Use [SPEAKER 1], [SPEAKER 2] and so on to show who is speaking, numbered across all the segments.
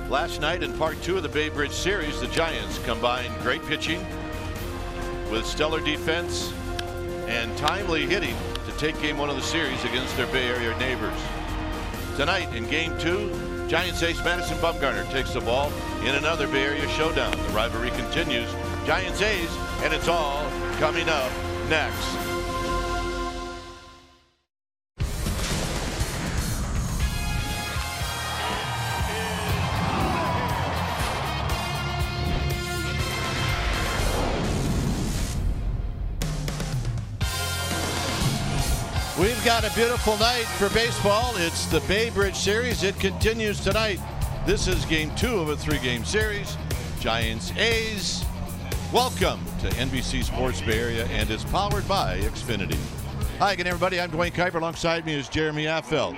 [SPEAKER 1] Last night in part 2 of the Bay Bridge series, the Giants combined great pitching with stellar defense and timely hitting to take game 1 of the series against their Bay Area neighbors. Tonight in game 2, Giants ace Madison Bumgarner takes the ball in another Bay Area showdown. The rivalry continues. Giants A's, and it's all coming up next. We've got a beautiful night for baseball. It's the Bay Bridge series. It continues tonight. This is game 2 of a 3-game series. Giants A's. Welcome to NBC Sports Bay Area, and is powered by Xfinity. Hi again, everybody. I'm Dwayne Kuiper. Alongside me is Jeremy Affeld.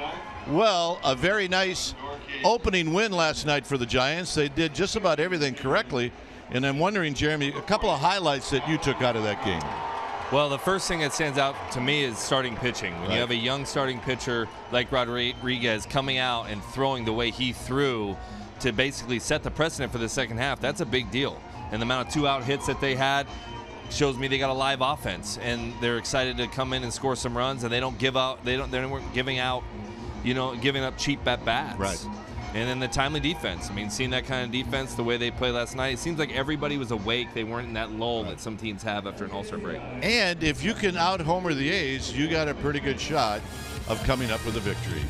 [SPEAKER 1] Well, a very nice opening win last night for the Giants. They did just about everything correctly. And I'm wondering, Jeremy, a couple of highlights that you took out of that game.
[SPEAKER 2] Well, the first thing that stands out to me is starting pitching. When you have a young starting pitcher like Rodriguez coming out and throwing the way he threw to basically set the precedent for the second half, that's a big deal. And the amount of 2-out hits that they had shows me they got a live offense, and they're excited to come in and score some runs, and they don't give out. They weren't giving out, giving up cheap at bats.
[SPEAKER 1] Right.
[SPEAKER 2] And then the timely defense. I mean, seeing that kind of defense the way they played last night, it seems like everybody was awake. They weren't in that lull that some teams have after an All-Star break.
[SPEAKER 1] And if you can out-homer the A's, you got a pretty good shot of coming up with a victory.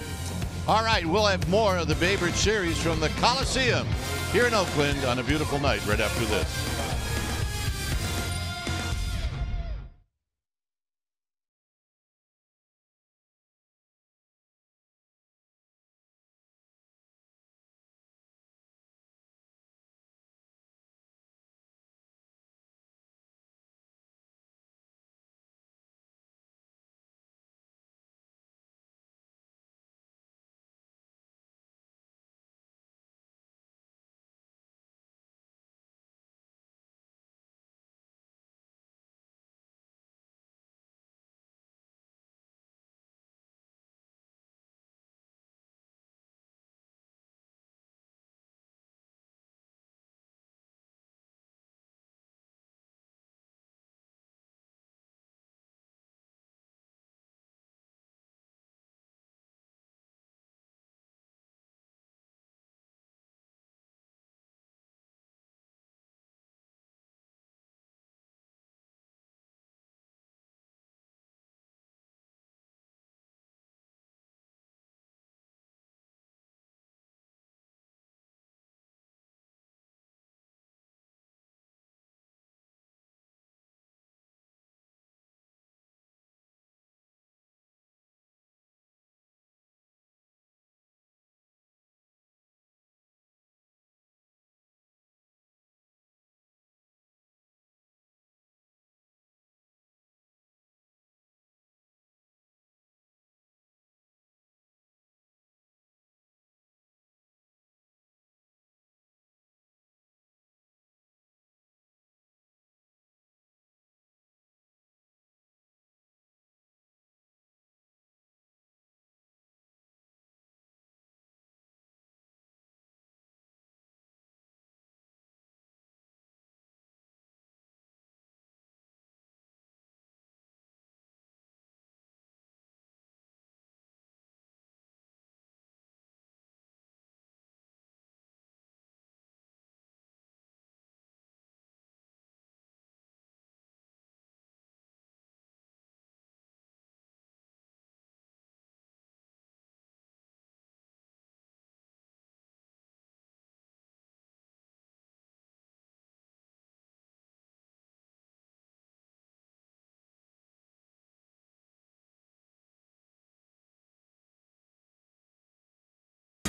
[SPEAKER 1] All right, we'll have more of the Bay Bridge series from the Coliseum here in Oakland on a beautiful night right after this.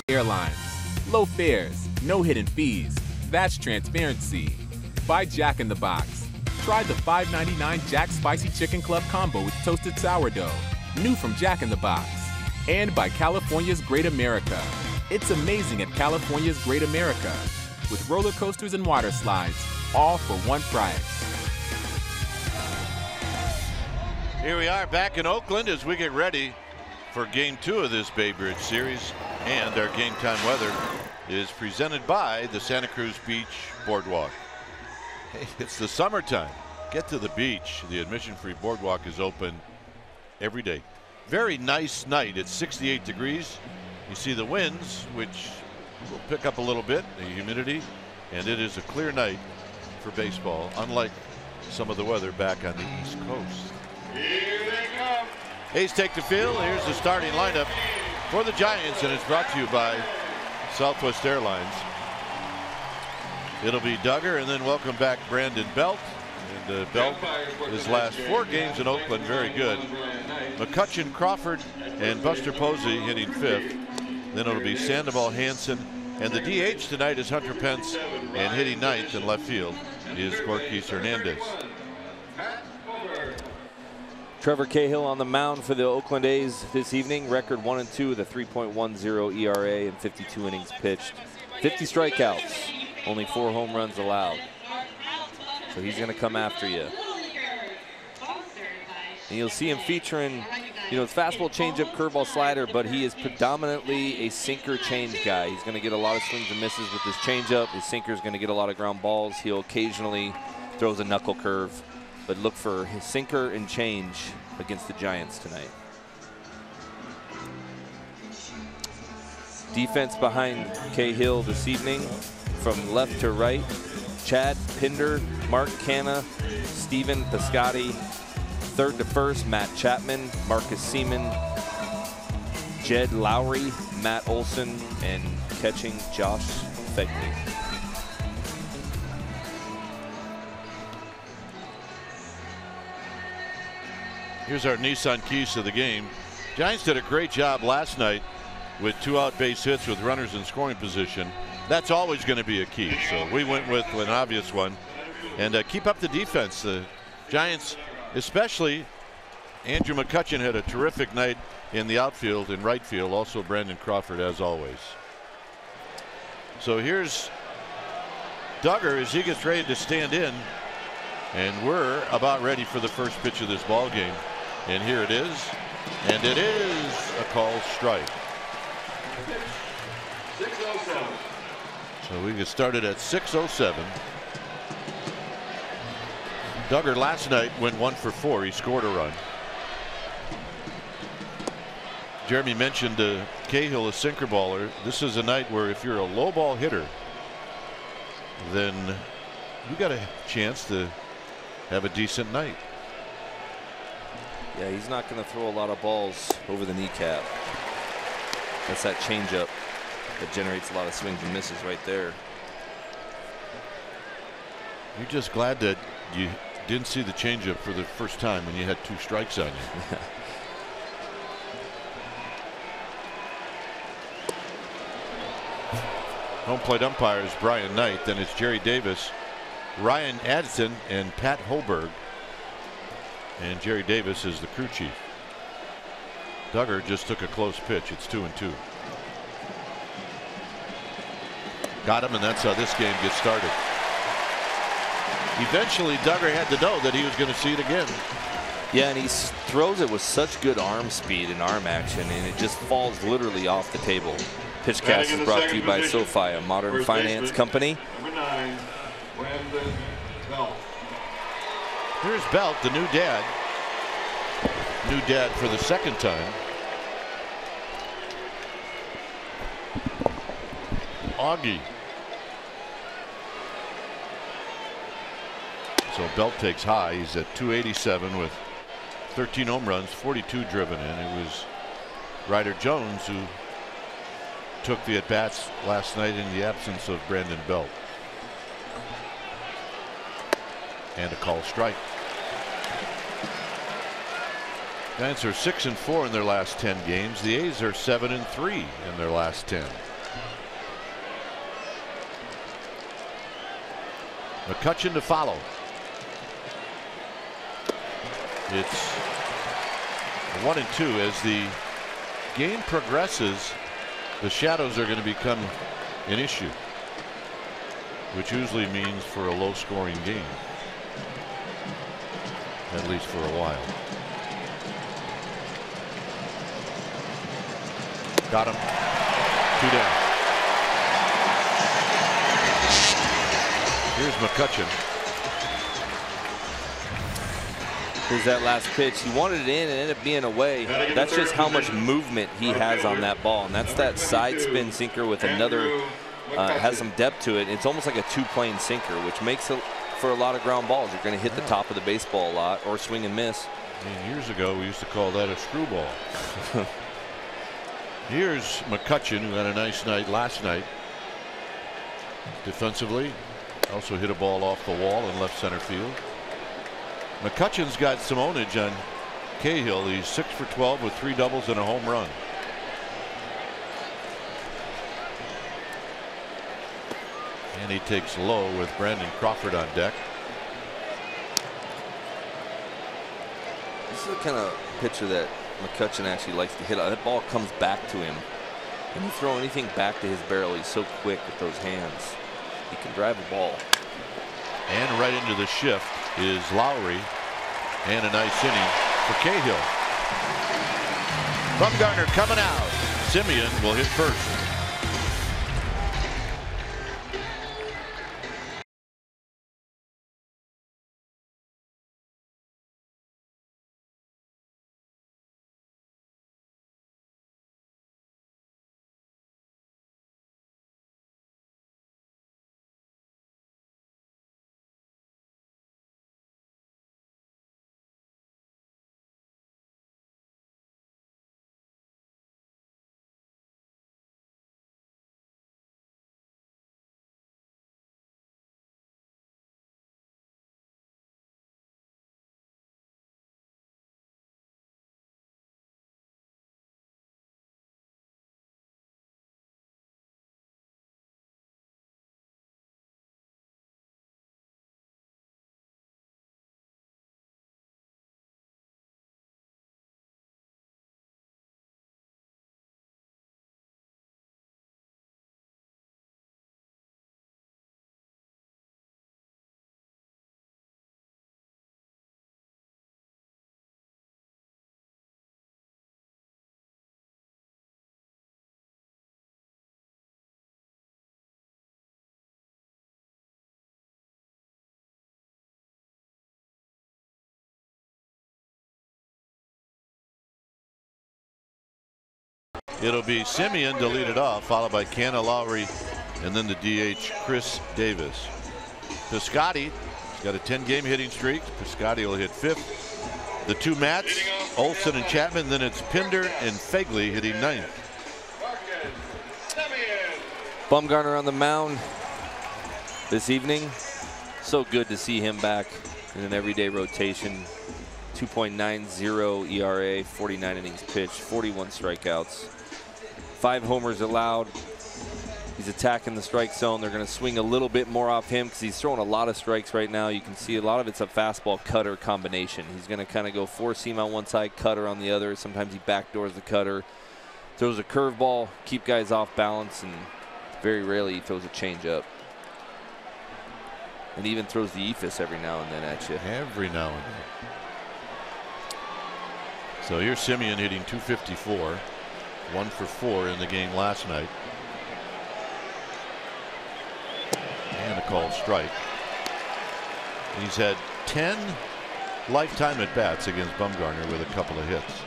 [SPEAKER 3] Airlines. Low fares, no hidden fees. That's transparency. Buy Jack in the Box. Try the $5.99 Jack Spicy Chicken Club combo with toasted sourdough. New from Jack in the Box. And by California's Great America. It's amazing at California's Great America. With roller coasters and water slides, all for one price.
[SPEAKER 1] Here we are back in Oakland as we get ready for game 2 of this Bay Bridge series. And our game time weather is presented by the Santa Cruz Beach Boardwalk. Hey, it's the summertime. Get to the beach. The admission-free boardwalk is open every day. Very nice night. It's 68 degrees. You see the winds, which will pick up a little bit, the humidity, and it is a clear night for baseball, unlike some of the weather back on the East Coast.
[SPEAKER 4] Here they come.
[SPEAKER 1] A's take the field. Here's the starting lineup for the Giants, and it's brought to you by Southwest Airlines. It'll be Duggar, and then welcome back Brandon Belt. And Belt, his last 4 games in Oakland, very good. McCutchen, Crawford, and Buster Posey hitting 5th. Then it'll be Sandoval, Hansen, and the DH tonight is Hunter Pence, and hitting 9th in left field is Gorkis Hernandez.
[SPEAKER 5] Trevor Cahill on the mound for the Oakland A's this evening. Record 1-2 with a 3.10 ERA and 52 innings pitched. 50 strikeouts, only 4 home runs allowed. So he's going to come after you. And you'll see him featuring, it's fastball, changeup, curveball, slider, but he is predominantly a sinker change guy. He's going to get a lot of swings and misses with his changeup. His sinker is going to get a lot of ground balls. He'll occasionally throws a knuckle curve. But look for his sinker and change against the Giants tonight. Defense behind Cahill this evening from left to right. Chad Pinder, Mark Canna, Steven Piscotti. Third to first, Matt Chapman, Marcus Seaman, Jed Lowry, Matt Olson, and catching Josh Fegley.
[SPEAKER 1] Here's our Nissan keys to the game. Giants did a great job last night with 2 out base hits with runners in scoring position. That's always going to be a key. So we went with an obvious one. And keep up the defense. The Giants, especially Andrew McCutchen, had a terrific night in the outfield and right field. Also Brandon Crawford, as always. So here's Duggar as he gets ready to stand in. And we're about ready for the first pitch of this ball game. And here it is. And it is a called strike.
[SPEAKER 4] 6:07.
[SPEAKER 1] So we get started at 6:07. Duggar last night went 1 for 4. He scored a run. Jeremy mentioned Cahill, a sinker baller. This is a night where if you're a low ball hitter, then you got a chance to have a decent night.
[SPEAKER 5] Yeah, he's not going to throw a lot of balls over the kneecap. That's that changeup that generates a lot of swings and misses right there.
[SPEAKER 1] You're just glad that you didn't see the changeup for the first time when you had 2 strikes on you. Home plate umpires Brian Knight, then it's Jerry Davis, Ryan Addison, and Pat Hoberg. And Jerry Davis is the crew chief. Duggar just took a close pitch. It's 2-2. Got him, and that's how this game gets started. Eventually, Duggar had to know that he was going to see it again.
[SPEAKER 5] Yeah, and he throws it with such good arm speed and arm action, and it just falls literally off the table. Pitchcast is brought to you by SoFi, a modern finance company.
[SPEAKER 4] Number 9, Brandon Belt.
[SPEAKER 1] Here's Belt, the new dad. New dad for the second time. Augie. So Belt takes high. He's at 287 with 13 home runs, 42 driven in. It was Ryder Jones who took the at-bats last night in the absence of Brandon Belt. And a call strike. Giants are 6-4 in their last 10 games. The A's are 7-3 in their last 10. McCutchen to follow. It's 1-2. As the game progresses, the shadows are going to become an issue, which usually means for a low-scoring game, at least for a while. Got him. 2 down. Here's McCutcheon.
[SPEAKER 5] Here's that last pitch. He wanted it in and ended up being away. That's just how much movement he has on that ball. And that's that side spin sinker with another, has some depth to it. It's almost like a 2-plane sinker, which makes it for a lot of ground balls. You're going to hit the top of the baseball a lot or swing and miss.
[SPEAKER 1] Years ago, we used to call that a screwball. Here's McCutcheon, who had a nice night last night. Defensively, also hit a ball off the wall in left center field. McCutcheon's got some ownage on Cahill. He's 6 for 12 with 3 doubles and a home run. And he takes low with Brandon Crawford on deck.
[SPEAKER 5] This is the kind of pitcher that McCutcheon actually likes to hit. That ball comes back to him. When you throw anything back to his barrel, he's so quick with those hands. He can drive a ball.
[SPEAKER 1] And right into the shift is Lowry. And a nice inning for Cahill. Bumgarner coming out. Simeon will hit first. It'll be Simeon to lead it off, followed by Canna, Lowry, and then the DH Chris Davis. Piscotty's got a 10-game hitting streak. Piscotty will hit 5th. The 2 Mats, Olson and Chapman. Then it's Pinder and Fegley hitting 9th.
[SPEAKER 5] Bumgarner on the mound this evening. So good to see him back in an everyday rotation. 2.90 ERA, 49 innings pitched, 41 strikeouts. 5 homers allowed. He's attacking the strike zone. They're going to swing a little bit more off him because he's throwing a lot of strikes right now. You can see a lot of it's a fastball cutter combination. He's going to kind of go 4-seam on one side, cutter on the other. Sometimes he backdoors the cutter. Throws a curveball, keep guys off balance, and very rarely he throws a changeup. And he even throws the ephus every now and then at you.
[SPEAKER 1] Every now and then. So here's Simeon hitting 254. 1 for 4 in the game last night. And a called strike. He's had 10 lifetime at bats against Bumgarner with a couple of hits.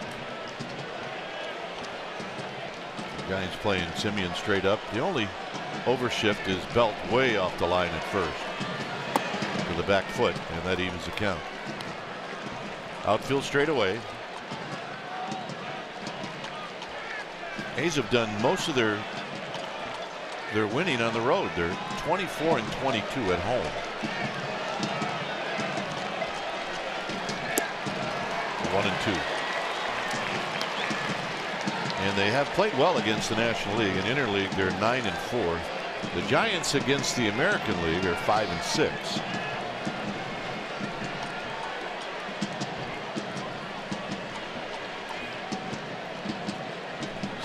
[SPEAKER 1] The guy's playing Simeon straight up. The only overshift is Belt way off the line at first to the back foot, and that evens the count. Outfield straight away. A's have done most of their winning on the road. They're 24 and 22 at home. One and 2. And they have played well against the National League. In Interleague, they're 9 and 4. The Giants against the American League are 5 and 6.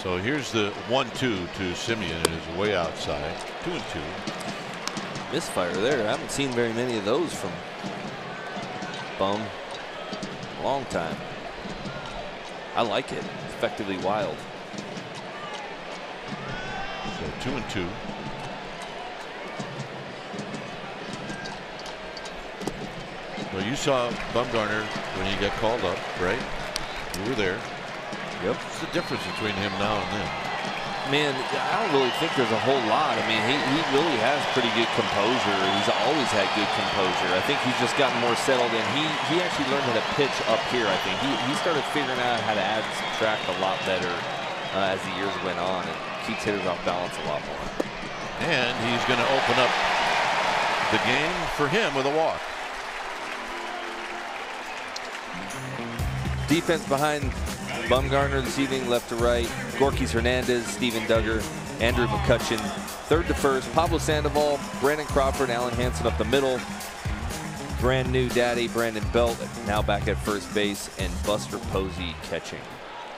[SPEAKER 1] So here's the 1-2 to Simeon, and is way outside. 2 and 2.
[SPEAKER 5] Misfire there. I haven't seen very many of those from Bum. Long time. I like it. Effectively wild.
[SPEAKER 1] 2-2. Well, you saw Bumgarner when he got called up, right? You were there.
[SPEAKER 5] Yep.
[SPEAKER 1] What's the difference between him now and then?
[SPEAKER 5] Man, I don't really think there's a whole lot. I mean, he really has pretty good composure. He's always had good composure. I think he's just gotten more settled in. He actually learned how to pitch up here, I think. He started figuring out how to add and subtract a lot better as the years went on, and keeps hitters off balance a lot more.
[SPEAKER 1] And he's going to open up the game for him with a walk.
[SPEAKER 5] Defense behind Bumgarner this evening, left to right. Gorkys Hernandez, Steven Duggar, Andrew McCutcheon. Third to first, Pablo Sandoval, Brandon Crawford, Alan Hansen up the middle. Brand new daddy, Brandon Belt, now back at first base, and Buster Posey catching.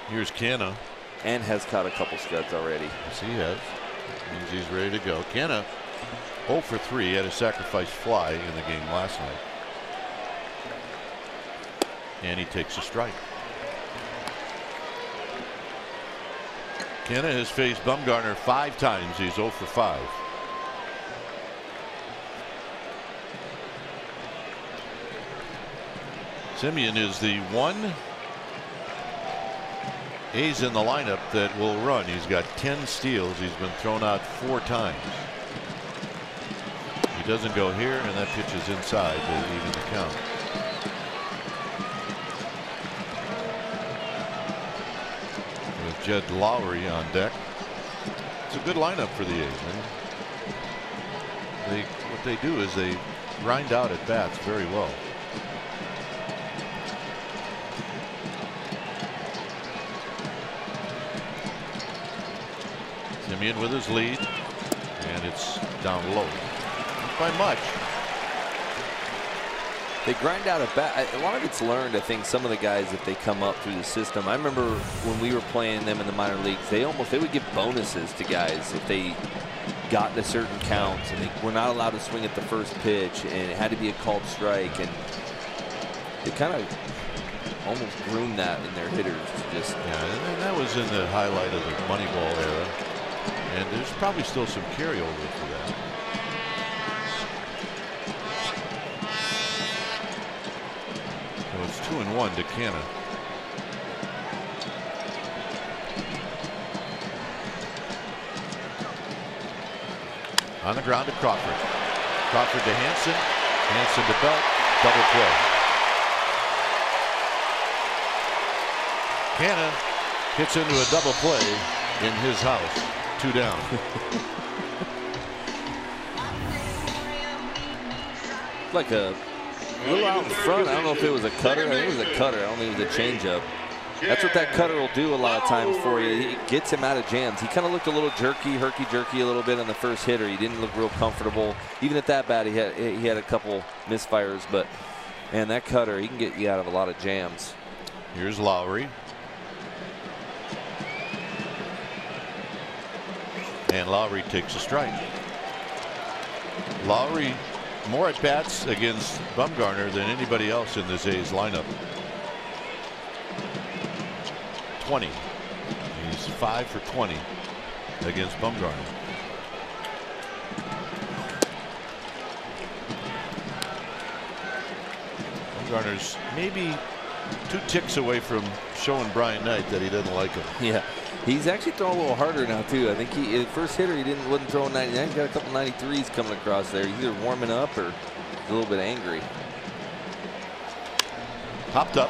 [SPEAKER 1] Here's Canna.
[SPEAKER 5] And has caught a couple scuds already.
[SPEAKER 1] Yes, he has. Means he's ready to go. Canna 0 for 3, had a sacrifice fly in the game last night. And he takes a strike. Canna has faced Bumgarner 5 times. He's 0 for 5. Simeon is the one A's in the lineup that will run. He's got 10 steals. He's been thrown out 4 times. He doesn't go here, and that pitch is inside to even the count. With Jed Lowry on deck. It's a good lineup for the A's. What they do is they grind out at bats very well. Simeon with his lead, and it's down low. Not by much.
[SPEAKER 5] They grind out a bat. A lot of it's learned. I think some of the guys, if they come up through the system. I remember when we were playing them in the minor leagues, they would give bonuses to guys if they got to certain counts, and they were not allowed to swing at the first pitch, and it had to be a called strike. And they kind of almost groomed that in their hitters to just.
[SPEAKER 1] Yeah, and that was in the highlight of the Moneyball era. And there's probably still some carryover for that. So it's 2-1 to Canna. On the ground to Crawford. Crawford to Hansen. Hansen to Belt. Double play. Canna hits into a double play in his house. 2 down.
[SPEAKER 5] Like a little out in front. I don't know if it was a cutter. I think it was a cutter. I don't think it was a changeup. That's what that cutter will do a lot of times for you. It gets him out of jams. He kind of looked a little herky-jerky a little bit on the first hitter. He didn't look real comfortable. Even at that bat, he had a couple misfires. But, man, that cutter, he can get you out of a lot of jams.
[SPEAKER 1] Here's Lowry. And Lowry takes a strike. Lowry more at bats against Bumgarner than anybody else in this A's lineup. 20. He's 5 for 20 against Bumgarner. Bumgarner's maybe 2 ticks away from showing Brian Knight that he doesn't like him.
[SPEAKER 5] Yeah. He's actually throwing a little harder now too. I think the first hitter wasn't throwing 99. He's got a couple 93s coming across there. He's either warming up or a little bit angry.
[SPEAKER 1] Popped up.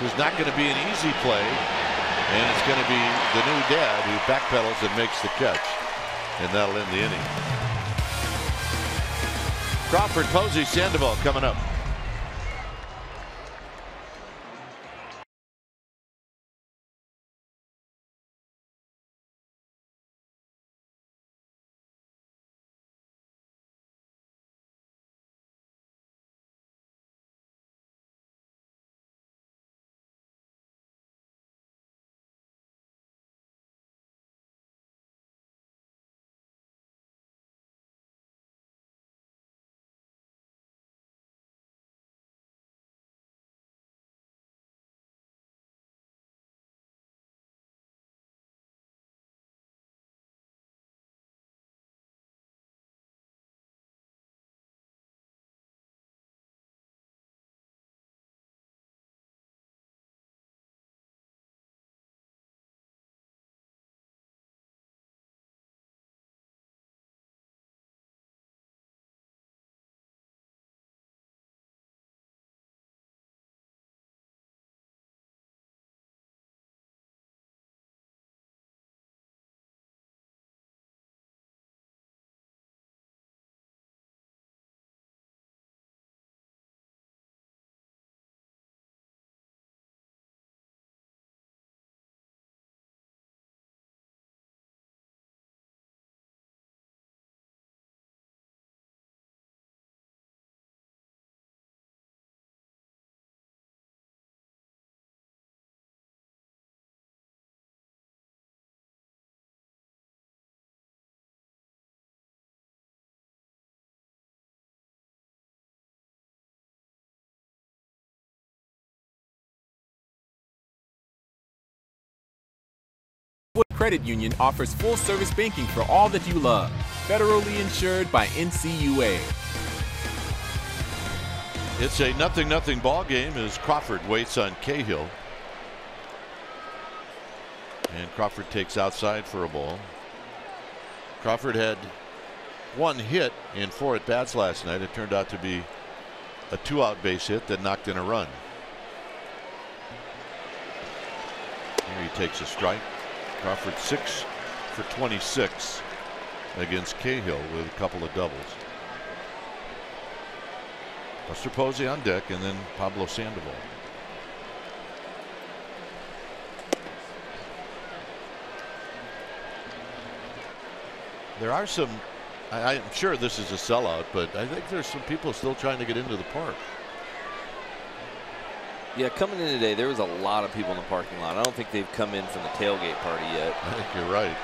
[SPEAKER 1] It's not going to be an easy play, and it's going to be the new dad who backpedals and makes the catch, and that'll end the inning. Crawford, Posey, Sandoval coming up.
[SPEAKER 3] Credit Union offers full-service banking for all that you love. Federally insured by NCUA.
[SPEAKER 1] It's a 0-0 ball game as Crawford waits on Cahill. And Crawford takes outside for a ball. Crawford had 1 hit in 4 at-bats last night. It turned out to be a 2-out base hit that knocked in a run. Here he takes a strike. Crawford 6 for 26 against Cahill with a couple of doubles. Buster Posey on deck, and then Pablo Sandoval. There are some, I'm sure this is a sellout, but I think there's some people still trying to get into the park.
[SPEAKER 5] Yeah, coming in today, there was a lot of people in the parking lot. I don't think they've come in from the tailgate party yet.
[SPEAKER 1] I think you're right.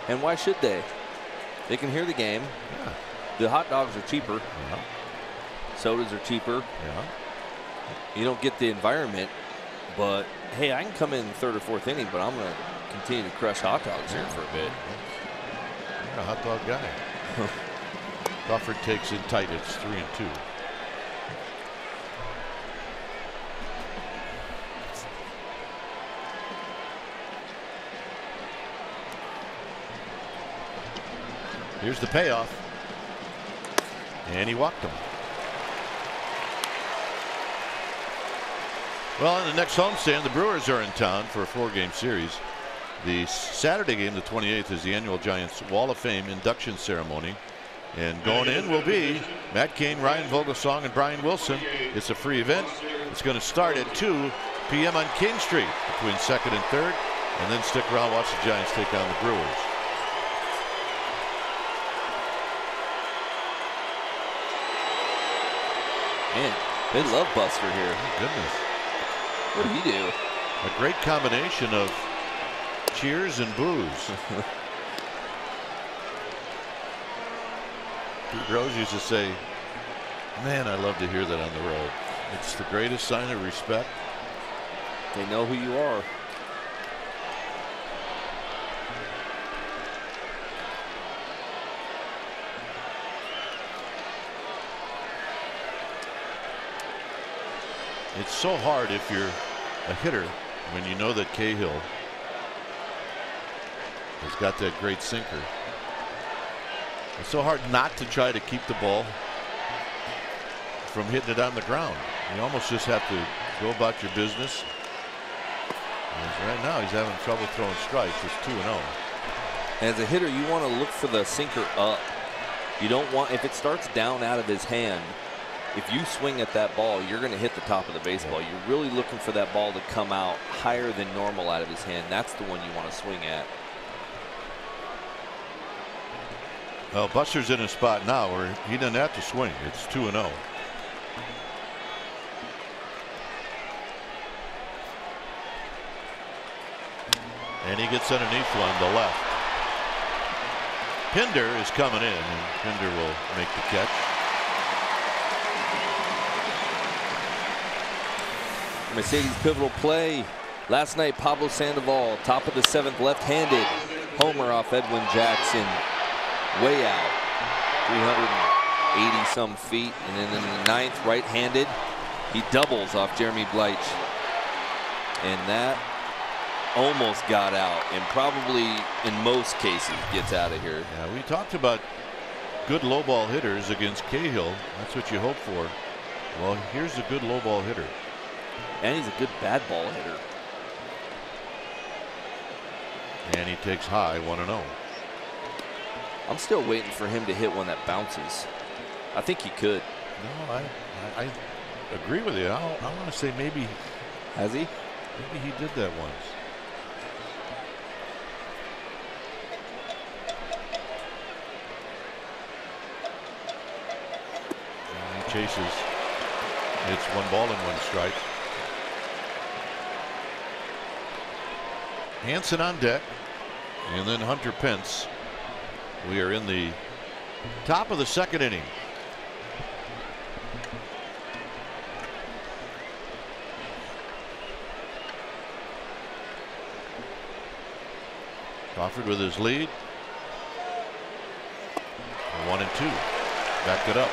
[SPEAKER 5] And why should they? They can hear the game.
[SPEAKER 1] Yeah.
[SPEAKER 5] The hot dogs are cheaper.
[SPEAKER 1] Yeah.
[SPEAKER 5] Sodas are cheaper.
[SPEAKER 1] Yeah.
[SPEAKER 5] You don't get the environment, but hey, I can come in 3rd or 4th inning, but I'm going to continue to crush hot dogs here for a bit.
[SPEAKER 1] You're a hot dog guy. Crawford takes it tight. It's 3-2. Here's the payoff. And he walked him. Well, in the next homestand, the Brewers are in town for a 4-game series. The Saturday game, the 28th, is the annual Giants Wall of Fame induction ceremony. And going in will be Matt Cain, Ryan Vogelsong, and Brian Wilson. It's a free event. It's going to start at 2 p.m. on King Street between 2nd and 3rd. And then stick around, watch the Giants take on the Brewers.
[SPEAKER 5] Man, they love Buster here.
[SPEAKER 1] Oh, goodness.
[SPEAKER 5] What did he do?
[SPEAKER 1] A great combination of cheers and boos. Pete Rose used to say, man, I love to hear that on the road. It's the greatest sign of respect.
[SPEAKER 5] They know who you are.
[SPEAKER 1] It's so hard if you're a hitter when you know that Cahill has got that great sinker. It's so hard not to try to keep the ball from hitting it on the ground. You almost just have to go about your business. And right now he's having trouble throwing strikes. It's 2-0.
[SPEAKER 5] As a hitter, you want to look for the sinker up. You don't want, if it starts down out of his hand, if you swing at that ball, you're going to hit the top of the baseball. You're really looking for that ball to come out higher than normal out of his hand. That's the one you want to swing at.
[SPEAKER 1] Well, Buster's in a spot now where he doesn't have to swing. It's 2-0. And he gets underneath one, the left. Pinder is coming in, and Pinder will make the catch.
[SPEAKER 5] Mercedes pivotal play. Last night, Pablo Sandoval, top of the 7th, left-handed homer off Edwin Jackson. Way out, 380-some feet. And then in the 9th, right-handed, he doubles off Jeremy Bleich. And that almost got out, and probably in most cases gets out of here.
[SPEAKER 1] Yeah, we talked about good low ball hitters against Cahill. That's what you hope for. Well, here's a good low ball hitter.
[SPEAKER 5] And he's a good bad ball hitter.
[SPEAKER 1] And he takes high, 1-0.
[SPEAKER 5] I'm still waiting for him to hit one that bounces. I think he could.
[SPEAKER 1] No, I agree with you. I want to say maybe.
[SPEAKER 5] Has he?
[SPEAKER 1] Maybe he did that once. And he chases. It's 1 ball and 1 strike. Hansen on deck, and then Hunter Pence. We are in the top of the 2nd inning. Crawford with his lead. 1 and 2. Back it up.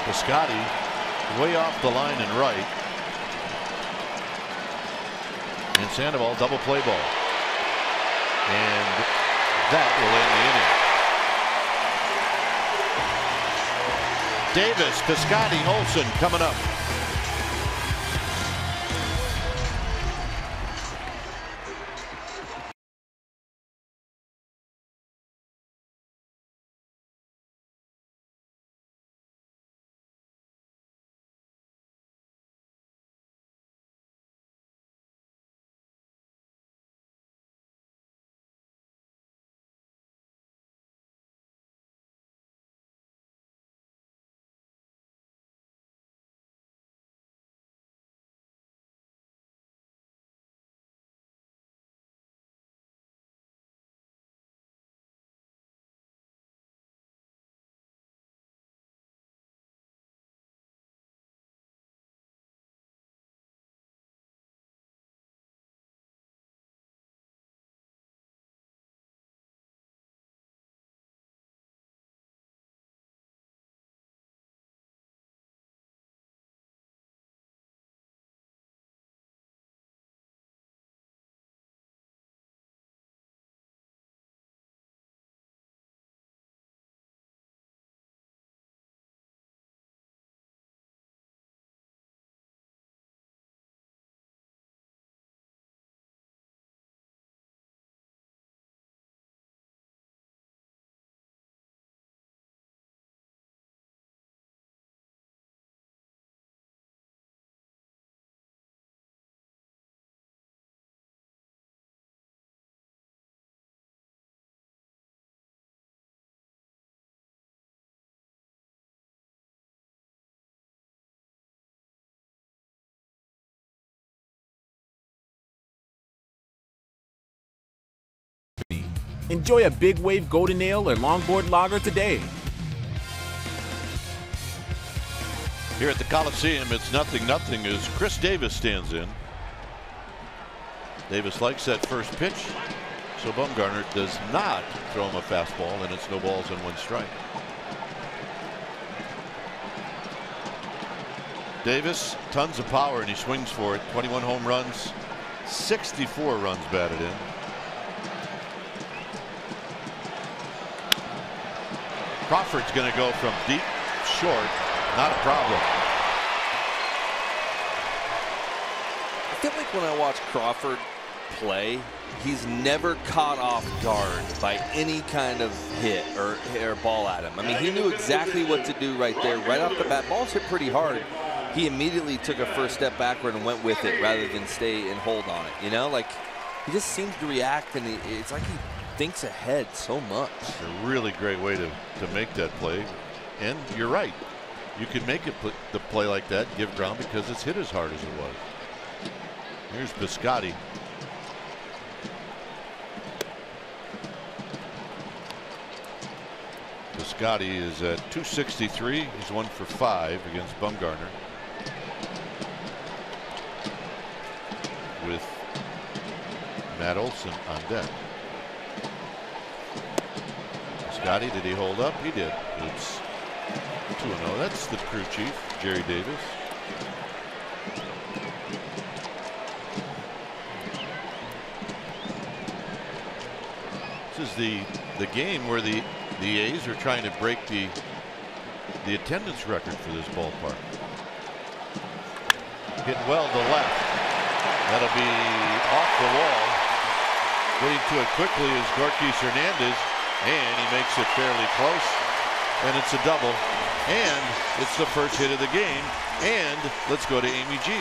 [SPEAKER 1] Piscotti way off the line and right. And Sandoval double play ball. And that will end the inning. Davis, Piscotti, Olsen coming up.
[SPEAKER 3] Enjoy a Big Wave Golden Ale or Longboard Lager today.
[SPEAKER 1] Here at the Coliseum, it's 0-0 as Chris Davis stands in. Davis likes that first pitch, so Bumgarner does not throw him a fastball, and it's no balls and 1 strike. Davis, tons of power, and he swings for it. 21 home runs, 64 runs batted in. Crawford's going to go from deep, short, not a problem.
[SPEAKER 5] I feel like when I watch Crawford play, he's never caught off guard by any kind of hit or ball at him. I mean, he knew exactly what to do right there, right off the bat. Ball's hit pretty hard. He immediately took a first step backward and went with it rather than stay and hold on it. You know, like he just seems to react, and it's like he thinks ahead so much.
[SPEAKER 1] It's a really great way to make that play. And you're right. You can make the play like that, give ground, because it's hit as hard as it was. Here's Piscotti. Piscotti is at 263. He's 1 for 5 against Bumgarner. With Matt Olson on deck. Piscotti, did he hold up? He did. It's 2-0. That's the crew chief, Jerry Davis. This is the game where the A's are trying to break the attendance record for this ballpark. Hit well to left. That'll be off the wall. Getting to it quickly is Gorkis Hernandez, and he makes it fairly close. And it's a double, and it's the first hit of the game. And let's go to Amy G.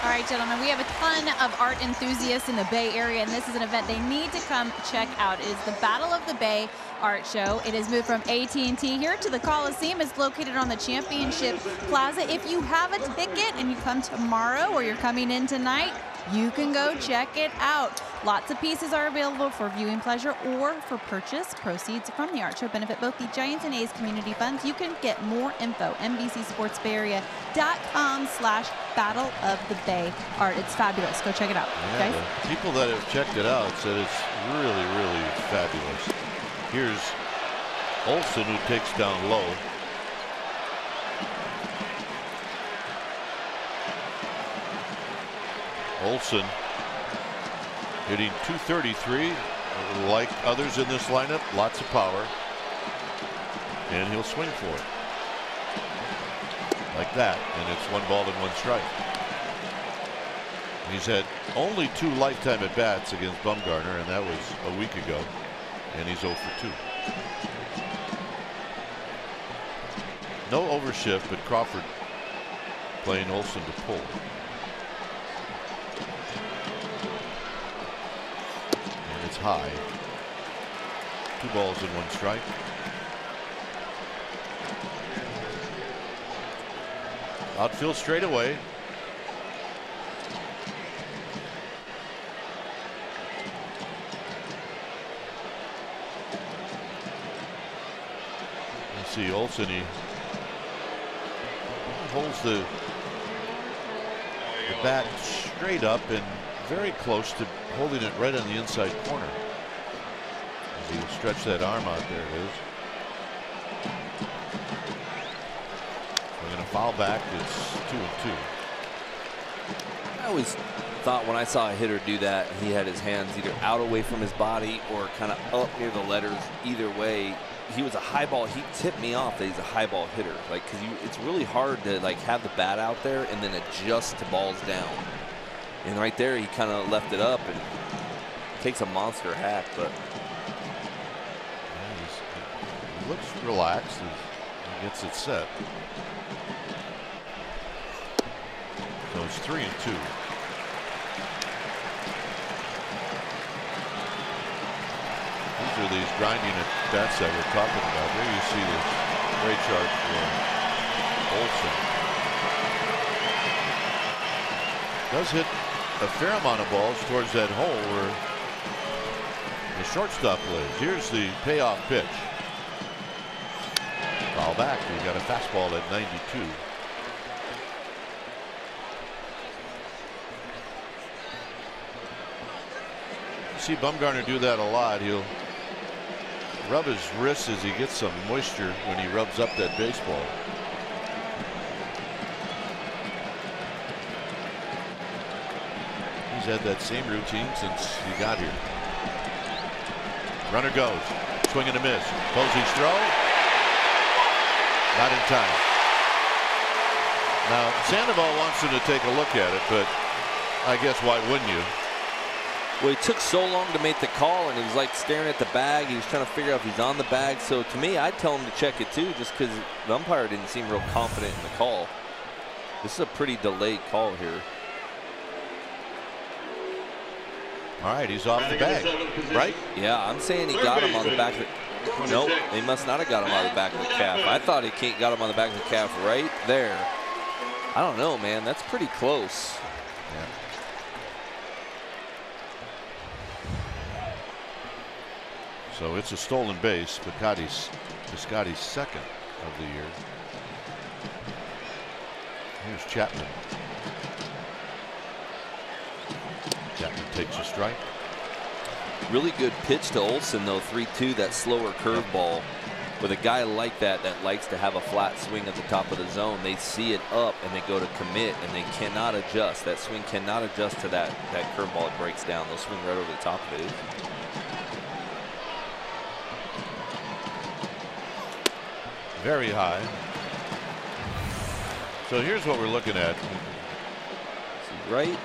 [SPEAKER 6] All right, gentlemen, we have a ton of art enthusiasts in the Bay Area, and this is an event they need to come check out. It is the Battle of the Bay Art Show. It has moved from AT&T here to the Coliseum. It's located on the Championship Plaza. If you have a ticket and you come tomorrow or you're coming in tonight, you can go check it out. Lots of pieces are available for viewing pleasure or for purchase. Proceeds from the art show benefit both the Giants and A's community funds. You can get more info, NBCSportsBayArea.com/Battle of the Bay Art. It's fabulous. Go check it out,
[SPEAKER 1] Yeah,
[SPEAKER 6] guys.
[SPEAKER 1] people that have checked it out said it's really, really fabulous. Here's Olson, who takes down low. Olson hitting .233, like others in this lineup, lots of power, and he'll swing for it like that, and it's 1 ball and 1 strike. He's had only 2 lifetime at bats against Bumgarner, and that was a week ago, and he's 0 for 2. No overshift, but Crawford playing Olson to pull. It's high. 2 balls and 1 strike. Outfield straight away. Let's see, Olson, he holds the bat straight up and very close to holding it right on the inside corner. As he stretch that arm out, there it is. We're going to foul back. It's 2-2.
[SPEAKER 5] I always thought when I saw a hitter do that, he had his hands either out away from his body or kind of up near the letters. Either way, he was a high ball. He tipped me off that he's a high ball hitter. Like, because it's really hard to like have the bat out there and then adjust to balls down. And right there, he kind of left it up and takes a monster hack, but
[SPEAKER 1] yeah, he looks relaxed as he gets it set. So it's 3-2. These are these grinding at bats that we're talking about. There you see the great chart for Olson. Does hit a fair amount of balls towards that hole where the shortstop lays. Here's the payoff pitch. Foul back. We got a fastball at 92. You see Bumgarner do that a lot. He'll rub his wrists as he gets some moisture when he rubs up that baseball. He's had that same routine since he got here. Runner goes. Swing and a miss. Posey's throw. Not in time. Now, Sandoval wants him to take a look at it, but I guess why wouldn't you?
[SPEAKER 5] well, he took so long to make the call, and he was like staring at the bag. He was trying to figure out if he's on the bag. So to me, I'd tell him to check it too, just because the umpire didn't seem real confident in the call. This is a pretty delayed call here.
[SPEAKER 1] All right, he's off the bag, right?
[SPEAKER 5] Yeah, I'm saying he got him on the back of the... Nope, he must not have got him on the back of the calf. I thought he got him on the back of the calf right there. I don't know, man. That's pretty close.
[SPEAKER 1] Yeah. So it's a stolen base. Piscotty's second of the year. Here's Chapman. Chapman takes a strike.
[SPEAKER 5] Really good pitch to Olson, though. 3-2, that slower curveball. With a guy like that likes to have a flat swing at the top of the zone, they see it up and they go to commit, and they cannot adjust. That swing cannot adjust to that curveball. It breaks down. They'll swing right over the top of it.
[SPEAKER 1] Very high. So here's what we're looking at.
[SPEAKER 5] See, right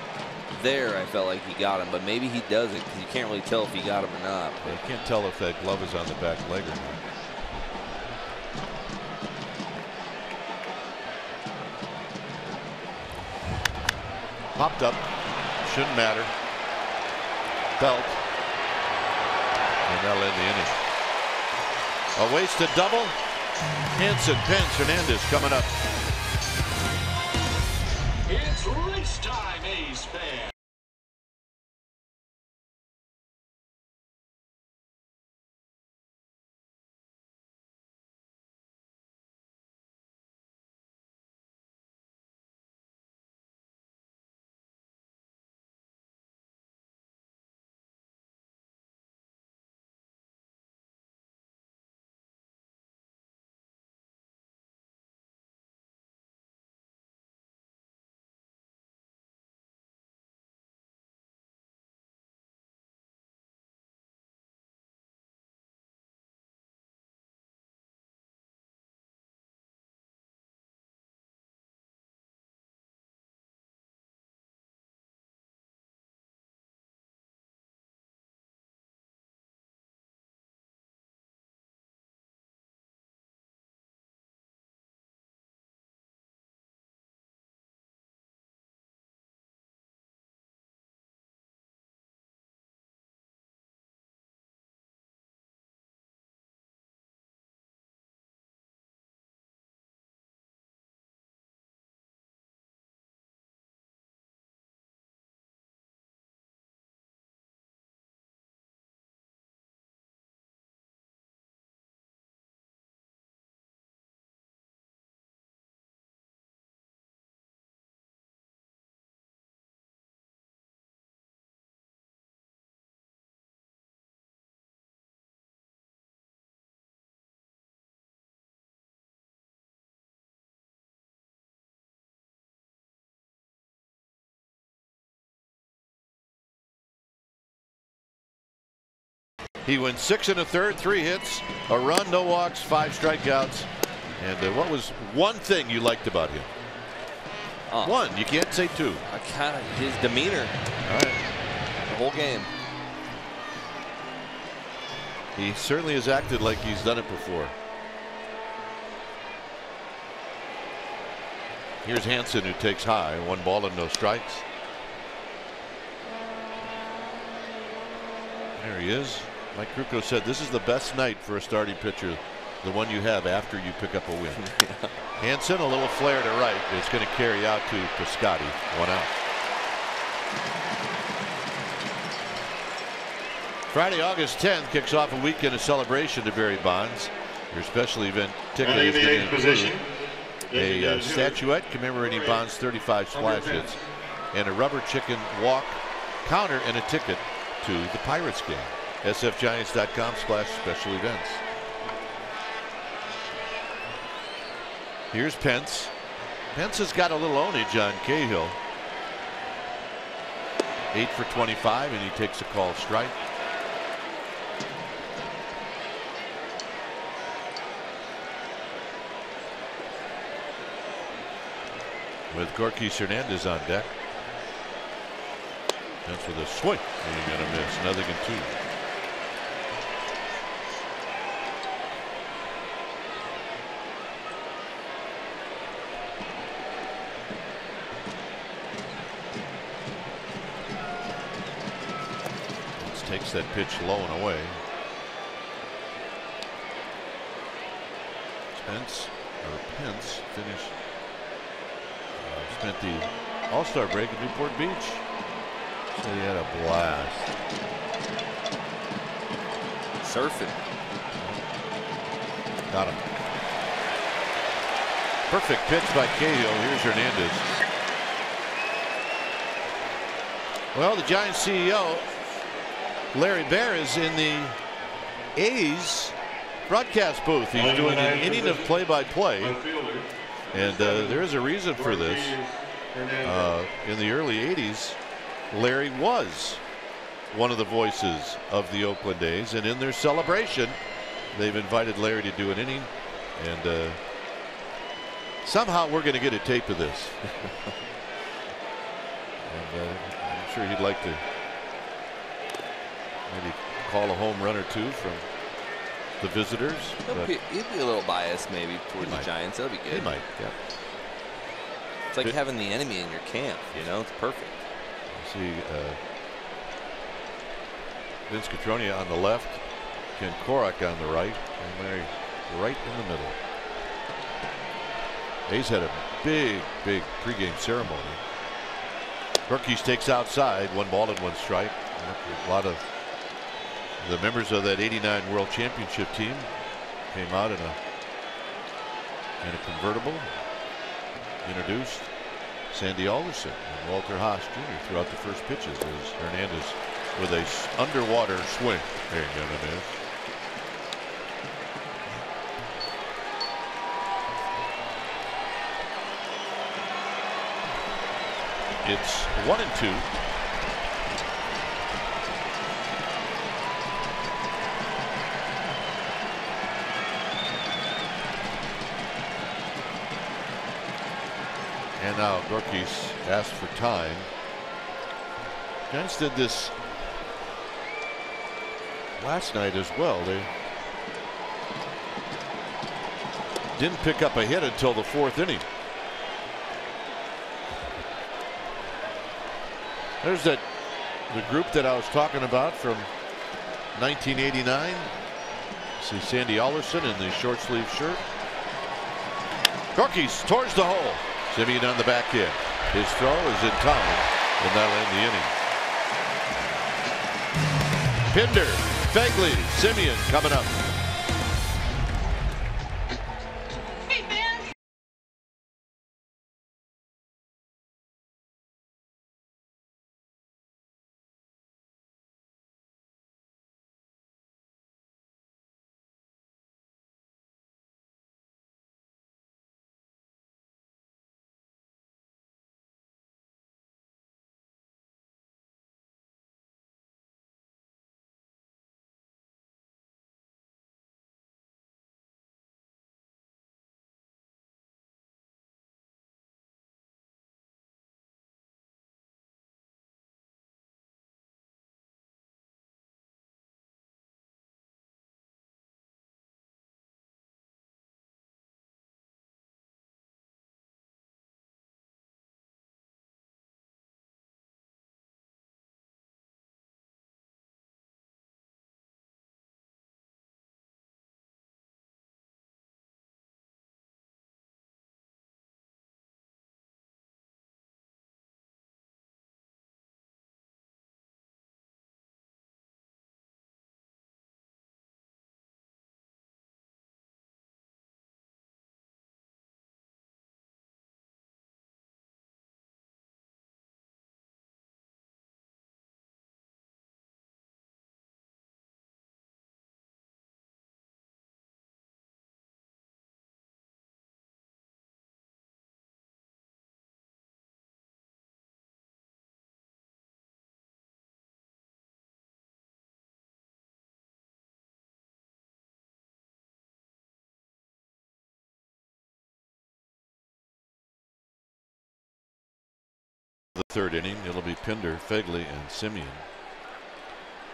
[SPEAKER 5] there, I felt like he got him, but maybe he doesn't, because you can't really tell if he got him or not.
[SPEAKER 1] You can't tell if that glove is on the back leg or not. Popped up. Shouldn't matter. Belt. And that'll end the inning. A wasted double. Hanson, Pence, Hernandez coming up.
[SPEAKER 4] It's race time, A's fans.
[SPEAKER 1] He went 6 1/3, 3 hits, a run, no walks, 5 strikeouts. And what was one thing you liked about him? One. You can't say two.
[SPEAKER 5] Kind of his demeanor.
[SPEAKER 1] All right.
[SPEAKER 5] The whole game.
[SPEAKER 1] He certainly has acted like he's done it before. Here's Hansen, who takes high. 1 ball and no strikes. There he is. Mike Krukow said this is the best night for a starting pitcher, the one you have after you pick up a win.
[SPEAKER 5] Yeah.
[SPEAKER 1] Hansen, a little flare to right. It's going to carry out to Piscotti. 1 out. Friday, August 10th kicks off a weekend of celebration to Barry Bonds. Your special event ticket is going to include a statuette commemorating Bonds' 35 splash hits and a rubber chicken walk counter and a ticket to the Pirates game. sfgiants.com/special events. Here's Pence. Pence has got a little ownage on Cahill. 8 for 25, and he takes a call strike. With Gorkis Hernandez on deck. Pence with a swing. And he's going to miss. Nothing in 2. Takes that pitch low and away. Pence finished. Spent the All-Star break at Newport Beach. So he had a blast.
[SPEAKER 5] Surfing.
[SPEAKER 1] Got him. Perfect pitch by Cahill. Here's Hernandez. Well, the Giants CEO Larry Baer is in the A's broadcast booth. He's doing an inning of play-by-play, and there is a reason for this. In the early 80s, Larry was one of the voices of the Oakland A's, and in their celebration, they've invited Larry to do an inning, and somehow we're going to get a tape of this. And I'm sure he'd like to maybe call a home run or 2 from the visitors.
[SPEAKER 5] He'd be a little biased maybe towards the Giants. That'll be good.
[SPEAKER 1] He might, yeah.
[SPEAKER 5] It's like having the enemy in your camp, you know? It's perfect.
[SPEAKER 1] See Vince Catronia on the left, Ken Korak on the right, and Larry right in the middle. A's had a big pregame ceremony. Gorkis takes outside, 1 ball and 1 strike. A lot of the members of that '89 World Championship team came out in a convertible. Introduced Sandy Alderson and Walter Haas Jr. throughout the first pitches as Hernandez with a underwater swing. There you go, Hernandez. It's 1 and 2. And now Gorkis asked for time. Giants did this last night as well. They didn't pick up a hit until the 4th inning. There's the group that I was talking about from 1989. See Sandy Alderson in the short sleeve shirt. Gorkis towards the hole. Simeon on the back end. His throw is in time, and that'll end the inning. Pinder, Fegley, Simeon coming up. third inning. It'll be Pinder, Fegley, and Simeon.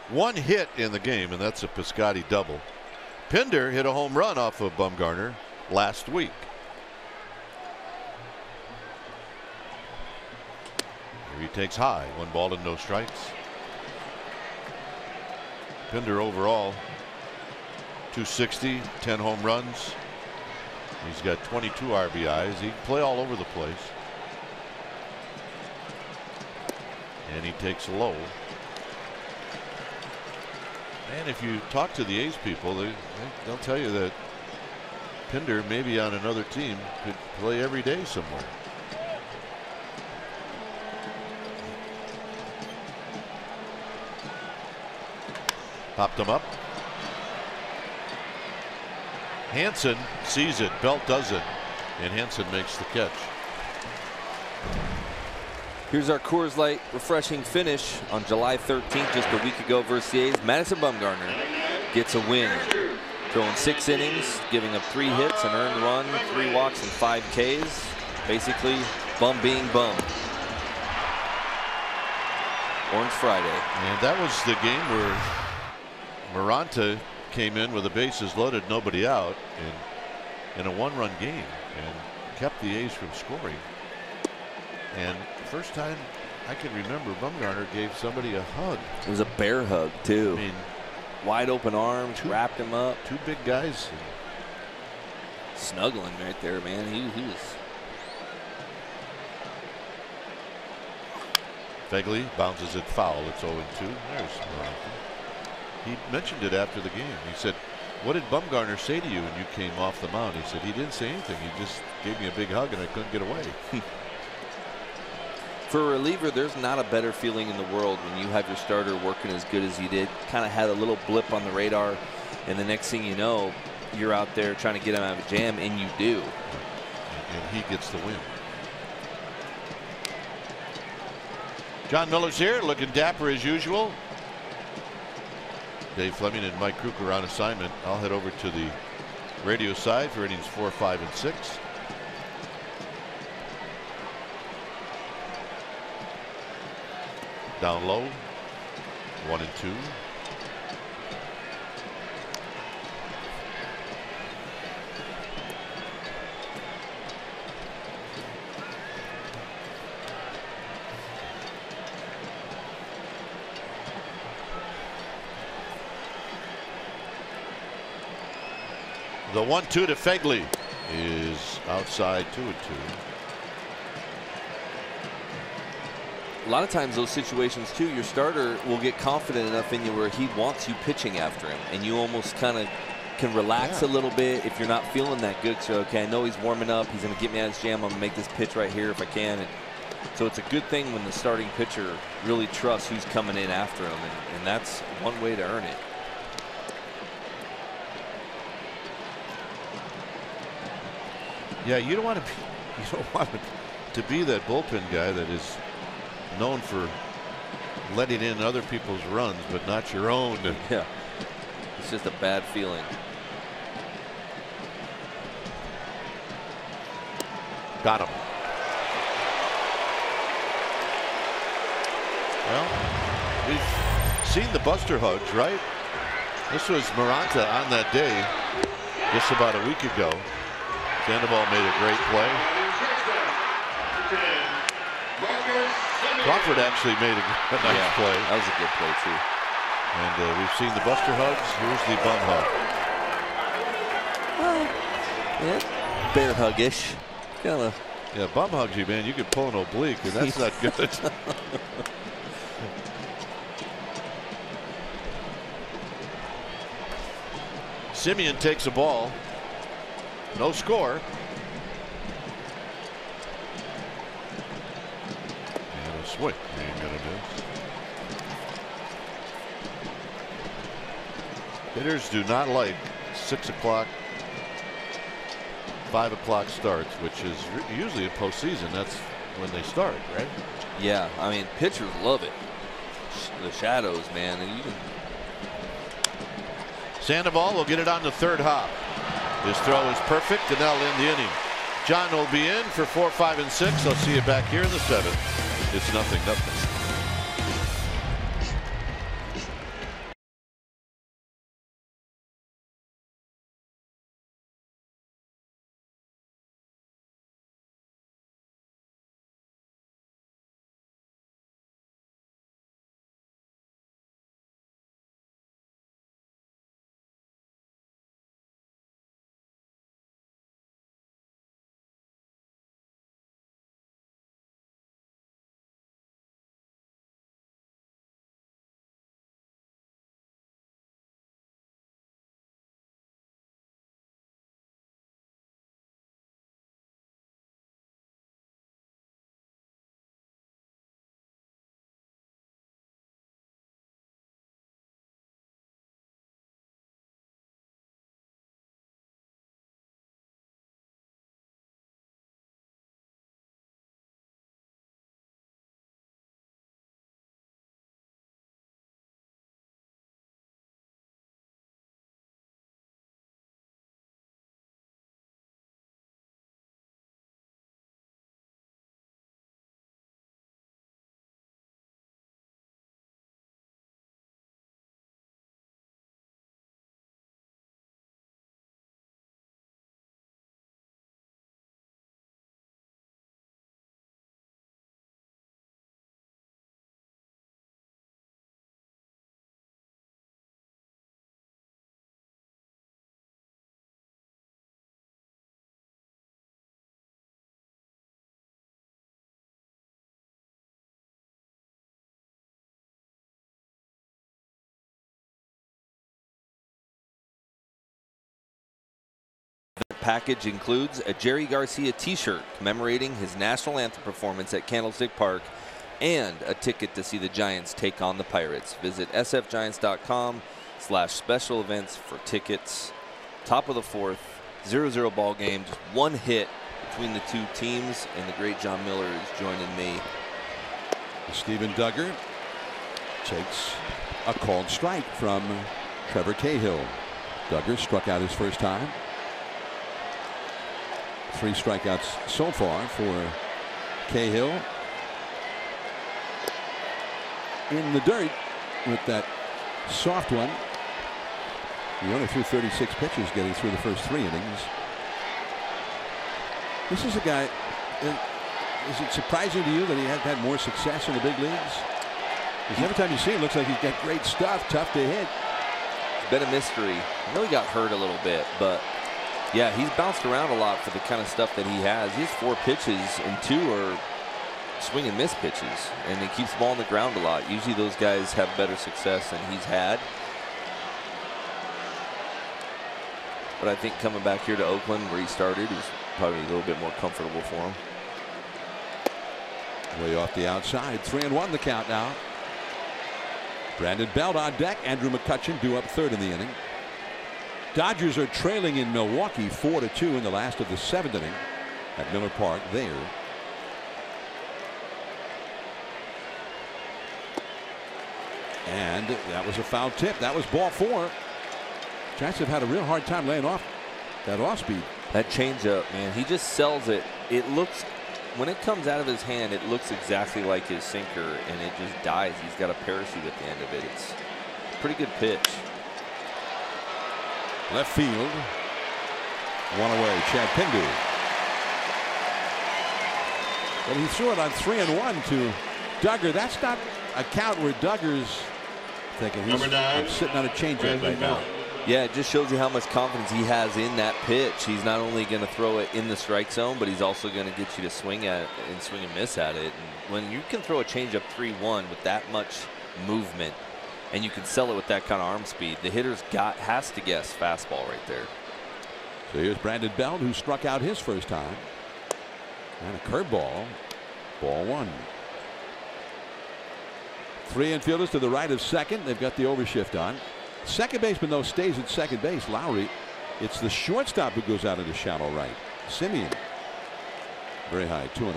[SPEAKER 1] One hit in the game, and that's a Piscotty double. Pinder hit a home run off of Bumgarner last week. Here he takes high. 1 ball and no strikes. Pinder overall 260, 10 home runs. He's got 22 RBIs. He can play all over the place. And he takes a low. And if you talk to the A's people, they'll tell you that Pinder, maybe on another team, could play every day somewhere. Popped him up. Hansen sees it. Belt doesn't. And Hansen makes the catch.
[SPEAKER 5] Here's our Coors Light refreshing finish on July 13th, just a week ago versus the A's. Madison Bumgarner gets a win, throwing 6 innings, giving up 3 hits, an earned run, 3 walks, and 5 Ks. Basically, bum being bum. Orange Friday.
[SPEAKER 1] And that was the game where Maranta came in with the bases loaded, nobody out, in a 1-run game, and kept the A's from scoring. And first time I can remember Bumgarner gave somebody a hug.
[SPEAKER 5] It was a bear hug too.
[SPEAKER 1] I mean,
[SPEAKER 5] wide open arms, wrapped him up.
[SPEAKER 1] 2 big guys.
[SPEAKER 5] Snuggling right there, man. He was.
[SPEAKER 1] Fegley bounces it foul. It's 0-2. There's Maranta. He mentioned it after the game. He said, "What did Bumgarner say to you when you came off the mound?" He said, "He didn't say anything. He just gave me a big hug and I couldn't get away."
[SPEAKER 5] For a reliever, there's not a better feeling in the world when you have your starter working as good as he did. Kind of had a little blip on the radar, and the next thing you know, you're out there trying to get him out of a jam, and you do.
[SPEAKER 1] And he gets the win. John Miller's here, looking dapper as usual. Dave Fleming and Mike Kruker on assignment. I'll head over to the radio side for innings 4, 5, and 6. Down low, 1 and 2. The 1-2 to Fegley is outside, 2-2.
[SPEAKER 5] A lot of times those situations too, your starter will get confident enough in you where he wants you pitching after him, and you almost kind of can relax a little bit if you're not feeling that good. So, okay, I know he's warming up. He's going to get me out of his jam. I'm going to make this pitch right here if I can. And so it's a good thing when the starting pitcher really trusts who's coming in after him, and that's one way to earn it.
[SPEAKER 1] Yeah, you don't want to be that bullpen guy that is known for letting in other people's runs, but not your own.
[SPEAKER 5] Yeah, it's just a bad feeling.
[SPEAKER 1] Got him. Well, we've seen the Buster hugs, right? This was Maranta on that day just about a week ago. Sandoval made a great play. Crawford actually made a nice play.
[SPEAKER 5] That was a good play too.
[SPEAKER 1] And we've seen the Buster hugs. Here's the bum hug.
[SPEAKER 5] Yeah, bear hug-ish. Kind of.
[SPEAKER 1] Yeah, bum hugs you, man. You can pull an oblique, and that's not good. Simeon takes a ball. No score. And a swing. Ain't gonna miss. Hitters do not like 6 o'clock, 5 o'clock starts, which is usually in postseason. That's when they start, right?
[SPEAKER 5] Yeah, I mean, pitchers love it. The shadows, man. And you can...
[SPEAKER 1] Sandoval will get it on the third hop. His throw is perfect, and that'll end the inning. John will be in for 4, 5, and 6. I'll see you back here in the 7th. It's 0-0.
[SPEAKER 5] Package includes a Jerry Garcia t-shirt commemorating his national anthem performance at Candlestick Park and a ticket to see the Giants take on the Pirates. Visit sfgiants.com/special events for tickets. Top of the fourth, 0-0 ball game, just one hit between the two teams, and the great John Miller is joining me.
[SPEAKER 7] Stephen Duggar takes a called strike from Trevor Cahill. Duggar struck out his first time. 3 strikeouts so far for Cahill. In the dirt with that soft one. He only threw 36 pitches getting through the first 3 innings. This is a guy, is it surprising to you that he has had more success in the big leagues? Because every time you see him, it looks like he's got great stuff, tough to hit.
[SPEAKER 5] It's been a mystery. I know he got hurt a little bit, but yeah, he's bounced around a lot for the kind of stuff that he has. He has 4 pitches and 2 are swing and miss pitches, and he keeps the ball on the ground a lot. Usually those guys have better success than he's had. But I think coming back here to Oakland where he started is probably a little bit more comfortable for him.
[SPEAKER 7] Way off the outside, 3-1 the count now. Brandon Belt on deck. Andrew McCutchen due up 3rd in the inning. Dodgers are trailing in Milwaukee 4-2 in the last of the 7th inning at Miller Park there. And that was a foul tip. That was ball 4. Giants have had a real hard time laying off that off speed.
[SPEAKER 5] That changeup, man, he just sells it. It looks, when it comes out of his hand, it looks exactly like his sinker, and it just dies. He's got a parachute at the end of it. It's a pretty good pitch.
[SPEAKER 7] Left field. One away. Chad Pindu. But he threw it on 3-1 to Duggar. That's not a count where Duggar's thinking he's sitting on a changeup right now.
[SPEAKER 5] Yeah, it just shows you how much confidence he has in that pitch. He's not only going to throw it in the strike zone, but he's also going to get you to swing at it and swing and miss at it. And when you can throw a changeup 3-1 with that much movement, and you can sell it with that kind of arm speed, the hitter's has to guess fastball right there.
[SPEAKER 7] So here's Brandon Belt, who struck out his first time. And a curveball. Ball 1. 3 infielders to the right of second. They've got the overshift on. Second baseman, though, stays at second base. Lowry. It's the shortstop who goes out into shallow right. Simeon. Very high. 2-0.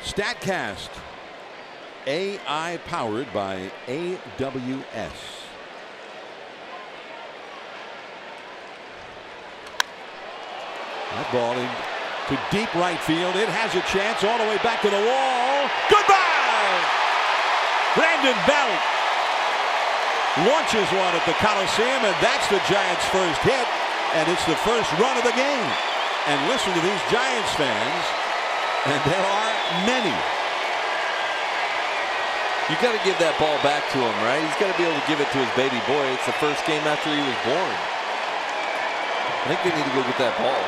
[SPEAKER 7] StatCast. AI powered by AWS. That ball to deep right field. It has a chance all the way back to the wall. Goodbye! Brandon Belt launches one at the Coliseum, and that's the Giants' first hit, and it's the first run of the game. And listen to these Giants fans, and there are many.
[SPEAKER 5] You got to give that ball back to him, right? He's got to be able to give it to his baby boy. It's the first game after he was born. I think they need to go get that ball.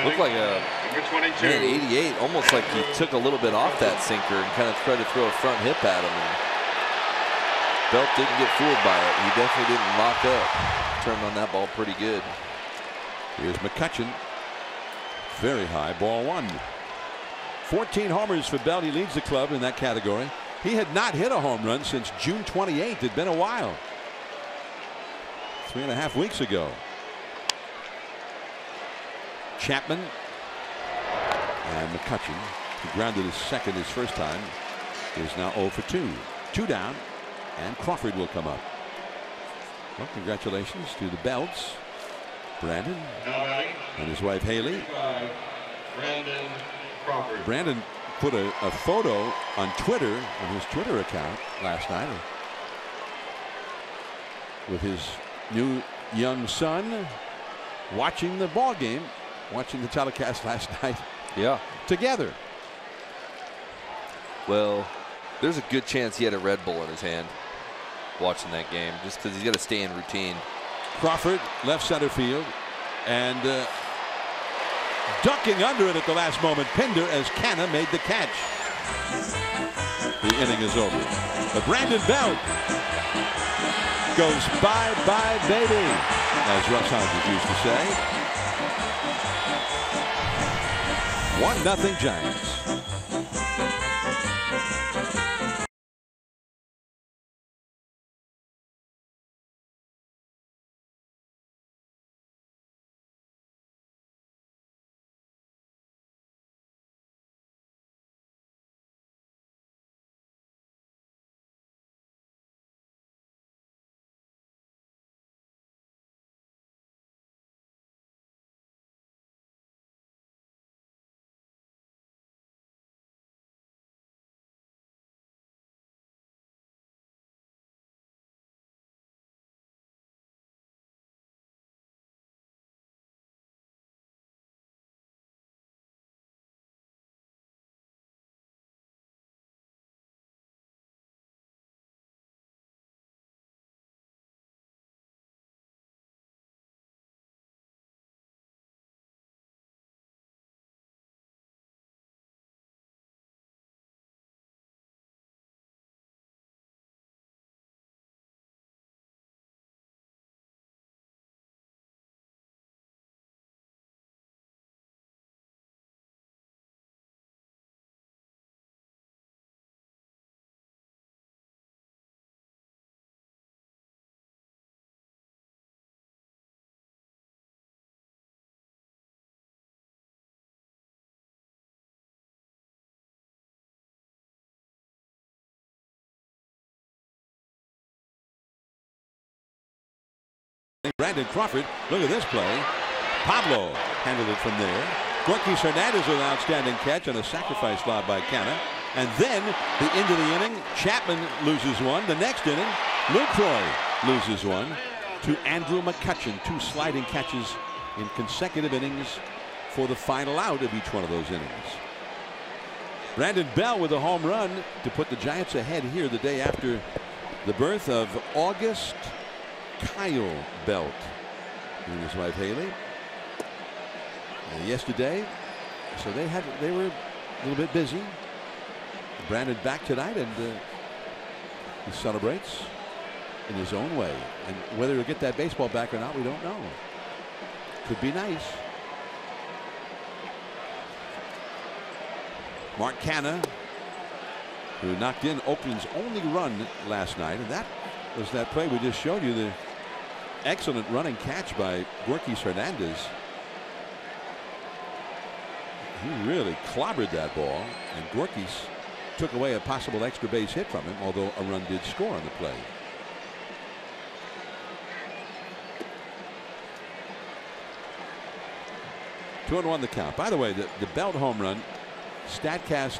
[SPEAKER 5] Looked like a man, 88, almost like he took a little bit off that sinker and kind of tried to throw a front hip at him. And Belt didn't get fooled by it. He definitely didn't lock up. Turned on that ball pretty good.
[SPEAKER 7] Here's McCutchen. Very high, ball one. 14 homers for Belt. He leads the club in that category. He had not hit a home run since June 28th. It'd been a while. 3.5 weeks ago. Chapman and McCutchen, who grounded his second his first time, is now 0 for 2. 2 down, and Crawford will come up. Well, congratulations to the Belts. Brandon and his wife Haley.
[SPEAKER 4] Brandon Crawford.
[SPEAKER 7] Brandon put a photo on Twitter, on his Twitter account last night, with his new young son watching the ball game, watching the telecast last night.
[SPEAKER 5] Yeah,
[SPEAKER 7] together.
[SPEAKER 5] Well, there's a good chance he had a Red Bull in his hand watching that game, just because he's got to stay in routine.
[SPEAKER 7] Crawford, left center field, and ducking under it at the last moment, Pinder, as Canna made the catch. The inning is over. But Brandon Belt goes bye-bye, baby, as Russ Hodges used to say. 1-0 Giants. Brandon Crawford, look at this play. Pablo handled it from there. Gorky Hernandez with an outstanding catch on a sacrifice lob by Canna. And then the end of the inning, Chapman loses one. The next inning, Lucroy loses one to Andrew McCutchen. 2 sliding catches in consecutive innings for the final out of each one of those innings. Brandon Bell with a home run to put the Giants ahead here the day after the birth of August Kyle Belt and his wife Haley. And yesterday, so they were a little bit busy. Brandon back tonight, and he celebrates in his own way. And whether he'll get that baseball back or not, we don't know. Could be nice. Mark Canna, who knocked in Oakland's only run last night, and that was that play we just showed you, the excellent running catch by Gorky Hernandez. He really clobbered that ball, and Gorky took away a possible extra base hit from him, although a run did score on the play. 2-1 the count. By the way, the Belt home run, StatCast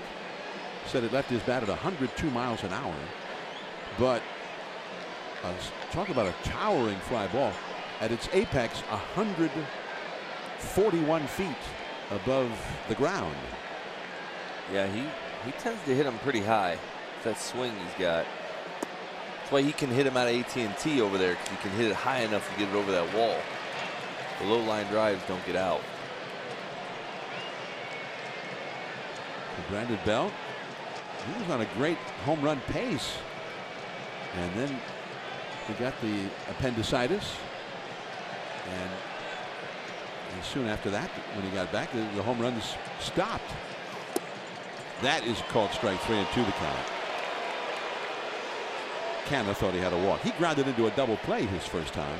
[SPEAKER 7] said it left his bat at 102 miles an hour. But talk about a towering fly ball. At its apex, 141 feet above the ground.
[SPEAKER 5] Yeah, he tends to hit him pretty high. That swing he's got. That's why he can hit him out of AT&T over there, because he can hit it high enough to get it over that wall. The low line drives don't get out.
[SPEAKER 7] Brandon Belt, he was on a great home run pace. And then he got the appendicitis. And soon after that, when he got back, the home runs stopped. That is called strike 3 and 2 the count. Canna thought he had a walk. He grounded into a double play his first time.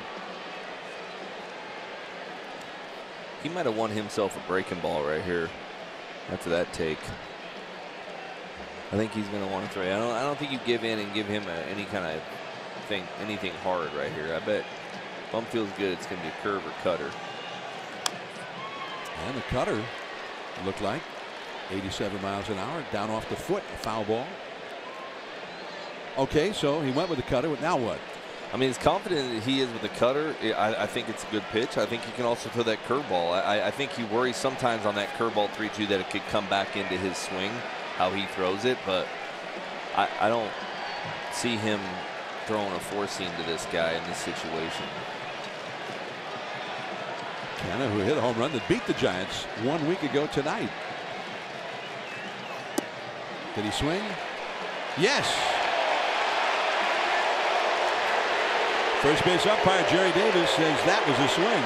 [SPEAKER 5] He might have won himself a breaking ball right here after that take. I think he's going to want to throw. I don't think you give in and give him any kind of thing, anything hard right here. I bet Bum feels good. It's going to be a curve or cutter.
[SPEAKER 7] And the cutter looked like 87 miles an hour, down off the foot, a foul ball. Okay, so he went with the cutter. Now what?
[SPEAKER 5] I mean, as confident as he is with the cutter, I think it's a good pitch. I think he can also throw that curveball. I think he worries sometimes on that curveball 3-2 that it could come back into his swing, how he throws it. But I don't see him throwing a four seam to this guy in this situation.
[SPEAKER 7] Canna, who hit a home run that beat the Giants 1 week ago tonight. Did he swing? Yes. First base umpire Jerry Davis says that was a swing.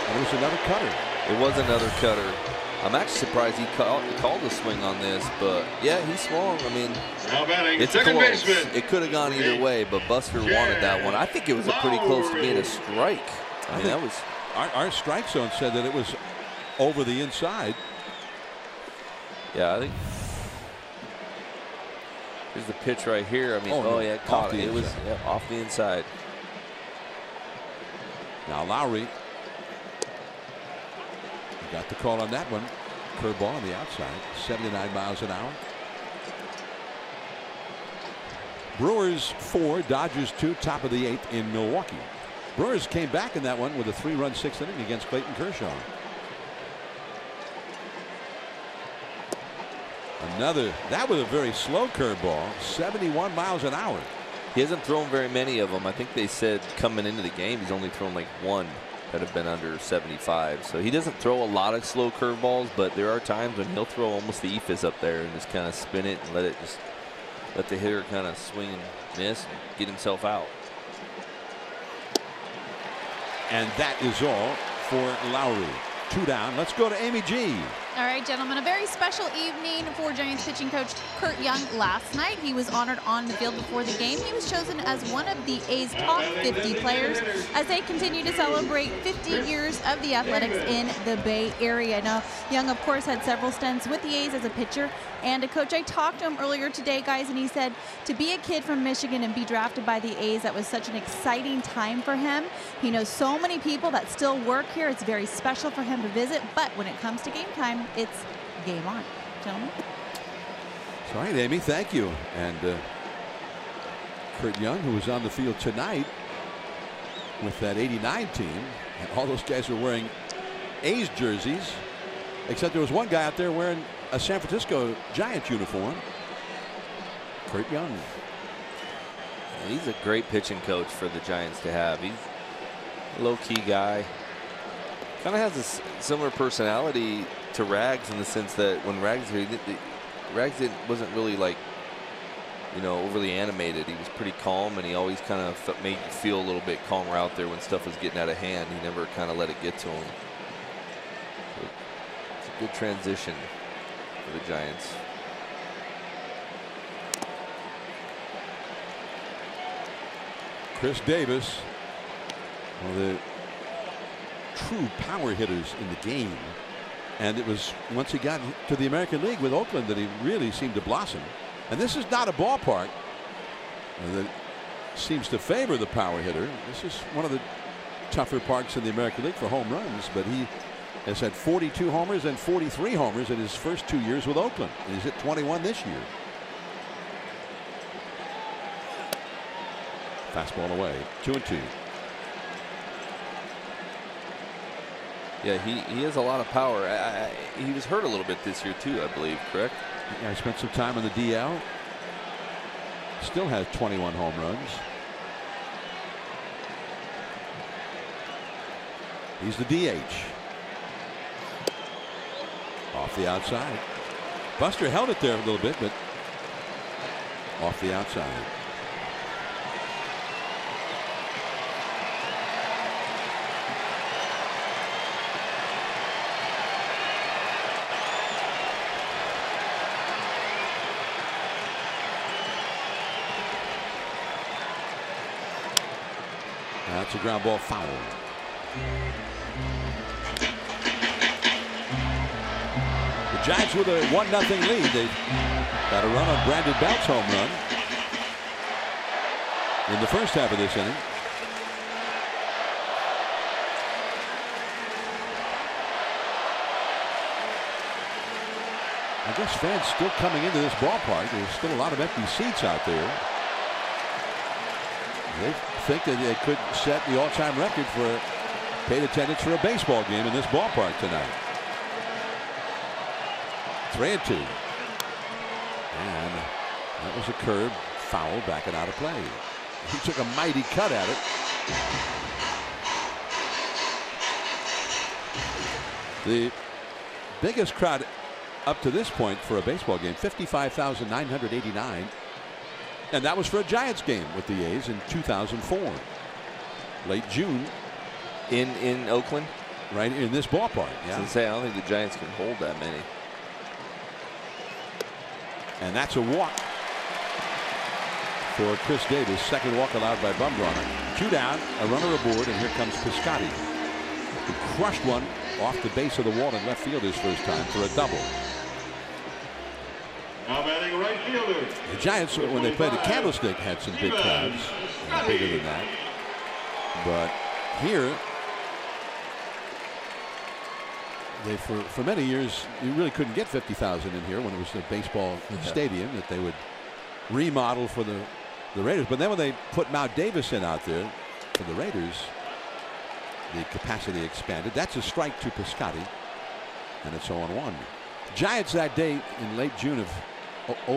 [SPEAKER 7] And it was another cutter.
[SPEAKER 5] It was another cutter. I'm actually surprised he called a swing on this, but yeah, he swung. I mean, it's close. It could have gone either way, but Buster wanted that one. I think it was pretty close to being a strike. I mean, that was
[SPEAKER 7] our strike zone said that it was over the inside.
[SPEAKER 5] Yeah, I think here's the pitch right here. I mean, oh yeah, it caught it. It was off the inside.
[SPEAKER 7] Now Lowry got the call on that one. Curveball on the outside, 79 miles an hour. Brewers 4, Dodgers 2, top of the 8th in Milwaukee. Brewers came back in that one with a 3-run 6th inning against Clayton Kershaw. That was a very slow curveball, 71 miles an hour.
[SPEAKER 5] He hasn't thrown very many of them. I think they said coming into the game he's only thrown like one that have been under 75. So he doesn't throw a lot of slow curveballs, but there are times when he'll throw almost the eephus up there and just kind of spin it and let the hitter kind of swing and miss and get himself out.
[SPEAKER 7] And that is all for Lowry. 2 down. Let's go to Amy G.
[SPEAKER 6] All right, gentlemen, a very special evening for Giants pitching coach Kurt Young last night. He was honored on the field before the game. He was chosen as one of the A's top 50 players as they continue to celebrate 50 years of the Athletics in the Bay Area. Now, Young, of course, had several stints with the A's as a pitcher and a coach. I talked to him earlier today, guys, and he said to be a kid from Michigan and be drafted by the A's, that was such an exciting time for him. He knows so many people that still work here. It's very special for him to visit, but when it comes to game time, it's game on. Gentlemen.
[SPEAKER 7] All right, Amy, thank you. And Kurt Young, who was on the field tonight with that 89 team, and all those guys were wearing A's jerseys, except there was one guy out there wearing a San Francisco Giants uniform. Kurt Young.
[SPEAKER 5] He's a great pitching coach for the Giants to have. He's a low-key guy. Kind of has a similar personality to Rags in the sense that when Rags wasn't really like, you know, overly animated. He was pretty calm, and he always kind of made you feel a little bit calmer out there when stuff was getting out of hand. He never kind of let it get to him. So it's a good transition for the Giants.
[SPEAKER 7] Chris Davis, one of the true power hitters in the game. And it was once he got to the American League with Oakland that he really seemed to blossom. And this is not a ballpark that seems to favor the power hitter. This is one of the tougher parks in the American League for home runs, but he has had 42 homers and 43 homers in his first 2 years with Oakland. And he's at 21 this year. Fastball away, 2-2.
[SPEAKER 5] Yeah, he has a lot of power. He was hurt a little bit this year too, I believe, correct?
[SPEAKER 7] Yeah, he spent some time on the DL. Still has 21 home runs. He's the DH. Off the outside. Buster held it there a little bit, but off the outside. That's a ground ball foul. The Giants with a 1-0 lead. They've got a run on Brandon Belt's home run in the first half of this inning. I guess fans still coming into this ballpark. There's still a lot of empty seats out there. They think that they could set the all-time record for paid attendance for a baseball game in this ballpark tonight. 3-2. And that was a curve foul, backing out of play. He took a mighty cut at it. The biggest crowd up to this point for a baseball game, 55,989. And that was for a Giants game with the A's in 2004. Late June.
[SPEAKER 5] In Oakland?
[SPEAKER 7] Right in this ballpark. Yeah.
[SPEAKER 5] I was gonna say, I don't think the Giants can hold that many.
[SPEAKER 7] And that's a walk for Chris Davis. Second walk allowed by Bumgarner. 2 down, a runner aboard, and here comes Piscotty, who crushed one off the base of the wall in left field his first time for a double.
[SPEAKER 4] Now batting right fielder.
[SPEAKER 7] The Giants, when they played the Candlestick, had some big crowds, bigger than that. But here, they for many years, you really couldn't get 50,000 in here when it was the baseball stadium that they would remodel for the Raiders. But then when they put Mount Davis in out there for the Raiders, the capacity expanded. That's a strike to Piscotty, and it's 0-1. Giants that day in late June of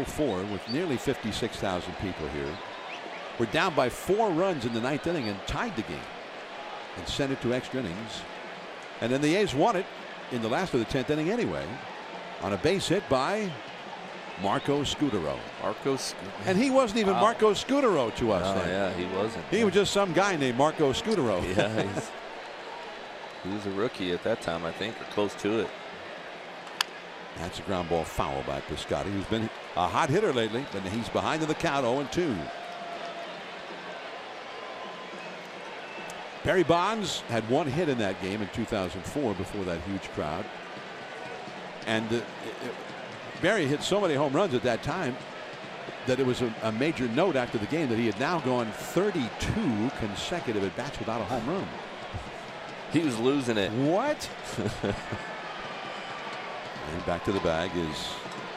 [SPEAKER 7] 04, with nearly 56,000 people here, were down by 4 runs in the 9th inning and tied the game and sent it to extra innings. And then the A's won it in the last of the 10th inning anyway, on a base hit by Marco Scutaro. And he wasn't even Marco Scutaro to us then.
[SPEAKER 5] Yeah, he wasn't.
[SPEAKER 7] He was just some guy named Marco Scutaro.
[SPEAKER 5] Yeah, he was a rookie at that time, I think, or close to it.
[SPEAKER 7] That's a ground ball foul by Piscotty, who's been a hot hitter lately, but he's behind in the count, 0-2. Barry Bonds had 1 hit in that game in 2004 before that huge crowd. And Barry hit so many home runs at that time that it was a major note after the game that he had now gone 32 consecutive at bats without a home run.
[SPEAKER 5] He was losing it.
[SPEAKER 7] What? And back to the bag is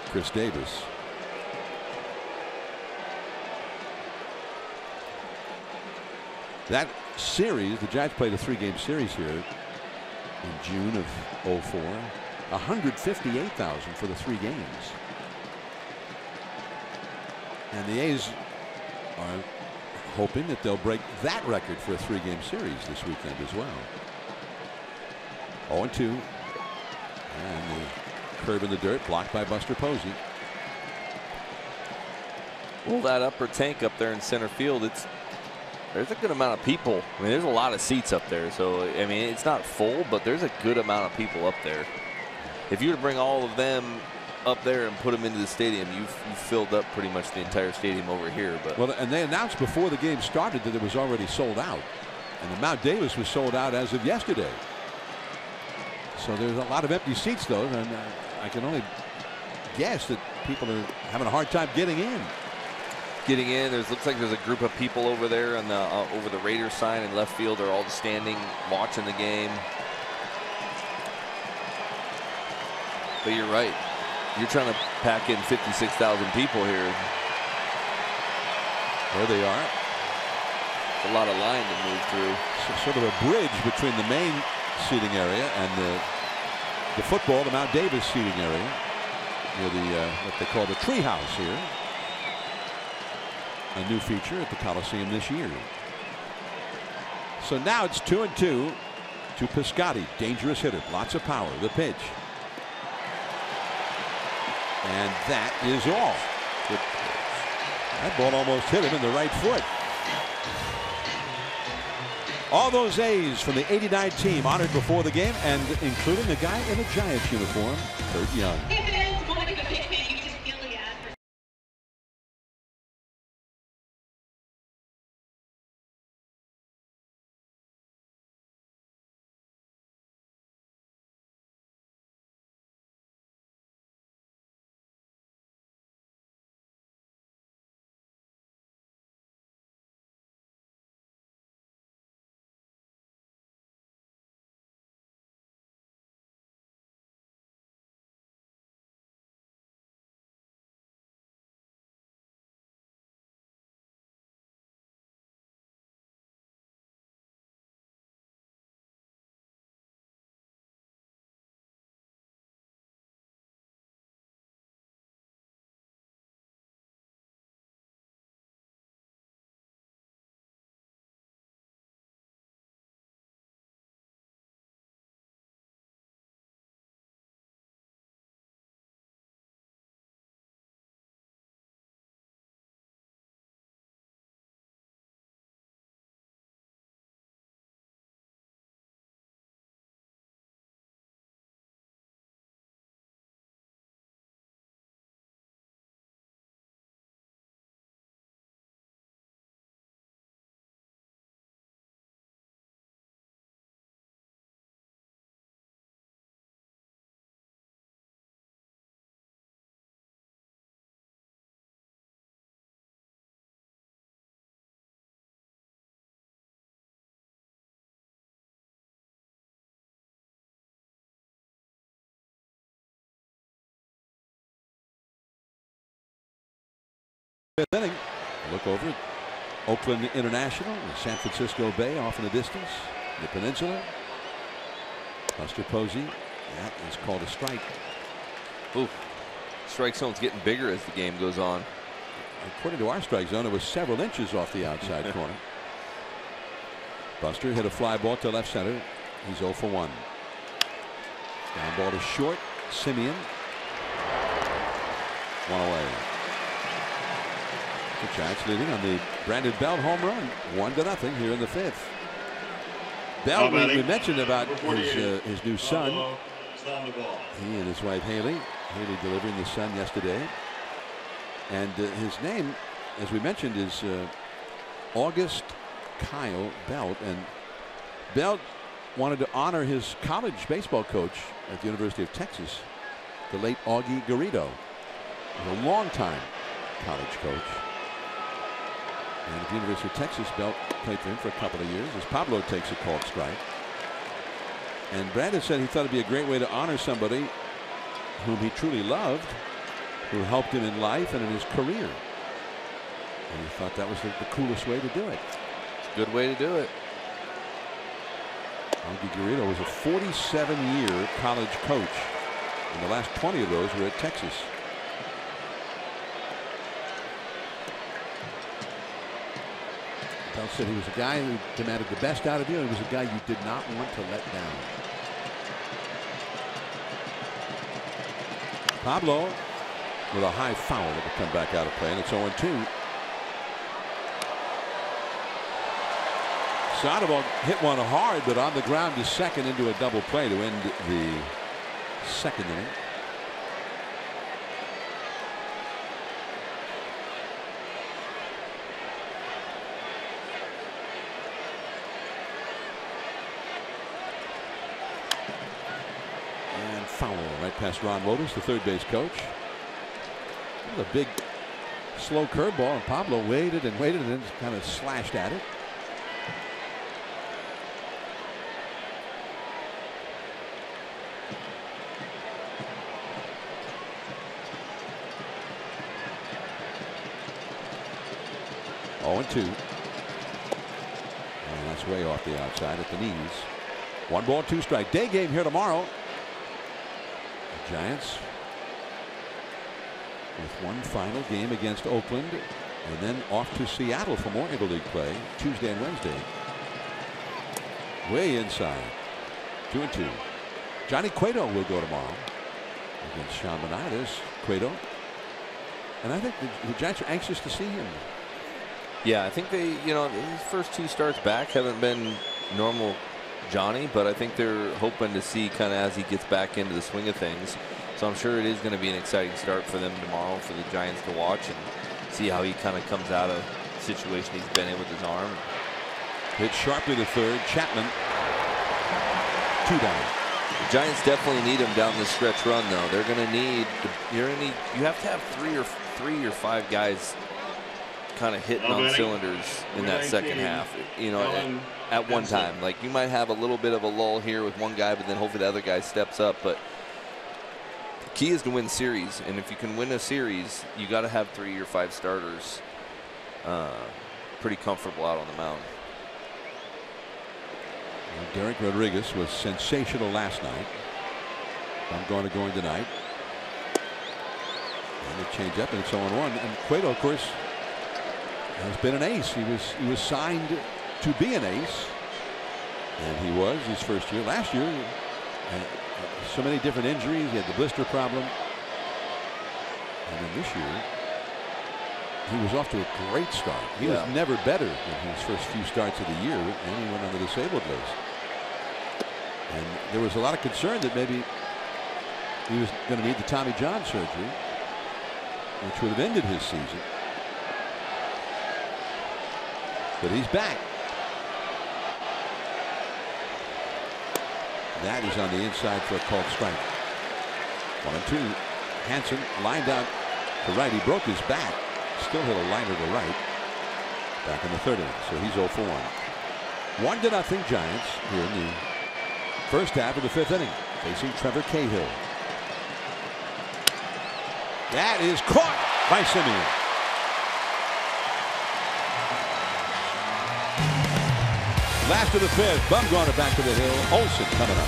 [SPEAKER 7] Chris Davis. That series, the Giants played a 3-game series here in June of 04. 158,000 for the 3 games. And the A's are hoping that they'll break that record for a 3-game series this weekend as well. 0-2. And the curve in the dirt blocked by Buster Posey.
[SPEAKER 5] Well, that upper tank up there in center field, there's a good amount of people. I mean, there's a lot of seats up there. So, I mean, it's not full, but there's a good amount of people up there. If you were to bring all of them up there and put them into the stadium, you've filled up pretty much the entire stadium over here. But
[SPEAKER 7] well, and they announced before the game started that it was already sold out. And the Mount Davis was sold out as of yesterday. So there's a lot of empty seats, though, and I can only guess that people are having a hard time getting in.
[SPEAKER 5] getting in. Looks like there's a group of people over there on the over the Raiders sign in left field. They're all standing, watching the game. But you're right. You're trying to pack in 56,000 people here.
[SPEAKER 7] There they are.
[SPEAKER 5] A lot of line to move through.
[SPEAKER 7] So sort of a bridge between the main seating area and the football, the Mount Davis seating area. Near the what they call the tree house here. A new feature at the Coliseum this year. So now it's 2-2 to Piscotti. Dangerous hitter, lots of power. The pitch. And that is all. Good pitch. That ball almost hit him in the right foot. All those A's from the '89 team honored before the game, and including the guy in a Giants uniform, Kurt Young. Fifth inning. Look over at Oakland International and San Francisco Bay off in the distance. The peninsula. Buster Posey. That is called a strike.
[SPEAKER 5] Ooh. Strike zone's getting bigger as the game goes on.
[SPEAKER 7] According to our strike zone, it was several inches off the outside corner. Buster hit a fly ball to left center. He's 0 for 1. Down ball to short. Simeon. One away. The Giants leading on the Brandon Belt home run, 1-0 here in the fifth. Belt, we mentioned about his new son. He and his wife Haley delivering the son yesterday. And his name, as we mentioned, is August Kyle Belt. And Belt wanted to honor his college baseball coach at the University of Texas, the late Augie Garrido. He was a long-time college coach. And at the University of Texas, Belt played for him for a couple of years as Pablo takes a called strike. And Brandon said he thought it'd be a great way to honor somebody whom he truly loved, who helped him in life and in his career. And he thought that was the coolest way to do it.
[SPEAKER 5] It's a good way to do it.
[SPEAKER 7] Augie Garrido was a 47-year college coach, and the last 20 of those were at Texas. Bell said he was a guy who demanded the best out of you, and he was a guy you did not want to let down. Pablo with a high foul that will come back out of play, and it's 0-2. Sandoval hit one hard, but on the ground to second into a double play to end the second inning. And foul right past Ron Wotus, the third base coach. A big slow curveball, and Pablo waited and waited and then kind of slashed at it. Oh, 2. And that's way off the outside at the knees. 1 ball, 2 strike. Day game here tomorrow. The Giants with one final game against Oakland, and then off to Seattle for more interleague play Tuesday and Wednesday. Way inside. 2-2. Johnny Cueto will go tomorrow against Sean Manadas. Cueto. And I think the Giants are anxious to see him.
[SPEAKER 5] Yeah, I think they, his first 2 starts back haven't been normal Johnny, but I think they're hoping to see kind of as he gets back into the swing of things. So I'm sure it is going to be an exciting start for them tomorrow for the Giants to watch and see how he kind of comes out of the situation he's been in with his arm.
[SPEAKER 7] Hit sharply to third. Chapman 2 down.
[SPEAKER 5] The Giants definitely need him down this stretch run, though. They're going to need, you have to have 3 or 5 guys kind of hitting on cylinders in that second half, at one time. Like, you might have a little bit of a lull here with one guy, but then hopefully the other guy steps up. But the key is to win series, and if you can win a series, you got to have 3 or 5 starters pretty comfortable out on the mound.
[SPEAKER 7] Well, Derek Rodriguez was sensational last night. Bumgarner going tonight. And they change up, and it's 0-1. And Cueto, of course, has been an ace. He was signed to be an ace, and he was his first year. Last year, so many different injuries. He had the blister problem, and then this year he was off to a great start. He was never better than his first few starts of the year, and he went on the disabled list. And there was a lot of concern that maybe he was going to need the Tommy John surgery, which would have ended his season. But he's back. That is on the inside for a called strike. 1-2. Hansen lined out to right. He broke his back. Still hit a liner to right. Back in the 3rd inning. So he's 0 for 1. 1-0 Giants here in the first half of the 5th inning. Facing Trevor Cahill. That is caught by Simeon. Last of the 5th. Bumgarner back to the hill. Olsen coming up.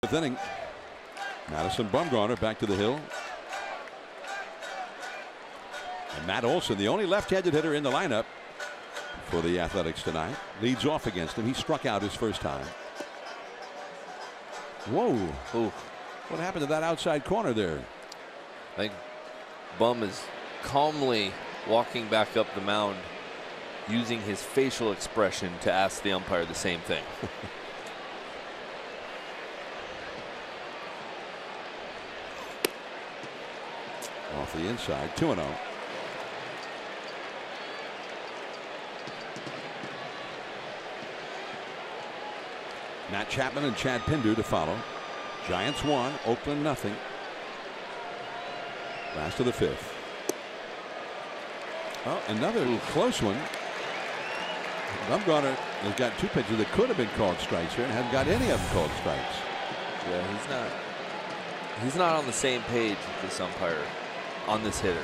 [SPEAKER 7] Fifth inning. Madison Bumgarner back to the hill. And Matt Olson, the only left-handed hitter in the lineup for the Athletics tonight, leads off against him. He struck out his first time. Whoa.
[SPEAKER 5] Ooh.
[SPEAKER 7] What happened to that outside corner there?
[SPEAKER 5] I think Bum is calmly walking back up the mound, using his facial expression to ask the umpire the same thing.
[SPEAKER 7] Off the inside, 2-0. Matt Chapman and Chad Pinder to follow. Giants 1, Oakland nothing. Last of the 5th. Oh, another close one. Bumgarner has got 2 pitches that could have been called strikes here and hasn't got any of them called strikes.
[SPEAKER 5] Yeah, he's not on the same page with this umpire on this hitter.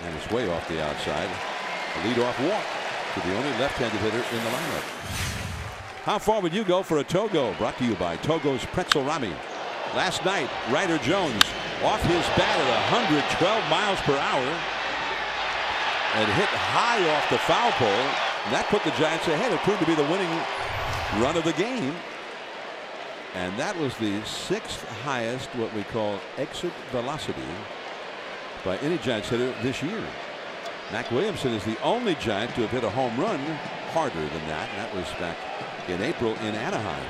[SPEAKER 7] And it's way off the outside. A leadoff walk to the only left-handed hitter in the lineup. How far would you go for a Togo? Brought to you by Togo's Pretzel Rami. Last night, Ryder Jones off his bat at 112 miles per hour and hit high off the foul pole. And that put the Giants ahead. It proved to be the winning run of the game. And that was the 6th highest, what we call exit velocity, by any Giants hitter this year. Mac Williamson is the only Giant to have hit a home run harder than that. And that was back in April in Anaheim.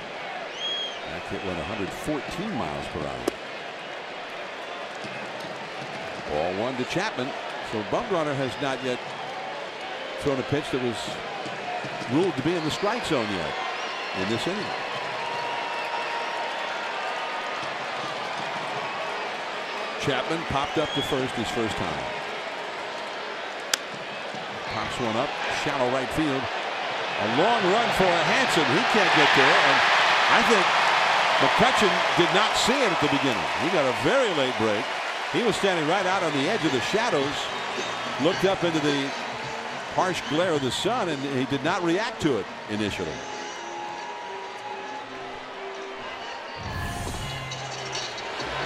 [SPEAKER 7] Mac hit one 114 miles per hour. Ball 1 to Chapman. So Bumgarner has not yet thrown a pitch that was ruled to be in the strike zone yet in this inning. Chapman popped up to first his first time. Pops one up, shallow right field. A long run for Hanson. He can't get there, and I think McCutchen did not see it at the beginning. He got a very late break. He was standing right out on the edge of the shadows, looked up into the harsh glare of the sun, and he did not react to it initially.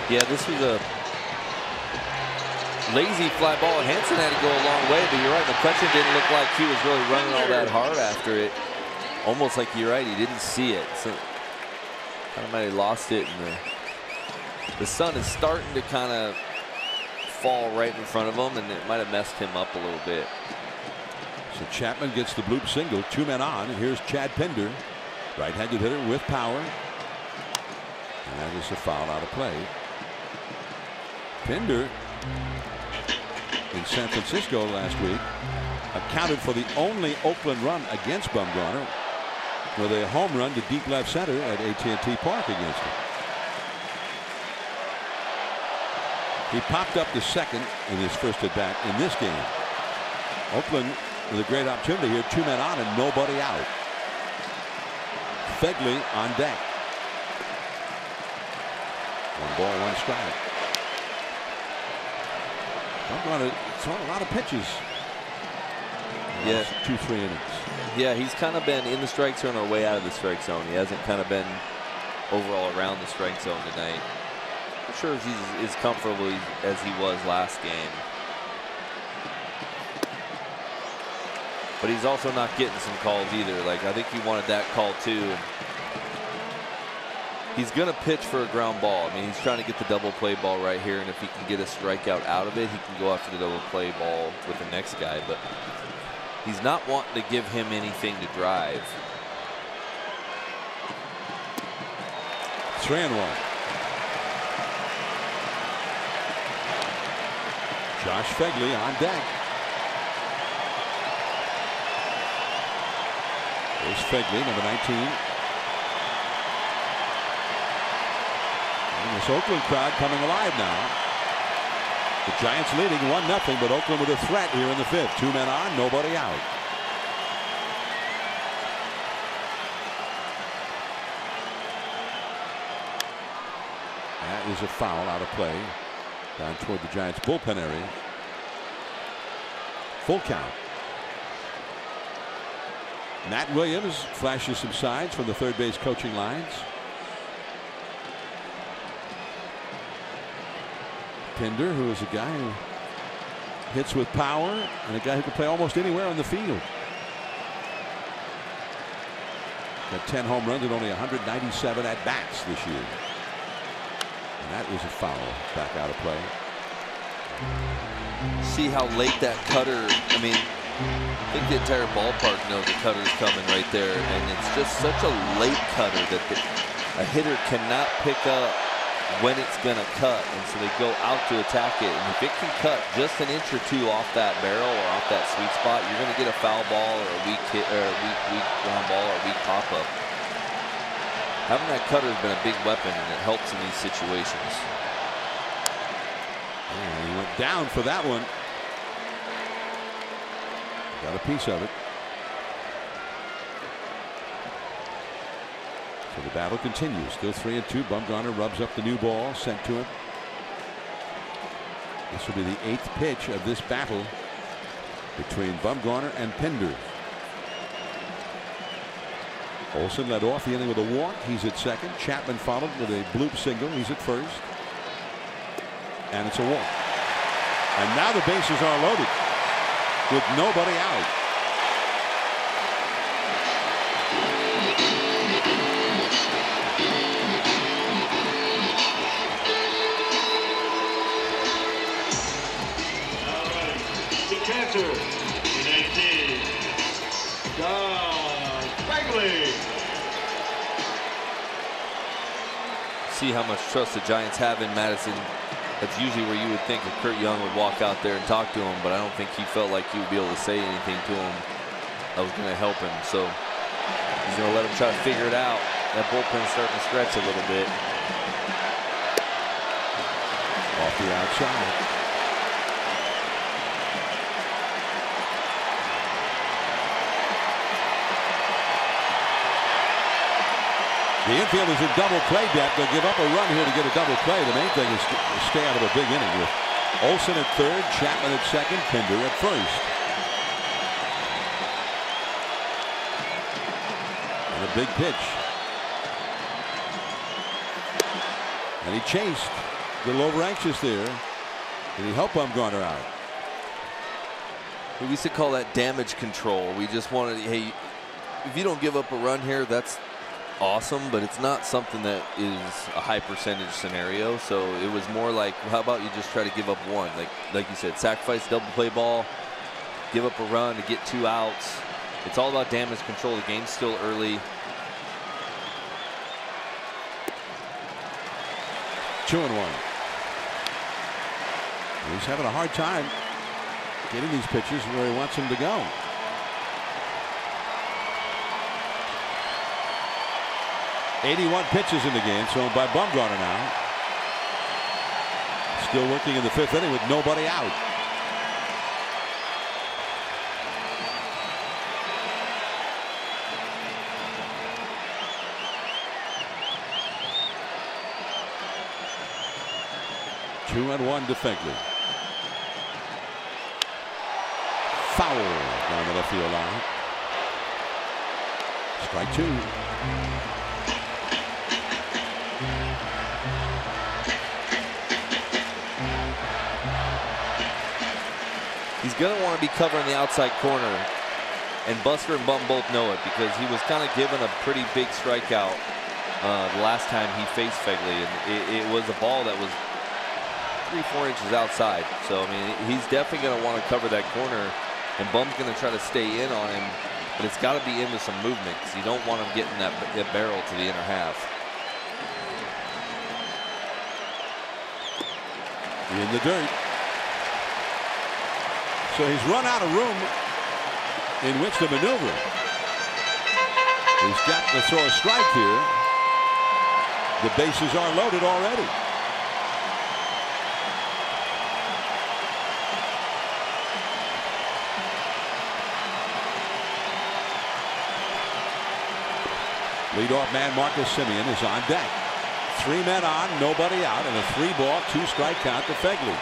[SPEAKER 5] Yeah, this was a lazy fly ball. Hanson had to go a long way, but you're right, McCutchen didn't look like he was really running all that hard after it. Almost like you're right, he didn't see it. So kind of might have lost it, and the sun is starting to kind of fall right in front of him, and it might have messed him up a little bit.
[SPEAKER 7] So Chapman gets the bloop single, 2 men on, and here's Chad Pinder, right-handed hitter with power. And that is a foul out of play. Pinder in San Francisco last week accounted for the only Oakland run against Bumgarner with a home run to deep left center at AT&T Park against him. He popped up to second in his first at bat in this game. Oakland with a great opportunity here, 2 men on and nobody out. Fegley on deck. 1 ball, 1 strike. Bumgarner thrown a lot of pitches.
[SPEAKER 5] Yeah,
[SPEAKER 7] 2-3 innings.
[SPEAKER 5] Yeah, he's kind of been in the strike zone or way out of the strike zone. He hasn't kind of been overall around the strike zone tonight. I'm sure if he's as comfortable as he was last game. But he's also not getting some calls either. Like, I think he wanted that call too. He's going to pitch for a ground ball. I mean, he's trying to get the double play ball right here, and if he can get a strikeout out of it, he can go after the double play ball with the next guy. But he's not wanting to give him anything to drive.
[SPEAKER 7] 3-1. Josh Fegley on deck. There's Fegley, number 19. And this Oakland crowd coming alive now. The Giants leading 1-0, but Oakland with a threat here in the 5th. 2 men on, nobody out. That is a foul out of play down toward the Giants bullpen area. Full count. Matt Williams flashes some signs from the third base coaching lines. Pinder, who is a guy who hits with power and a guy who can play almost anywhere on the field. Got 10 home runs and only 197 at bats this year. And that is a foul. Back out of play.
[SPEAKER 5] See how late that cutter, I mean, I think the entire ballpark knows the cutter's coming right there, and it's just such a late cutter that a hitter cannot pick up when it's going to cut, and so they go out to attack it. And if it can cut just an inch or two off that barrel or off that sweet spot, you're going to get a foul ball or a weak hit or a weak ground ball or a weak pop-up. Having that cutter has been a big weapon, and it helps in these situations.
[SPEAKER 7] And he went down for that one. Got a piece of it. So the battle continues. Still 3-2. Bumgarner rubs up the new ball sent to him. This will be the 8th pitch of this battle between Bumgarner and Pinder. Olsen led off the inning with a walk. He's at second. Chapman followed with a bloop single. He's at first. And it's a walk. And now the bases are loaded with nobody out.
[SPEAKER 4] Catcher, in 18, John Bagley.
[SPEAKER 5] See how much trust the Giants have in Madison. That's usually where you would think that Kurt Young would walk out there and talk to him, but I don't think he felt like he would be able to say anything to him that was going to help him. So he's going to let him try to figure it out. That bullpen's starting to stretch a little bit.
[SPEAKER 7] Off the outside. The infield is in double play depth. They'll give up a run here to get a double play. The main thing is to stay out of a big inning with Olsen at third, Chapman at second, Pinder at first. And a big pitch. And he chased. A little over anxious there. Did he help Bumgarner out?
[SPEAKER 5] We used to call that damage control. We just wanted, hey, if you don't give up a run here, that's awesome, but it's not something that is a high percentage scenario. So it was more like, how about you just try to give up one, like you said, sacrifice double play ball, give up a run to get 2 outs. It's all about damage control. The game's still early.
[SPEAKER 7] 2-1. He's having a hard time getting these pitches where he wants them to go. '81 pitches in the game, thrown by Bumgarner now. Still working in the 5th inning with nobody out. Two and one to Fegley. Foul down the left field line. Strike 2.
[SPEAKER 5] He's going to want to be covering the outside corner, and Buster and Bum both know it because he was kind of given a pretty big strikeout the last time he faced Fegley, and it was a ball that was 3-4 inches outside. So I mean, he's definitely going to want to cover that corner, and Bum's going to try to stay in on him, but it's got to be in with some movement because you don't want him getting that barrel to the inner half.
[SPEAKER 7] In the dirt. So he's run out of room in which to maneuver. He's got to throw a strike here. The bases are loaded already. Leadoff man Marcus Semien is on deck. 3 men on, nobody out, and a 3-ball, 2-strike count to Fegley.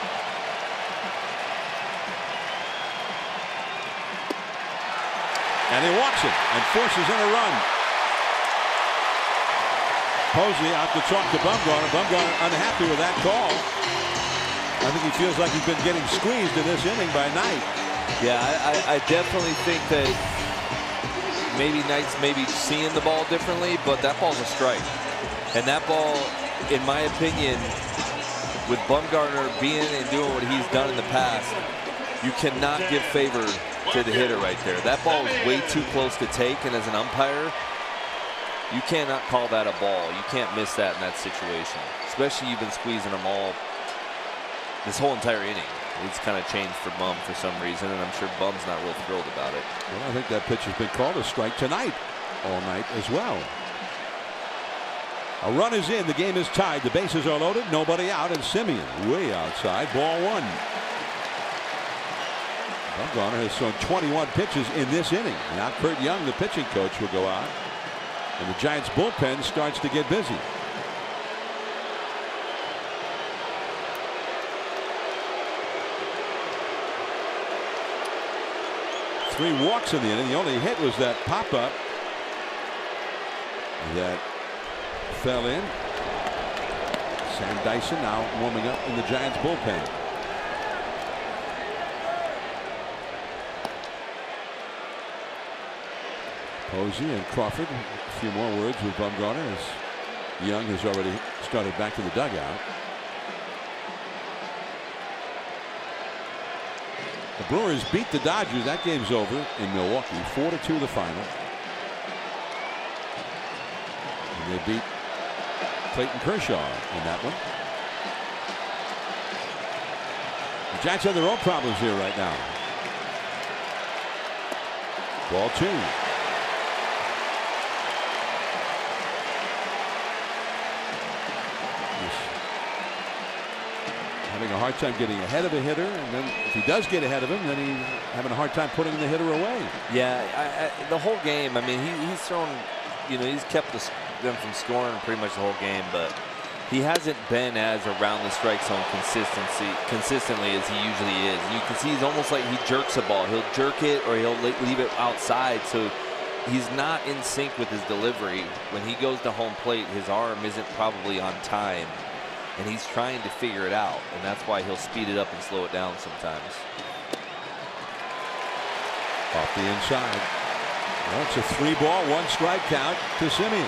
[SPEAKER 7] And he walks it and forces in a run. Posey out to talk to Bumgarner. Bumgarner unhappy with that call. I think he feels like he's been getting squeezed in this inning by Knight.
[SPEAKER 5] Yeah, I definitely think that maybe nights maybe seeing the ball differently, but that ball's a strike. And that ball, in my opinion, with Bumgarner being and doing what he's done in the past, you cannot give favor to the hitter right there. That ball is way too close to take, and as an umpire, you cannot call that a ball. You can't miss that in that situation, especially you've been squeezing them all this whole entire inning. It's kind of changed for Bum for some reason, and I'm sure Bum's not real thrilled about it.
[SPEAKER 7] Well, I think that pitch has been called a strike tonight, all night as well. A run is in. The game is tied. The bases are loaded. Nobody out. And Simeon way outside. Ball one. Bumgarner has thrown 21 pitches in this inning. Now Kurt Young, the pitching coach, will go out. And the Giants bullpen starts to get busy. Three walks in the inning. The only hit was that pop-up that fell in. Sam Dyson now warming up in the Giants bullpen. Posey and Crawford, a few more words with Bumgarner as Young has already started back to the dugout. The Brewers beat the Dodgers. That game's over in Milwaukee. 4-2 the final. And they beat Clayton Kershaw in that one. The Giants have their own problems here right now. Ball two. Having a hard time getting ahead of a hitter, and then if he does get ahead of him, then he's having a hard time putting the hitter away.
[SPEAKER 5] Yeah, the whole game. I mean, he's thrown, you know, he's kept them from scoring pretty much the whole game, but he hasn't been as around the strike zone consistently as he usually is. And you can see he's almost like he jerks a ball. He'll jerk it or he'll leave it outside. So he's not in sync with his delivery. When he goes to home plate, his arm isn't probably on time. And he's trying to figure it out, and that's why he'll speed it up and slow it down sometimes.
[SPEAKER 7] Off the inside. Well, it's a 3-ball, 1-strike count to Simeon,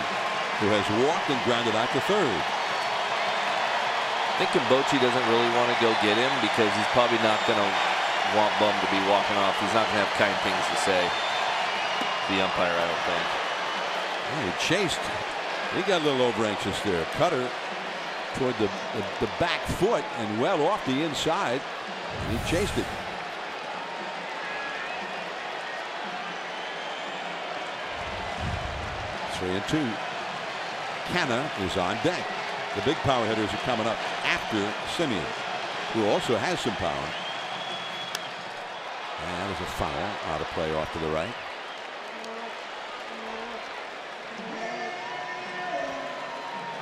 [SPEAKER 7] who has walked and grounded out to third.
[SPEAKER 5] Thinking Bochy doesn't really want to go get him because he's probably not going to want Bum to be walking off. He's not going to have kind things to say. The umpire, I don't think.
[SPEAKER 7] Well, he chased. He got a little over anxious there. Cutter toward the back foot and well off the inside. He chased it. Three and two. Canna is on deck. The big power hitters are coming up after Simeon, who also has some power. And that is a foul out of play off to the right.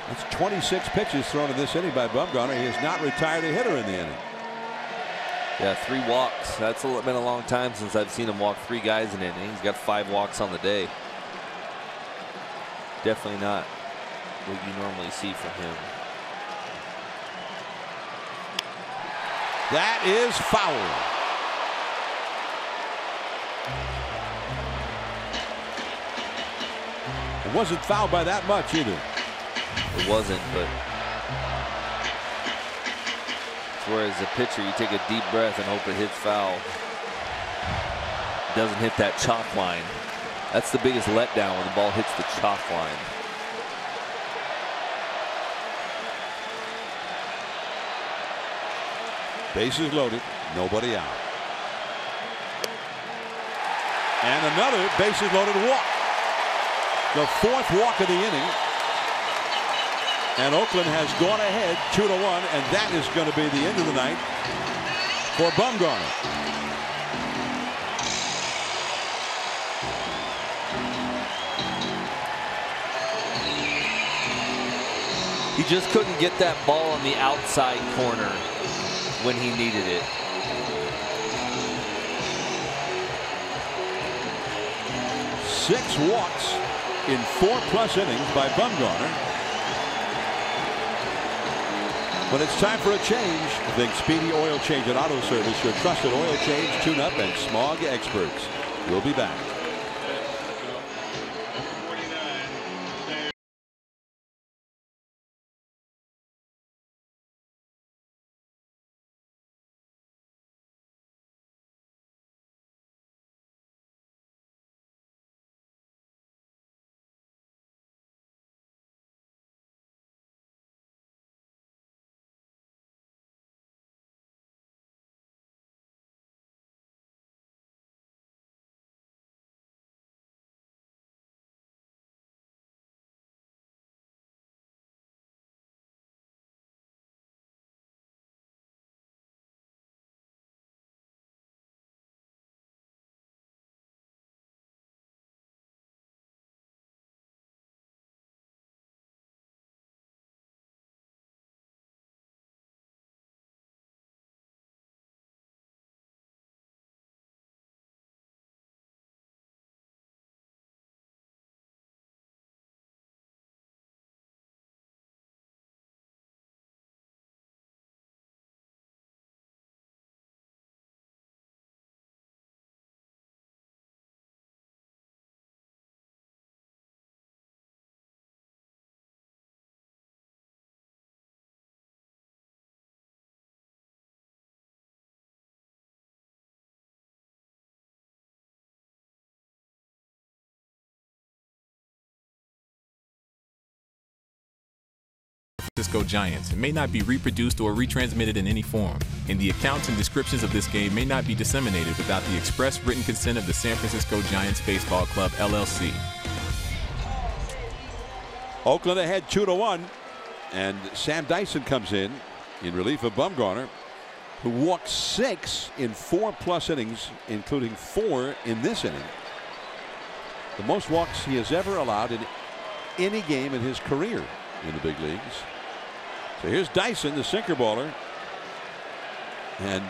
[SPEAKER 7] That's 26 pitches thrown in this inning by Bumgarner. He has not retired a hitter in the inning.
[SPEAKER 5] Yeah, 3 walks. That's been a long time since I've seen him walk 3 guys in an inning. He's got 5 walks on the day. Definitely not what you normally see from him.
[SPEAKER 7] That is foul. It wasn't fouled by that much either.
[SPEAKER 5] It wasn't, but whereas a pitcher, you take a deep breath and hope it hits foul. It doesn't hit that chalk line. That's the biggest letdown when the ball hits the chalk line.
[SPEAKER 7] Bases loaded, nobody out. And another bases loaded walk. The 4th walk of the inning. And Oakland has gone ahead 2-1, and that is going to be the end of the night for Bumgarner.
[SPEAKER 5] He just couldn't get that ball on the outside corner when he needed it.
[SPEAKER 7] Six walks in 4+ innings by Bumgarner. But it's time for a change. Think Speedy Oil Change and Auto Service, your trusted oil change, tune-up, and smog experts. We'll be back.
[SPEAKER 3] Francisco Giants and may not be reproduced or retransmitted in any form, and the accounts and descriptions of this game may not be disseminated without the express written consent of the San Francisco Giants Baseball Club, LLC.
[SPEAKER 7] Oakland ahead 2-1, and Sam Dyson comes in relief of Bumgarner, who walked 6 in 4+ innings, including 4 in this inning. The most walks he has ever allowed in any game in his career in the big leagues. So here's Dyson, the sinker baller, and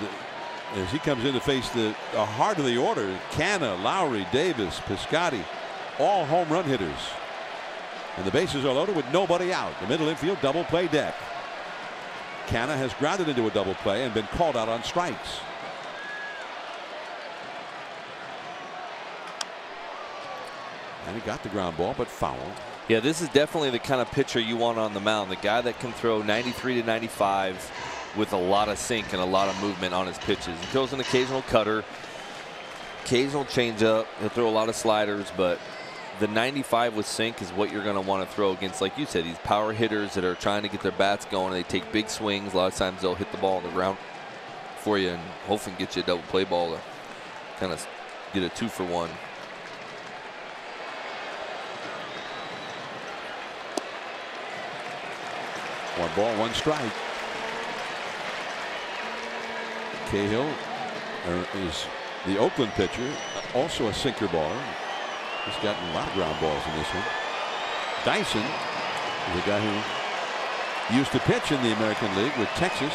[SPEAKER 7] as he comes in to face the heart of the order, Canna, Lowry, Davis, Piscotty, all home run hitters. And the bases are loaded with nobody out. The middle infield double play deck. Canna has grounded into a double play and been called out on strikes. And he got the ground ball, but fouled.
[SPEAKER 5] Yeah, this is definitely the kind of pitcher you want on the mound. The guy that can throw 93 to 95 with a lot of sink and a lot of movement on his pitches. He throws an occasional cutter, occasional changeup. He'll throw a lot of sliders, but the 95 with sink is what you're going to want to throw against, like you said, these power hitters that are trying to get their bats going. And they take big swings. A lot of times they'll hit the ball on the ground for you and hopefully get you a double play ball to kind of get a 2-for-1.
[SPEAKER 7] One ball, one strike. Cahill is the Oakland pitcher, also a sinker baller. He's gotten a lot of ground balls in this one. Dyson is a guy who used to pitch in the American League with Texas.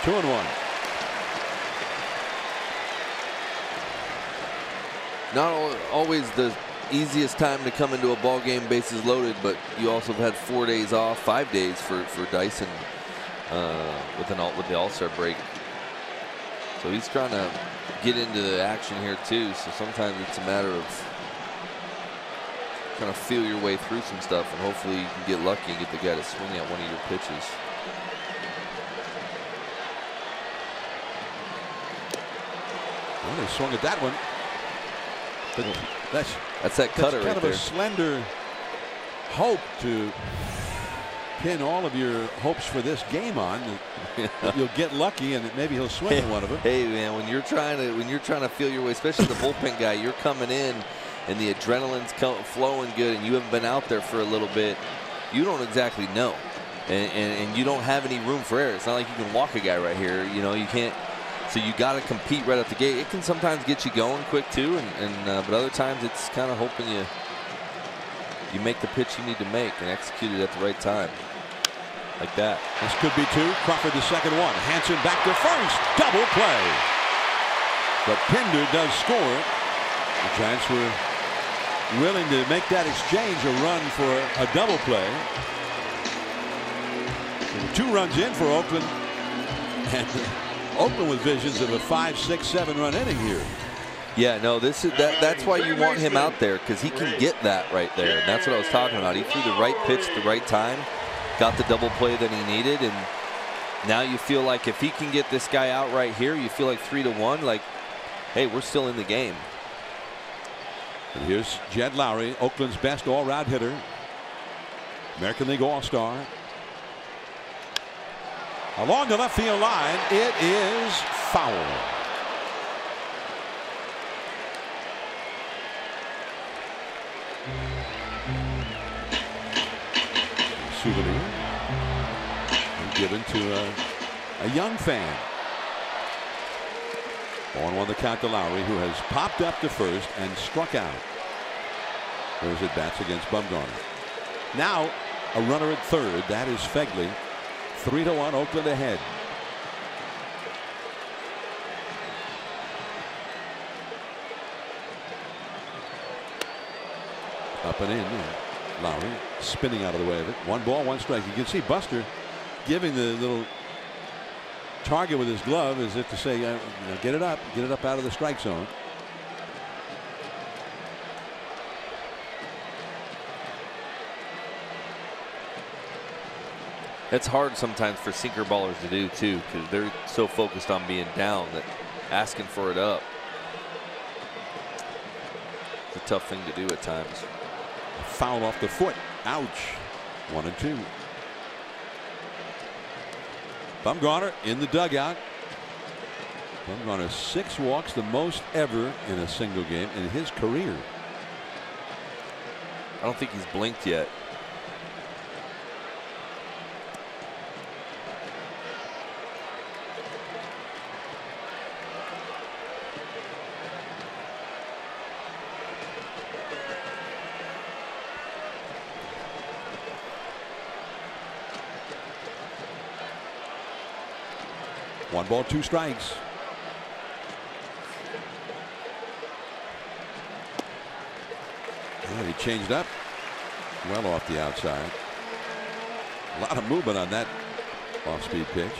[SPEAKER 7] Two and one.
[SPEAKER 5] Not always the easiest time to come into a ball game bases loaded, but you also have had 4 days off, 5 days for Dyson with the All-Star break. So he's trying to get into the action here too. So sometimes it's a matter of trying to feel your way through some stuff, and hopefully you can get lucky and get the guy to swing at one of your pitches.
[SPEAKER 7] Well, they swung at that one. But
[SPEAKER 5] that's that cutter
[SPEAKER 7] right there. Kind of a slender hope to pin all of your hopes for this game on. That you'll get lucky and maybe he'll swing at one of them.
[SPEAKER 5] Hey man, when you're trying to feel your way, especially the bullpen guy, you're coming in and the adrenaline's flowing good, and you haven't been out there for a little bit. You don't exactly know, and you don't have any room for error. It's not like you can walk a guy right here. You know, you can't. So you got to compete right at the gate. It can sometimes get you going quick too, but other times it's kind of hoping you make the pitch you need to make and execute it at the right time, like that.
[SPEAKER 7] This could be two. Crawford the second one. Hanson back to first. Double play. But Pinder does score. The Giants were willing to make that exchange a run for a double play. And 2 runs in for Oakland. And Oakland with visions of a 5, 6, 7 run inning here.
[SPEAKER 5] Yeah, no, that's why you want him out there, because he can get that right there. And that's what I was talking about. He threw the right pitch at the right time, got the double play that he needed, and now you feel like if he can get this guy out right here, you feel like 3-1, like, hey, we're still in the game.
[SPEAKER 7] And here's Jed Lowry, Oakland's best all-round hitter, American League All-Star. Along the left field line, it is foul. Souvenir given to a young fan. 1-1 the count to Lowry, who has popped up to first and struck out. There's at bats against Bumgarner. Now a runner at third. That is Fegley. 3-1 Oakland ahead. Up and in. Lowry spinning out of the way of it. 1 ball, 1 strike. You can see Buster giving the little target with his glove as if to say, get it up out of the strike zone.
[SPEAKER 5] It's hard sometimes for sinker ballers to do too, because they're so focused on being down that asking for it up. It's a tough thing to do at times.
[SPEAKER 7] Foul off the foot. Ouch. 1-2. Bumgarner in the dugout. Bumgarner 6 walks, the most ever in a single game in his career.
[SPEAKER 5] I don't think he's blinked yet.
[SPEAKER 7] One ball, 2 strikes. And he changed up well off the outside. A lot of movement on that off-speed pitch.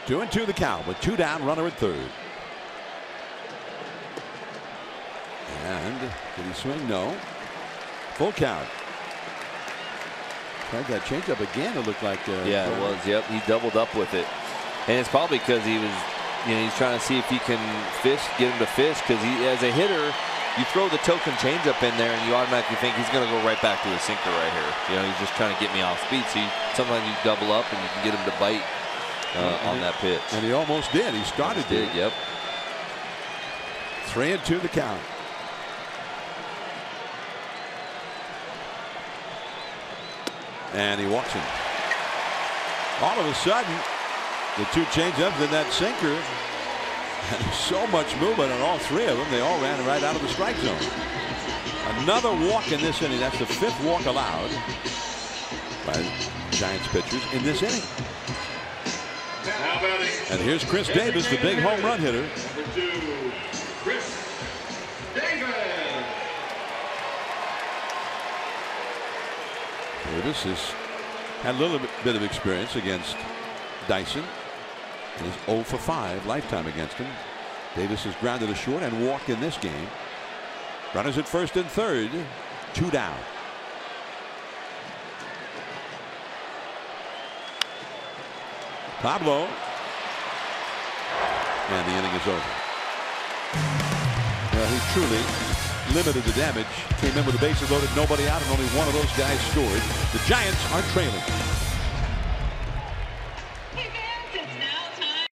[SPEAKER 7] Two and two the count with 2 down, runner at third. And did he swing? No. Full count. Tried that changeup again. It looked like.
[SPEAKER 5] Yeah, it was. Yep, he doubled up with it, and it's probably because he was, he's trying to see if he can get him to fish. Because as a hitter, you throw the token changeup in there, and you automatically think he's going to go right back to his sinker right here. He's just trying to get me off speed. So sometimes you double up, and you can get him to bite. On that pitch.
[SPEAKER 7] And he almost did. He started to.
[SPEAKER 5] Yep.
[SPEAKER 7] 3-2 the count. And he walks him. All of a sudden, the 2 changeups and that sinker. And so much movement on all 3 of them. They all ran right out of the strike zone. Another walk in this inning. That's the 5th walk allowed by Giants pitchers in this inning. And here's Chris Davis, the big home run hitter.
[SPEAKER 4] Number 2, Chris Davis.
[SPEAKER 7] Davis has had a little bit of experience against Dyson. He's 0 for 5 lifetime against him. Davis has grounded a short and walked in this game. Runners at first and third, 2 down. Pablo. And the inning is over. Well, he truly limited the damage. Came in with the bases loaded, nobody out, and only one of those guys scored. The Giants are trailing.
[SPEAKER 8] Hey fans, it's now time.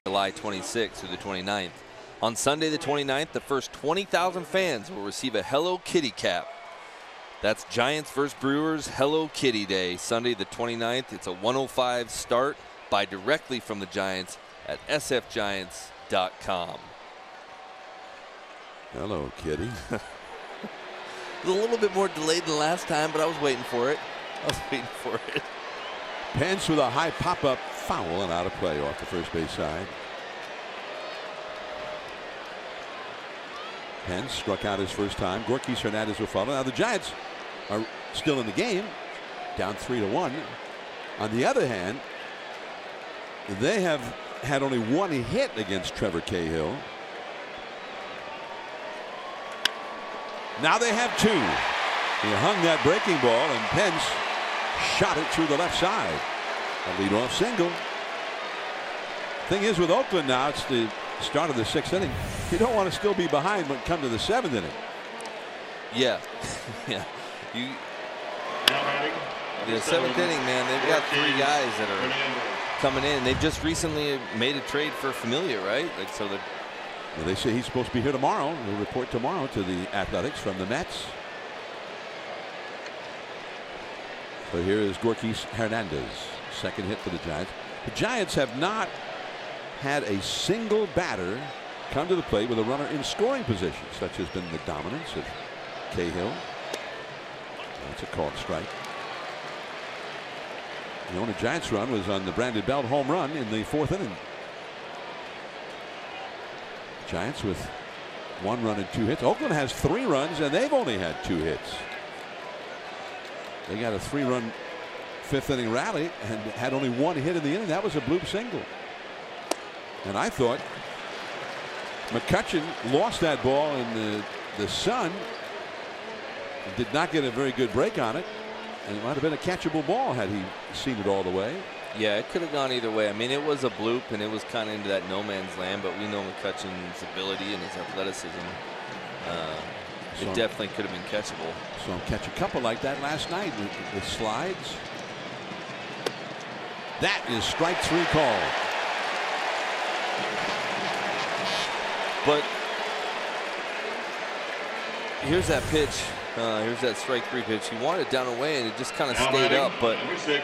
[SPEAKER 5] July 26th through the 29th. On Sunday the 29th, the first 20,000 fans will receive a Hello Kitty cap. That's Giants versus Brewers Hello Kitty Day, Sunday the 29th. It's a 1:05 start. Buy directly from the Giants at sfgiants.com.
[SPEAKER 7] Hello, Kitty.
[SPEAKER 5] It was a little bit more delayed than last time, but I was waiting for it.
[SPEAKER 7] Pence with a high pop-up foul and out of play off the first base side. Pence struck out his first time. Gorkis Hernandez will follow. Now the Giants are still in the game, down 3-1. On the other hand, they have had only one hit against Trevor Cahill. Now they have two. He hung that breaking ball, and Pence shot it through the left side. A leadoff single. Thing is, with Oakland now, it's the start of the 6th inning. You don't want to still be behind when it comes to the 7th inning.
[SPEAKER 5] Yeah. Yeah. The 7th inning, man, they've got 3 guys that are coming in. They've just recently made a trade for Familia, right? Like, so that.
[SPEAKER 7] Well, they say he's supposed to be here tomorrow. We'll report tomorrow to the Athletics from the Mets. So here is Gorkis Hernandez, second hit for the Giants. The Giants have not had a single batter come to the plate with a runner in scoring position. Such has been the dominance of Cahill. That's a called strike. The only Giants run was on the Brandon Belt home run in the 4th inning. Giants with 1 run and 2 hits. Oakland has 3 runs and they've only had 2 hits. They got a 3-run 5th inning rally and had only 1 hit in the inning. That was a bloop single. And I thought McCutchen lost that ball in the sun. Did not get a very good break on it. And it might have been a catchable ball had he seen it all the way.
[SPEAKER 5] Yeah, it could have gone either way. I mean, it was a bloop and it was kind of into that no man's land, but we know McCutchen's ability and his athleticism. It definitely could have been catchable.
[SPEAKER 7] Saw him catch a couple like that last night with slides. That is strike 3 call.
[SPEAKER 5] But here's that pitch. Here's that strike 3 pitch. He wanted it down away and it just kind of stayed up. But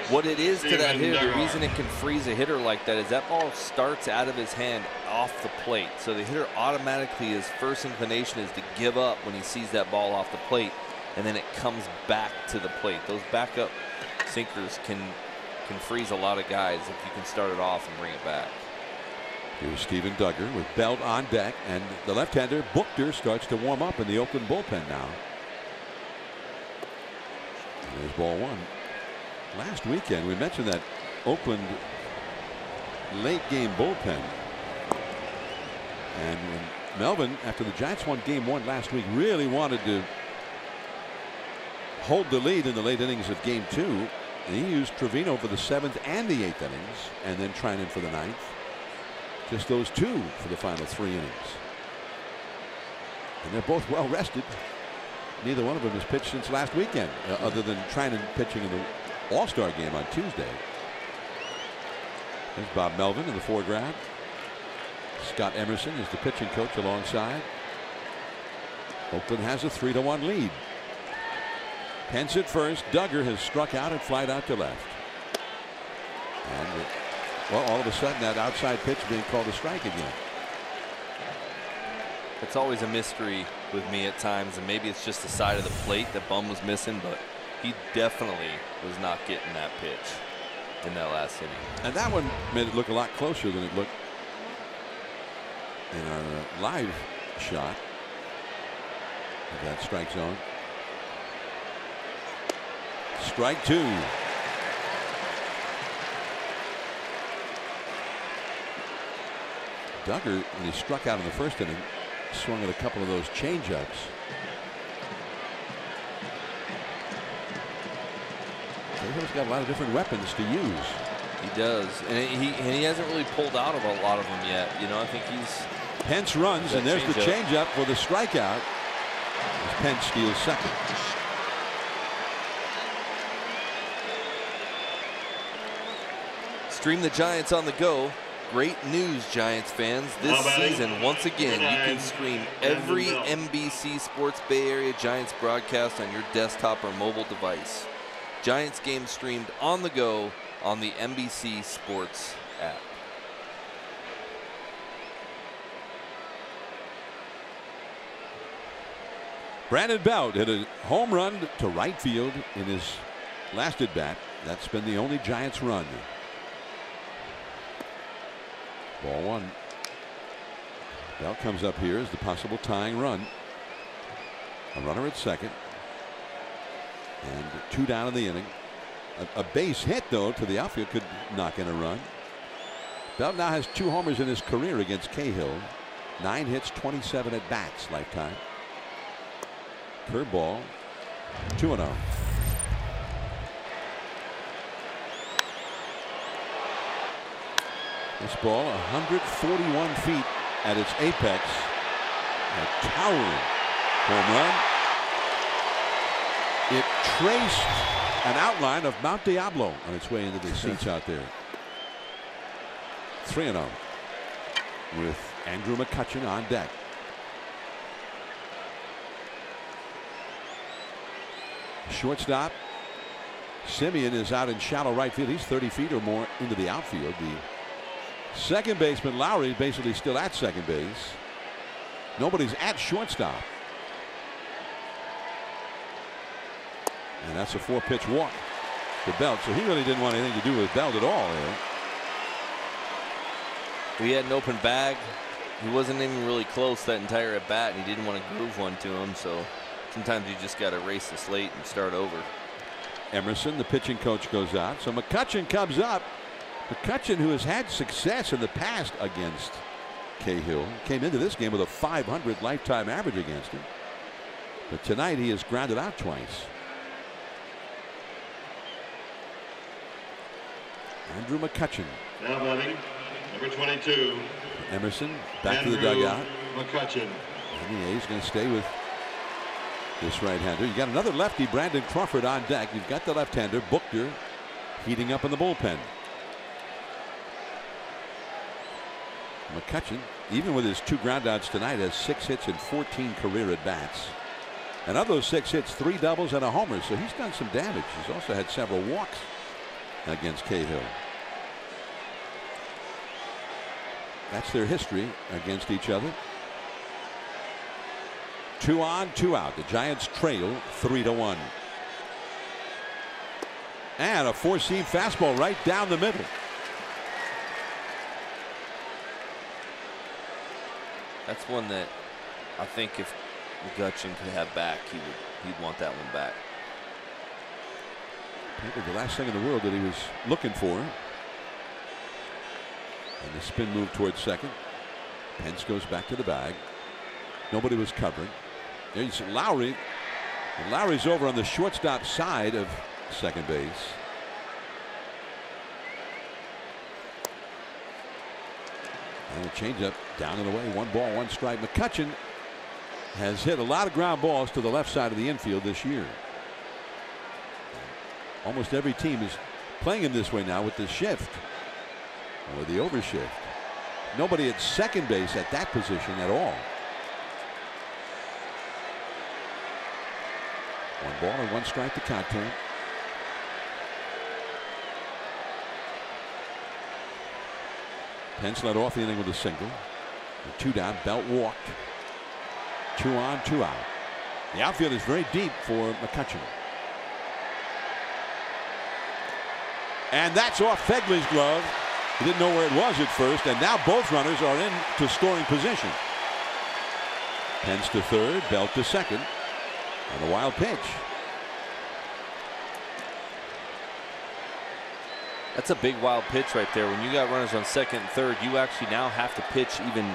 [SPEAKER 5] what it is to that hitter, the reason it can freeze a hitter like that is that ball starts out of his hand off the plate. So the hitter automatically, his first inclination is to give up when he sees that ball off the plate. And then it comes back to the plate. Those backup sinkers can freeze a lot of guys if you can start it off and bring it back.
[SPEAKER 7] Here's Steven Duggar with Belt on deck, and the left-hander Buchter starts to warm up in the Oakland bullpen now. And there's ball 1. Last weekend we mentioned that Oakland late game bullpen, and when Melvin, after the Giants won game 1 last week, really wanted to hold the lead in the late innings of game 2, and he used Trevino for the 7th and the 8th innings, and then Trinan for the 9th. Just those 2 for the final 3 innings. And they're both well rested. Neither one of them has pitched since last weekend, other than Trinan pitching in the All-Star game on Tuesday. There's Bob Melvin in the foreground. Scott Emerson is the pitching coach alongside. Oakland has a 3-1 lead. Pence at first. Duggar has struck out and flied out to left. And well, all of a sudden that outside pitch being called a strike again.
[SPEAKER 5] It's always a mystery with me at times, and maybe it's just the side of the plate that Bum was missing, but he definitely was not getting that pitch in that last inning.
[SPEAKER 7] And that one made it look a lot closer than it looked in our live shot of that strike zone. Strike 2. Duggar, when he struck out in the first inning, swung at a couple of those changeups. Cahill's got a lot of different weapons to use.
[SPEAKER 5] He does, and he hasn't really pulled out of a lot of them yet. You know, I think he's.
[SPEAKER 7] Pence runs, and there's the changeup for the strikeout. As Pence steals second.
[SPEAKER 5] Stream the Giants on the go. great news, Giants fans. This season, once again, you can stream every NBC Sports Bay Area Giants broadcast on your desktop or mobile device. Giants games streamed on the go on the NBC Sports app.
[SPEAKER 7] Brandon Belt hit a home run to right field in his last at bat. That's been the only Giants run. Ball one. Belt comes up here as the possible tying run. A runner at second. And 2 down in the inning. A base hit, though, to the outfield could knock in a run. Belt now has 2 homers in his career against Cahill. 9 hits, 27 at bats lifetime. Curveball, 2-0. This ball 141 feet at its apex. A towering home run. It traced an outline of Mount Diablo on its way into the seats out there. 3-0 with Andrew McCutchen on deck. Shortstop Simeon is out in shallow right field. He's 30 feet or more into the outfield. The second baseman Lowry basically still at second base. Nobody's at shortstop. And that's a 4-pitch walk to Belt. So he really didn't want anything to do with Belt at all there.
[SPEAKER 5] He had an open bag. He wasn't even really close that entire at bat, and he didn't want to groove one to him. So sometimes you just got to erase the slate and start over.
[SPEAKER 7] Emerson, the pitching coach, goes out. So McCutchen comes up. McCutchen, who has had success in the past against Cahill, came into this game with a .500 lifetime average against him. But tonight he has grounded out twice. Andrew McCutchen.
[SPEAKER 4] Now batting, number 22.
[SPEAKER 7] Emerson back to the dugout.
[SPEAKER 4] McCutchen.
[SPEAKER 7] And the A's going to stay with this right-hander. You got another lefty, Brandon Crawford, on deck. You've got the left-hander, Buchter, heating up in the bullpen. McCutchen, even with his 2 groundouts tonight, has 6 hits and 14 career at-bats. And of those 6 hits, 3 doubles and a homer. So he's done some damage. He's also had several walks against Cahill. That's their history against each other. 2 on, 2 out. The Giants trail 3-1. And a 4-seam fastball right down the middle.
[SPEAKER 5] That's one that I think if McCutchen could have back, he'd want that one back.
[SPEAKER 7] Probably the last thing in the world that he was looking for. And the spin move towards second. Pence goes back to the bag. Nobody was covering. There you see Lowry. And Lowry's over on the shortstop side of second base. And a changeup down and away. 1 ball, 1 strike. McCutchen has hit a lot of ground balls to the left side of the infield this year. Almost every team is playing him this way now with the shift or the overshift. Nobody at second base at that position at all. 1 ball and 1 strike to count to him. Pence led off the inning with a single. 2 down. Belt walked. 2 on, 2 out. The outfield is very deep for McCutchen. And that's off Fegley's glove. He didn't know where it was at first, and now both runners are into scoring position. Pence to third, Belt to second, and a wild pitch.
[SPEAKER 5] That's a big wild pitch right there. When you got runners on second and third, you actually now have to pitch even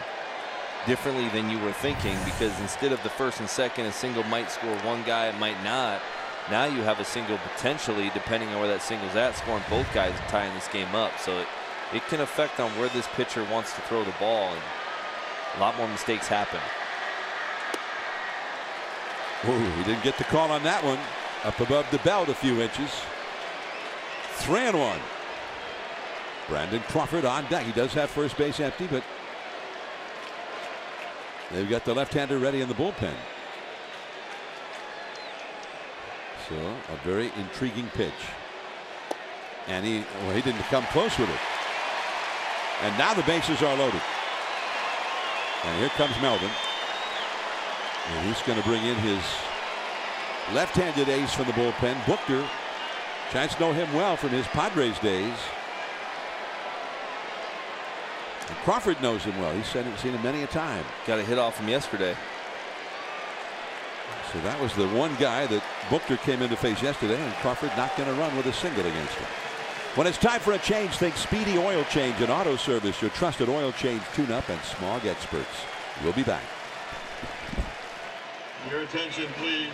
[SPEAKER 5] differently than you were thinking, because instead of the first and second, a single might score one guy, it might not. Now you have a single potentially, depending on where that single's at, scoring both guys and tying this game up. So it can affect on where this pitcher wants to throw the ball, and a lot more mistakes happen.
[SPEAKER 7] Ooh, he didn't get the call on that one. Up above the belt a few inches. 3-1. Brandon Crawford on deck. He does have first base empty, but they've got the left-hander ready in the bullpen. So a very intriguing pitch. And he didn't come close with it. And now the bases are loaded. And here comes Melvin. And he's going to bring in his left-handed ace from the bullpen, Booker. Giants know him well from his Padres days. And Crawford knows him well. He's seen him many a time.
[SPEAKER 5] Got a hit off him yesterday.
[SPEAKER 7] So that was the one guy that Booker came in to face yesterday, and Crawford not going to run with a single against him. When it's time for a change, think Speedy Oil Change and Auto Service, your trusted oil change, tune-up, and smog experts. We'll be back.
[SPEAKER 4] Your attention, please.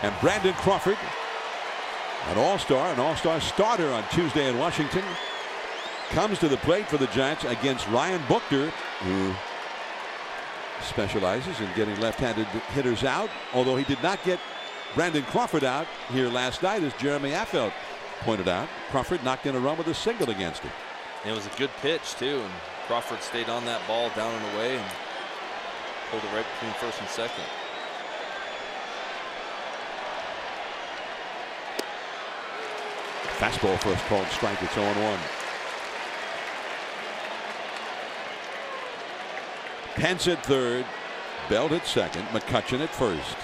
[SPEAKER 7] And Brandon Crawford, an all-star starter on Tuesday in Washington, comes to the plate for the Giants against Ryan Booker, who specializes in getting left-handed hitters out, although he did not get Brandon Crawford out here last night, as Jeremy Affelt pointed out. Crawford not going to run with a single against him.
[SPEAKER 5] It was a good pitch, too, and Crawford stayed on that ball down and away and pulled it right between first and second.
[SPEAKER 7] Fastball first called strike. It's 0-1. Pence at third, Belt at second, McCutchen at first.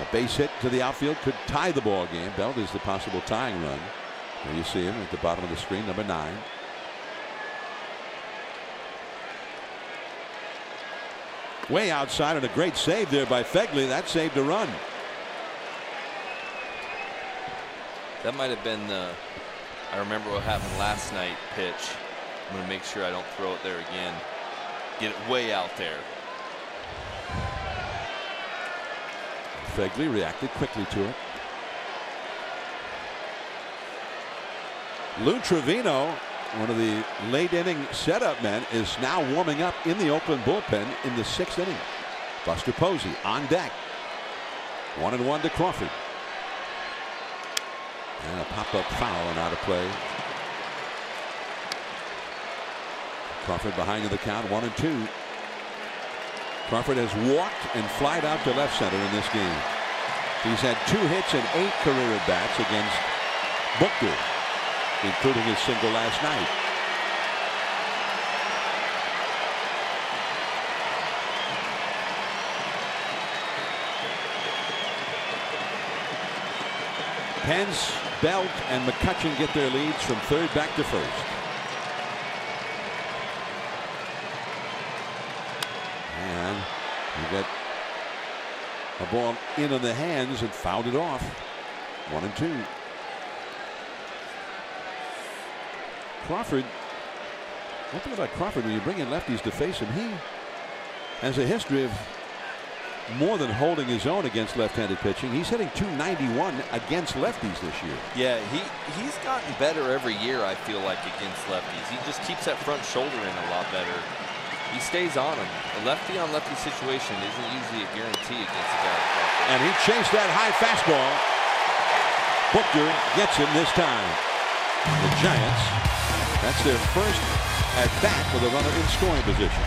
[SPEAKER 7] A base hit to the outfield could tie the ball game. Belt is the possible tying run. There you see him at the bottom of the screen, number 9. Way outside, and a great save there by Fegley. That saved a run.
[SPEAKER 5] That might have been the, I remember what happened last night pitch. I'm going to make sure I don't throw it there again. Get it way out there.
[SPEAKER 7] Fegley reacted quickly to it. Lou Trevino, one of the late inning setup men, is now warming up in the Oakland bullpen in the 6th inning. Buster Posey on deck. 1-1 to Crawford. And a pop-up foul and out of play. Crawford behind in the count, 1-2. Crawford has walked and flied out to left center in this game. He's had 2 hits and 8 career at-bats against Booker, including his single last night. Pence, Belt, and McCutchen get their leads from third back to first. And we get a ball in on the hands and fouled it off. 1-2. Crawford, one thing about Crawford, when you bring in lefties to face him, he has a history of more than holding his own against left-handed pitching. He's hitting .291 against lefties this year.
[SPEAKER 5] Yeah, he's gotten better every year, I feel like, against lefties. He just keeps that front shoulder in a lot better. He stays on him. A lefty-on-lefty situation isn't usually a guarantee against a guy like that.
[SPEAKER 7] And he chased that high fastball. Booker gets him this time. The Giants, that's their first at bat with a runner in scoring position.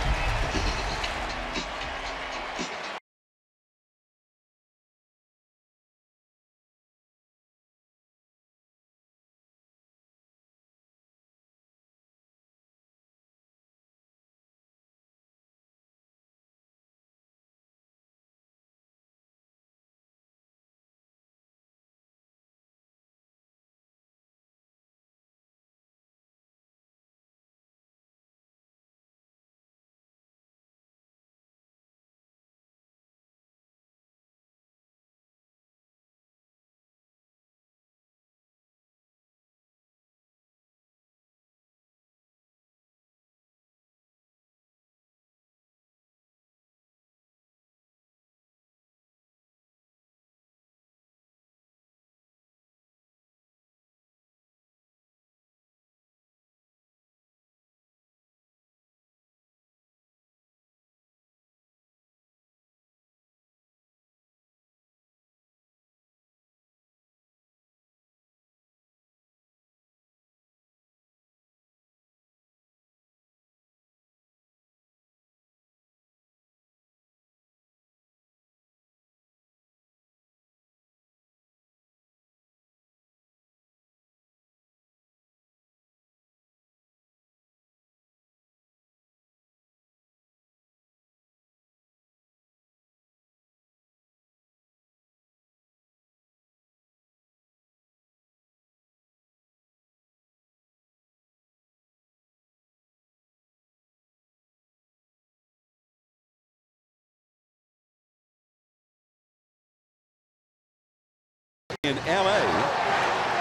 [SPEAKER 7] In LA,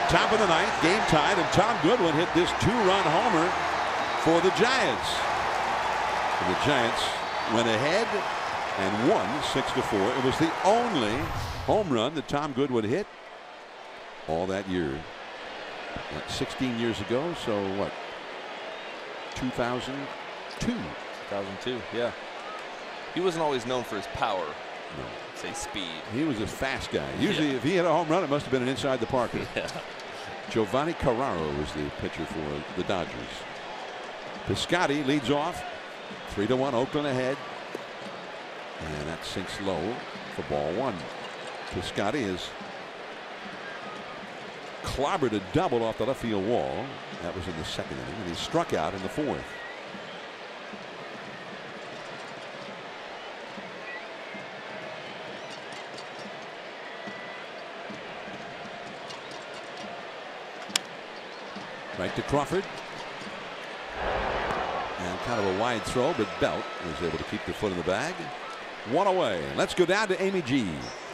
[SPEAKER 7] top of the ninth, game tied, and Tom Goodwin hit this two-run homer for the Giants. And the Giants went ahead and won 6-4. It was the only home run that Tom Goodwin hit all that year. What, 16 years ago? So what? 2002.
[SPEAKER 5] 2002, yeah. He wasn't always known for his power.
[SPEAKER 7] No.
[SPEAKER 5] Say speed.
[SPEAKER 7] He was a fast guy. Usually, if he hit a home run, it must have been an inside the parker.
[SPEAKER 5] Yeah.
[SPEAKER 7] Giovanni Carraro was the pitcher for the Dodgers. Piscotty leads off. 3-1, Oakland ahead. And that sinks low for ball one. Piscotty has clobbered a double off the left field wall. That was in the second inning, and he struck out in the fourth. Right to Crawford. And kind of a wide throw, but Belt was able to keep the foot in the bag. One away. Let's go down to Amy G.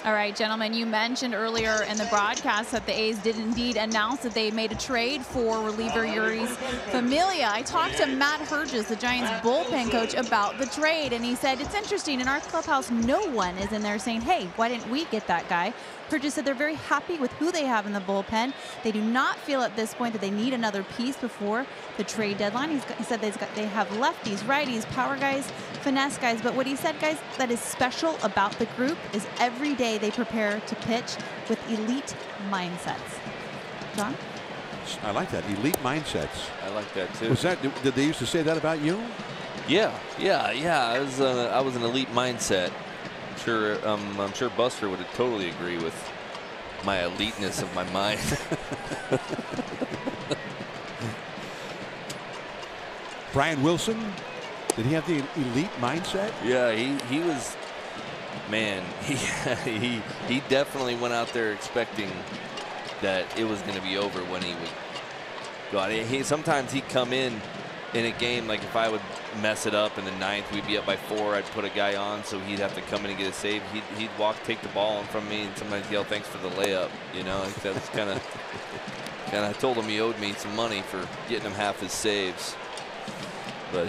[SPEAKER 6] All right, gentlemen, you mentioned earlier in the broadcast that the A's did indeed announce that they made a trade for reliever Yuri's Familia. I talked to Matt Herges, the Giants bullpen coach, about the trade, and he said, it's interesting, in our clubhouse, no one is in there saying, hey, why didn't we get that guy? Herges said they're very happy with who they have in the bullpen. They do not feel at this point that they need another piece before the trade deadline. He said they have lefties, righties, power guys, finesse guys, but what he said, guys, that is special about the group is every day they prepare to pitch with elite mindsets. John?
[SPEAKER 7] I like that. Elite mindsets.
[SPEAKER 5] I like that too.
[SPEAKER 7] Was that, did they used to say that about you?
[SPEAKER 5] Yeah. I was an elite mindset. I'm sure Buster would totally agree with my eliteness of my mind.
[SPEAKER 7] Brian Wilson, did he have the elite mindset?
[SPEAKER 5] Yeah, he was. Man, he definitely went out there expecting that it was going to be over when he would go out. Sometimes he'd come in a game, like if I would mess it up in the ninth, we'd be up by 4, I'd put a guy on, so he'd have to come in and get a save. He'd walk, take the ball in from me, and sometimes yell, thanks for the layup. You know, that was kind of, I told him he owed me some money for getting him half his saves. But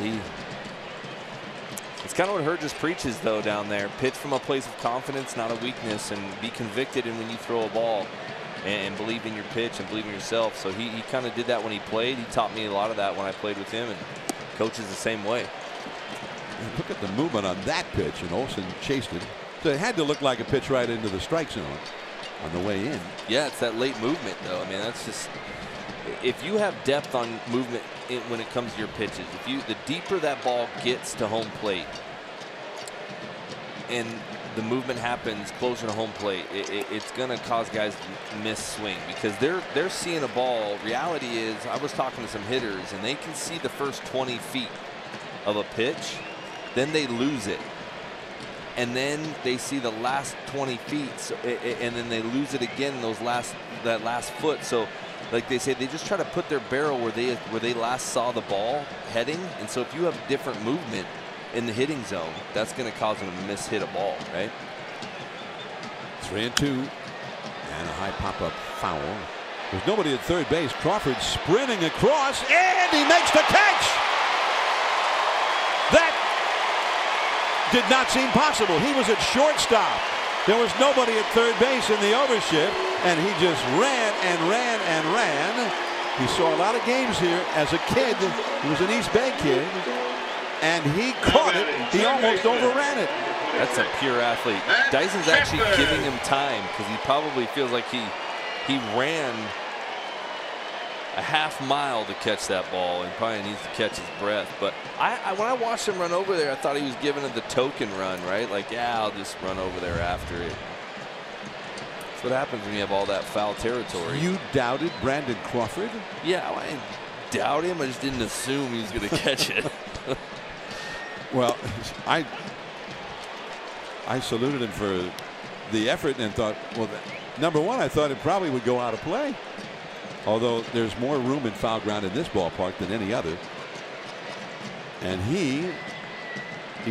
[SPEAKER 5] It's kind of what Hergis preaches, though, down there. Pitch from a place of confidence, not a weakness, and be convicted in when you throw a ball, and believe in your pitch and believe in yourself. So he kind of did that when he played. He taught me a lot of that when I played with him, and coaches the same way.
[SPEAKER 7] And look at the movement on that pitch, and Olsen chased it. So it had to look like a pitch right into the strike zone on the way in.
[SPEAKER 5] Yeah, it's that late movement, though. I mean, that's just, if you have depth on movement when it comes to your pitches, the deeper that ball gets to home plate and the movement happens closer to home plate, it's going to cause guys to miss swing, because they're seeing a ball. Reality is, I was talking to some hitters, and they can see the first 20 feet of a pitch, then they lose it. And then they see the last 20 feet, so, and then they lose it again that last foot. So, like they say, they just try to put their barrel where they last saw the ball heading. And so, if you have different movement in the hitting zone, that's going to cause them to miss-hit a ball, right?
[SPEAKER 7] 3-2, and a high pop-up foul. There's nobody at third base. Crawford sprinting across, and he makes the catch. That did not seem possible. He was at shortstop. There was nobody at third base in the overshift, and he just ran and ran and ran. He saw a lot of games here as a kid. He was an East Bay kid, and he caught it. He almost overran it.
[SPEAKER 5] That's a pure athlete. Dyson's actually giving him time, because he probably feels like he ran a half mile to catch that ball, and probably needs to catch his breath. But when I watched him run over there, I thought he was giving it the token run, right? Like, yeah, I'll just run over there after it. That's what happens when you have all that foul territory.
[SPEAKER 7] You doubted Brandon Crawford?
[SPEAKER 5] Yeah, I didn't doubt him. I just didn't assume he was going to catch it.
[SPEAKER 7] Well, I saluted him for the effort and thought, well, number one, I thought it probably would go out of play. Although there's more room in foul ground in this ballpark than any other. And he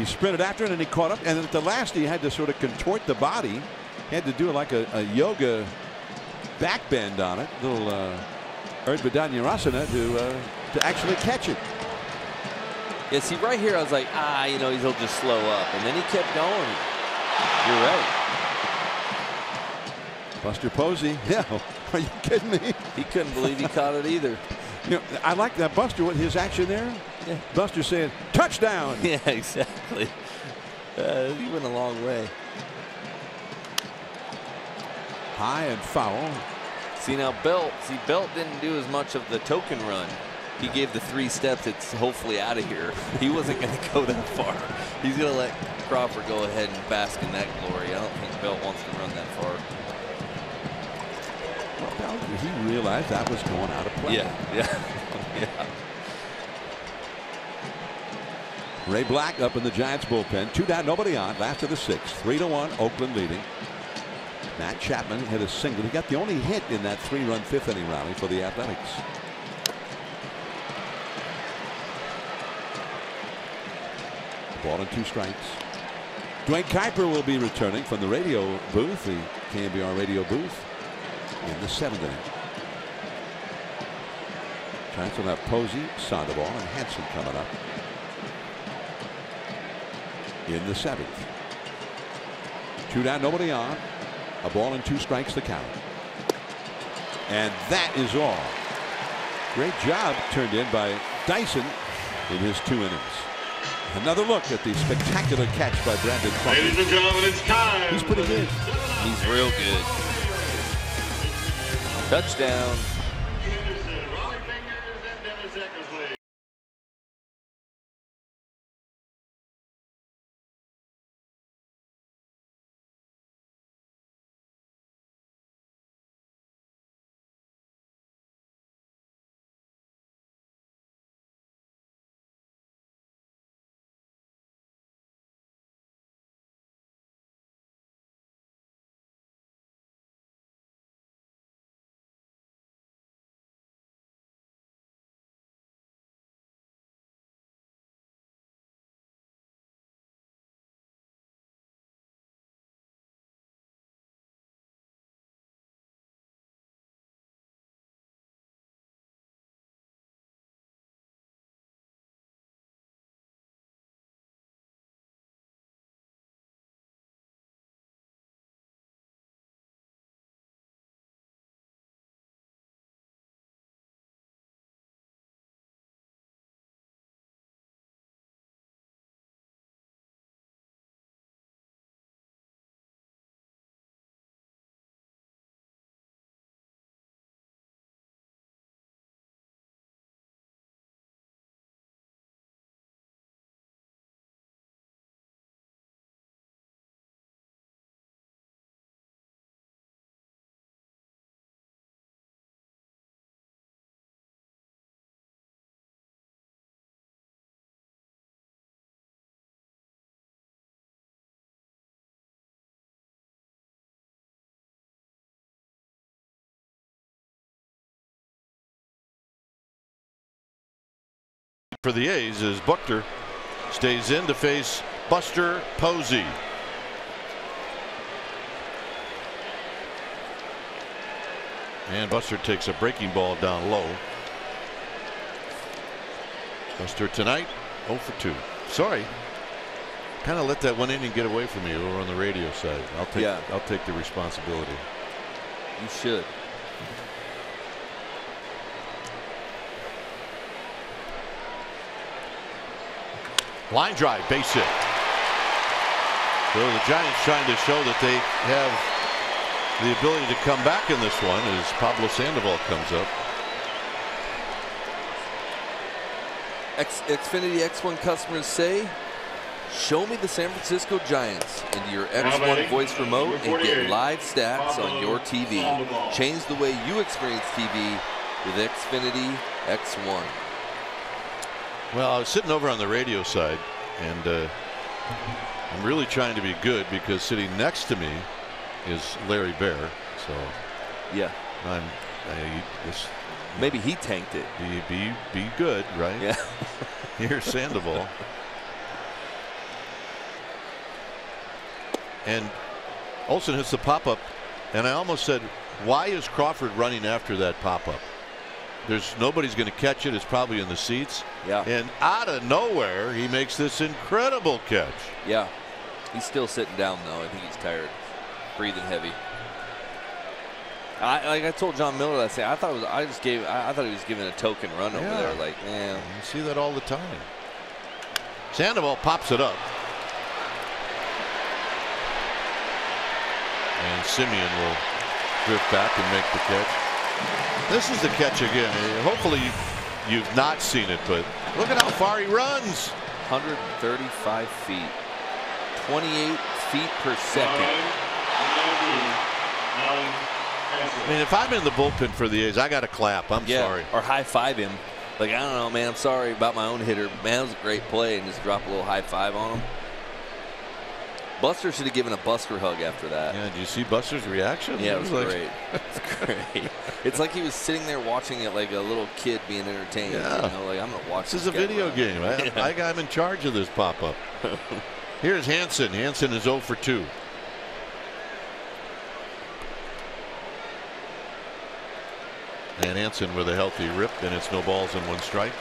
[SPEAKER 7] sprinted after it, and he caught up. And at the last, he had to sort of contort the body. He had to do like a yoga back bend on it, little Urdhva to actually catch it.
[SPEAKER 5] Yeah, see, right here, I was like, he'll just slow up. And then he kept going. You're right.
[SPEAKER 7] Buster Posey, yeah, are you kidding me?
[SPEAKER 5] He couldn't believe he caught it either.
[SPEAKER 7] You know, I like that Buster, his action there. Yeah. Buster saying, touchdown.
[SPEAKER 5] Yeah, exactly. He went a long way.
[SPEAKER 7] High and foul.
[SPEAKER 5] See, now Belt didn't do as much of the token run. He gave the 3 steps. It's hopefully out of here. He wasn't going to go that far. He's going to let Crawford go ahead and bask in that glory. I don't think Belt wants to run that far.
[SPEAKER 7] He realized that was going out of play.
[SPEAKER 5] Yeah.
[SPEAKER 7] Ray Black up in the Giants bullpen. 2 down, nobody on. Last of the 6th. 3-1, Oakland leading. Matt Chapman hit a single. He got the only hit in that 3-run 5th inning rally for the Athletics. Ball and 2 strikes. Dwayne Kuiper will be returning from the radio booth, the KNBR radio booth, in the 7th inning. Giants will have Posey, Sandoval, and Hanson coming up in the 7th. 2 down, nobody on. A ball and 2 strikes, the count. And that is all. Great job turned in by Dyson in his 2 innings. Another look at the spectacular catch by Brandon Crawford.
[SPEAKER 4] Ladies and gentlemen, it's time.
[SPEAKER 7] He's pretty good.
[SPEAKER 5] He's real good. Touchdown.
[SPEAKER 1] For the A's as Buchter stays in to face Buster Posey. And Buster takes a breaking ball down low. Buster tonight 0 for 2. Sorry. Kind of let that one inning get away from me over on the radio side. I'll take the responsibility.
[SPEAKER 5] You should.
[SPEAKER 1] Line drive, base hit. So the Giants trying to show that they have the ability to come back in this one as Pablo Sandoval comes up.
[SPEAKER 5] Xfinity X1 customers say, show me the San Francisco Giants into your X1 voice remote and get live stats on your TV. Change the way you experience TV with Xfinity X1.
[SPEAKER 1] Well, I was sitting over on the radio side, and I'm really trying to be good because sitting next to me is Larry Bear. So
[SPEAKER 5] yeah, maybe he tanked it.
[SPEAKER 1] Be good, right?
[SPEAKER 5] Yeah.
[SPEAKER 1] Here's Sandoval. And Olsen hits the pop-up, and I almost said, why is Crawford running after that pop-up? There's nobody's going to catch it. It's probably in the seats.
[SPEAKER 5] Yeah.
[SPEAKER 1] And out of nowhere, he makes this incredible catch.
[SPEAKER 5] Yeah. He's still sitting down, though. I think he's tired, breathing heavy. Like I told John Miller that day, I thought he was giving a token run over there. Like, man,
[SPEAKER 1] you see that all the time. Sandoval pops it up. And Simeon will drift back and make the catch. This is the catch again. Hopefully you've not seen it, but look at how far he runs.
[SPEAKER 5] 135 feet. 28 feet per second.
[SPEAKER 1] I mean, if I'm in the bullpen for the A's, I got to clap. I'm sorry.
[SPEAKER 5] Or high five him. Like, I don't know, man. I'm sorry about my own hitter. Man, that was a great play, and just drop a little high five on him. Buster should have given a Buster hug after that.
[SPEAKER 1] Yeah, did you see Buster's reaction?
[SPEAKER 5] Yeah, it was great. It's great. It's like he was sitting there watching it like a little kid being entertained.
[SPEAKER 1] Yeah.
[SPEAKER 5] You know, like, I'm going to watch
[SPEAKER 1] this. This is a video game. I'm in charge of this pop-up. Here's Hansen. Hansen is 0 for 2. And Hansen with a healthy rip, and it's no balls and 1 strike.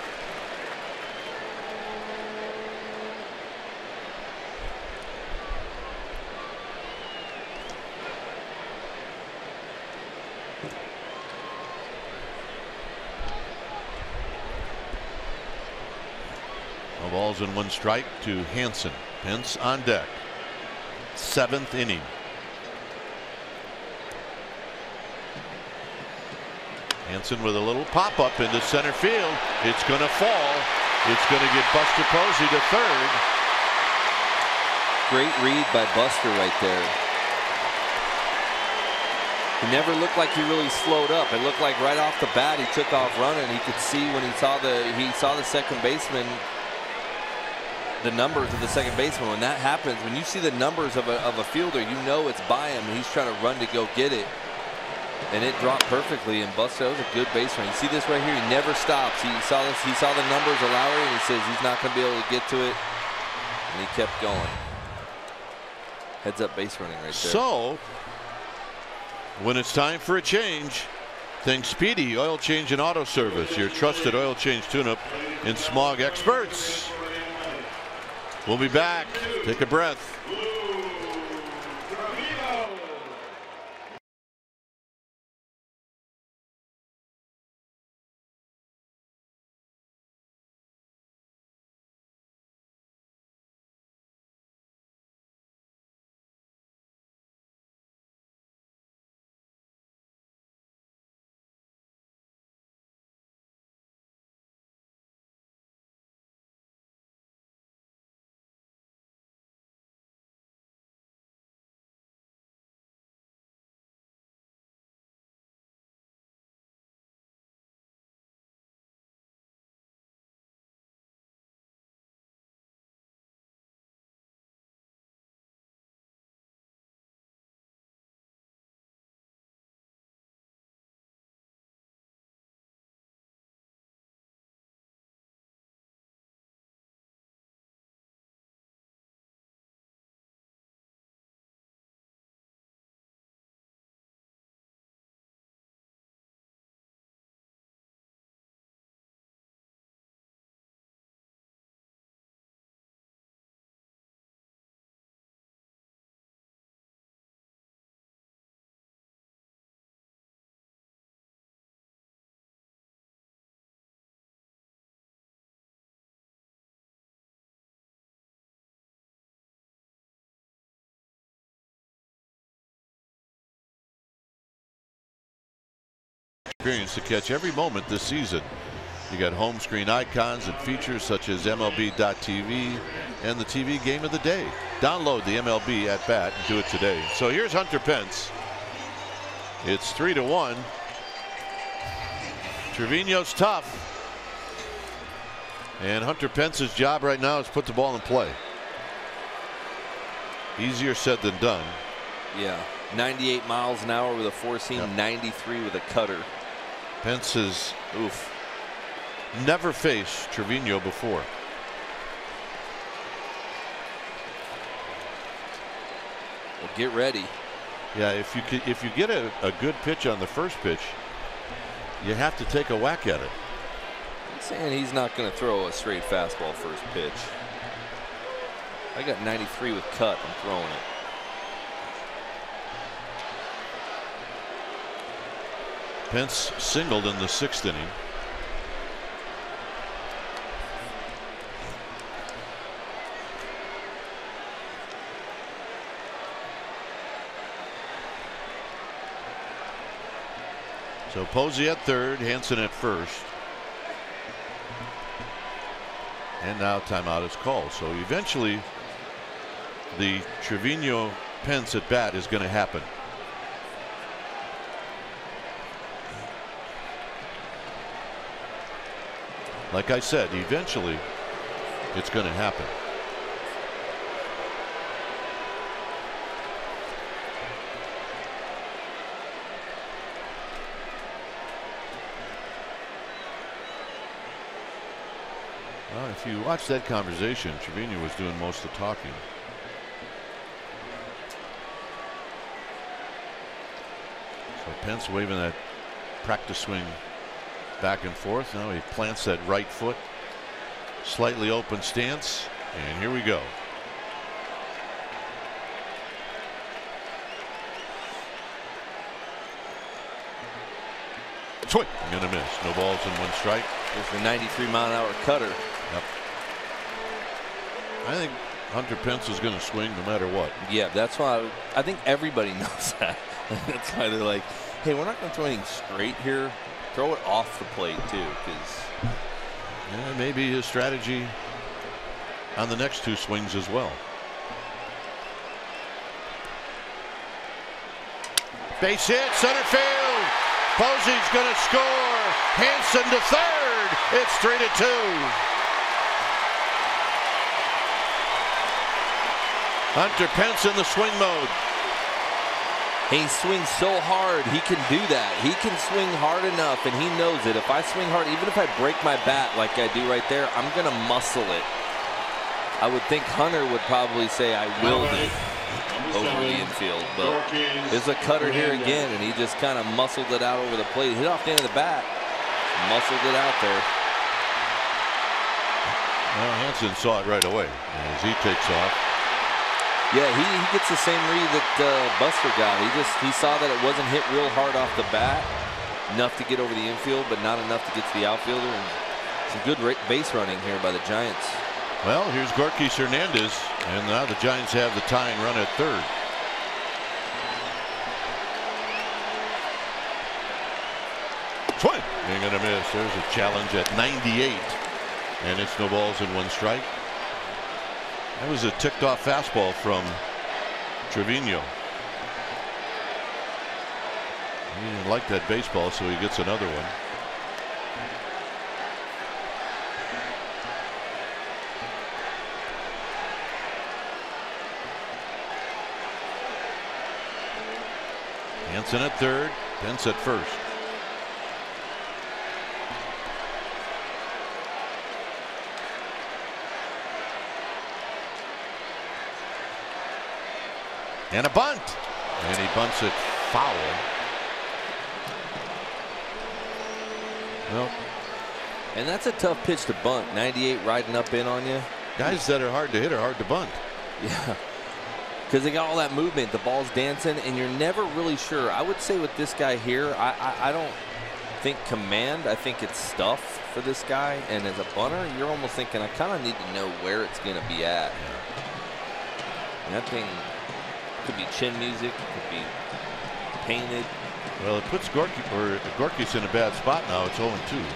[SPEAKER 1] No balls and 1 strike to Hansen. Pence on deck. 7th inning. Hansen with a little pop-up into center field. It's going to fall. It's going to get Buster Posey to third.
[SPEAKER 5] Great read by Buster right there. He never looked like he really slowed up. It looked like right off the bat he took off running. He could see when he saw the second baseman, the numbers of the second baseman. When that happens, when you see the numbers of a fielder, you know it's by him, and he's trying to run to go get it. And it dropped perfectly, and Buster, that was a good base run. You see this right here? He never stops. He saw this. He saw the numbers of Lowry, and he says he's not going to be able to get to it, and he kept going. Heads up base running right there.
[SPEAKER 1] So, when it's time for a change, think Speedy Oil Change and Auto Service, your trusted oil change tune-up and smog experts. We'll be back. Take a breath. experience to catch every moment this season. You got home screen icons and features such as MLB.TV and the TV game of the day. Download the MLB at bat and do it today. So here's Hunter Pence. It's 3-1. Trevino's tough. And Hunter Pence's job right now is put the ball in play. Easier said than done.
[SPEAKER 5] Yeah, 98 miles an hour with a four-seam, 93 with a cutter.
[SPEAKER 1] Pence has never faced Trevino before.
[SPEAKER 5] Well, get ready.
[SPEAKER 1] Yeah, if you get a good pitch on the first pitch, you have to take a whack at it.
[SPEAKER 5] I'm saying he's not going to throw a straight fastball first pitch. I got 93 with cut. I'm throwing it.
[SPEAKER 1] Pence singled in the 6th inning. So Posey at third, Hansen at first. And now timeout is called. So eventually the Trevino Pence at bat is going to happen. Like I said, eventually it's going to happen. Well, if you watch that conversation, Trevino was doing most of the talking. So Pence waving that practice swing back and forth. Now he plants that right foot, slightly open stance, and here we go. Swing, gonna miss. No balls and one strike.
[SPEAKER 5] There's the 93-mile-an-hour cutter.
[SPEAKER 1] Yep. I think Hunter Pence is going to swing no matter what.
[SPEAKER 5] Yeah, that's why I think everybody knows that. That's why they're like, hey, we're not going to throw anything straight here. Throw it off the plate too, because
[SPEAKER 1] maybe his strategy on the next two swings as well. Base hit, center field. Posey's going to score. Hansen to third. It's 3-2. Hunter Pence in the swing mode.
[SPEAKER 5] He swings so hard, he can do that. He can swing hard enough, and he knows it. If I swing hard, even if I break my bat like I do right there, I'm going to muscle it. I would think Hunter would probably say I willed it over the infield, but there's a cutter here again, and he just kind of muscled it out over the plate. Hit off the end of the bat, muscled it out there.
[SPEAKER 1] Well, Hansen saw it right away as he takes off.
[SPEAKER 5] Yeah, he gets the same read that Buster got. He saw that it wasn't hit real hard off the bat, enough to get over the infield, but not enough to get to the outfielder. And some good base running here by the Giants.
[SPEAKER 1] Well, here's Gorkis Hernandez, and now the Giants have the tying run at third. Swing, ain't gonna miss. There's a challenge at 98, and it's no balls and one strike. That was a ticked off fastball from Trevino. He didn't like that baseball, so he gets another one. Hansen at third, Pence at first. And a bunt. And he bunts it foul. Well,
[SPEAKER 5] and that's a tough pitch to bunt. 98 riding up in on you.
[SPEAKER 1] Guys that are hard to hit are hard to bunt.
[SPEAKER 5] Yeah. Because they got all that movement. The ball's dancing, and you're never really sure. I would say with this guy here, I don't think command. I think it's stuff for this guy. And as a bunter, you're almost thinking, I kind of need to know where it's going to be at. And that thing could be chin music, could be painted.
[SPEAKER 1] Well, it puts Gorky's in a bad spot now. It's 0-2,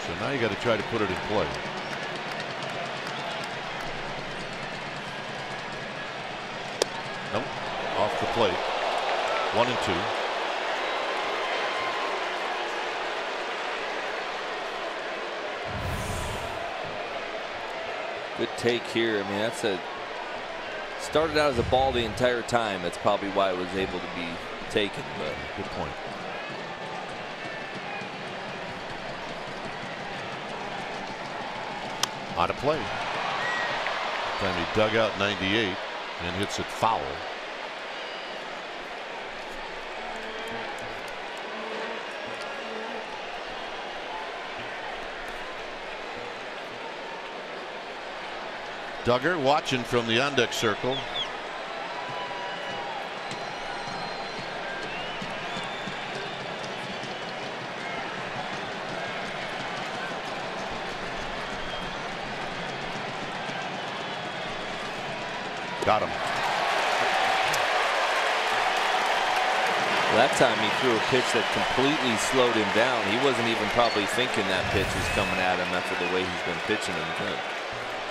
[SPEAKER 1] so now you got to try to put it in play. Nope, off the plate. 1-2.
[SPEAKER 5] Good take here. I mean, that's a started out as a ball the entire time. That's probably why it was able to be taken. But
[SPEAKER 1] good point. Out of play. Time he dug out 98 and hits it foul. Duggar watching from the on deck circle. Got him.
[SPEAKER 5] That time he threw a pitch that completely slowed him down. He wasn't even probably thinking that pitch was coming at him after the way he's been pitching him. Kind of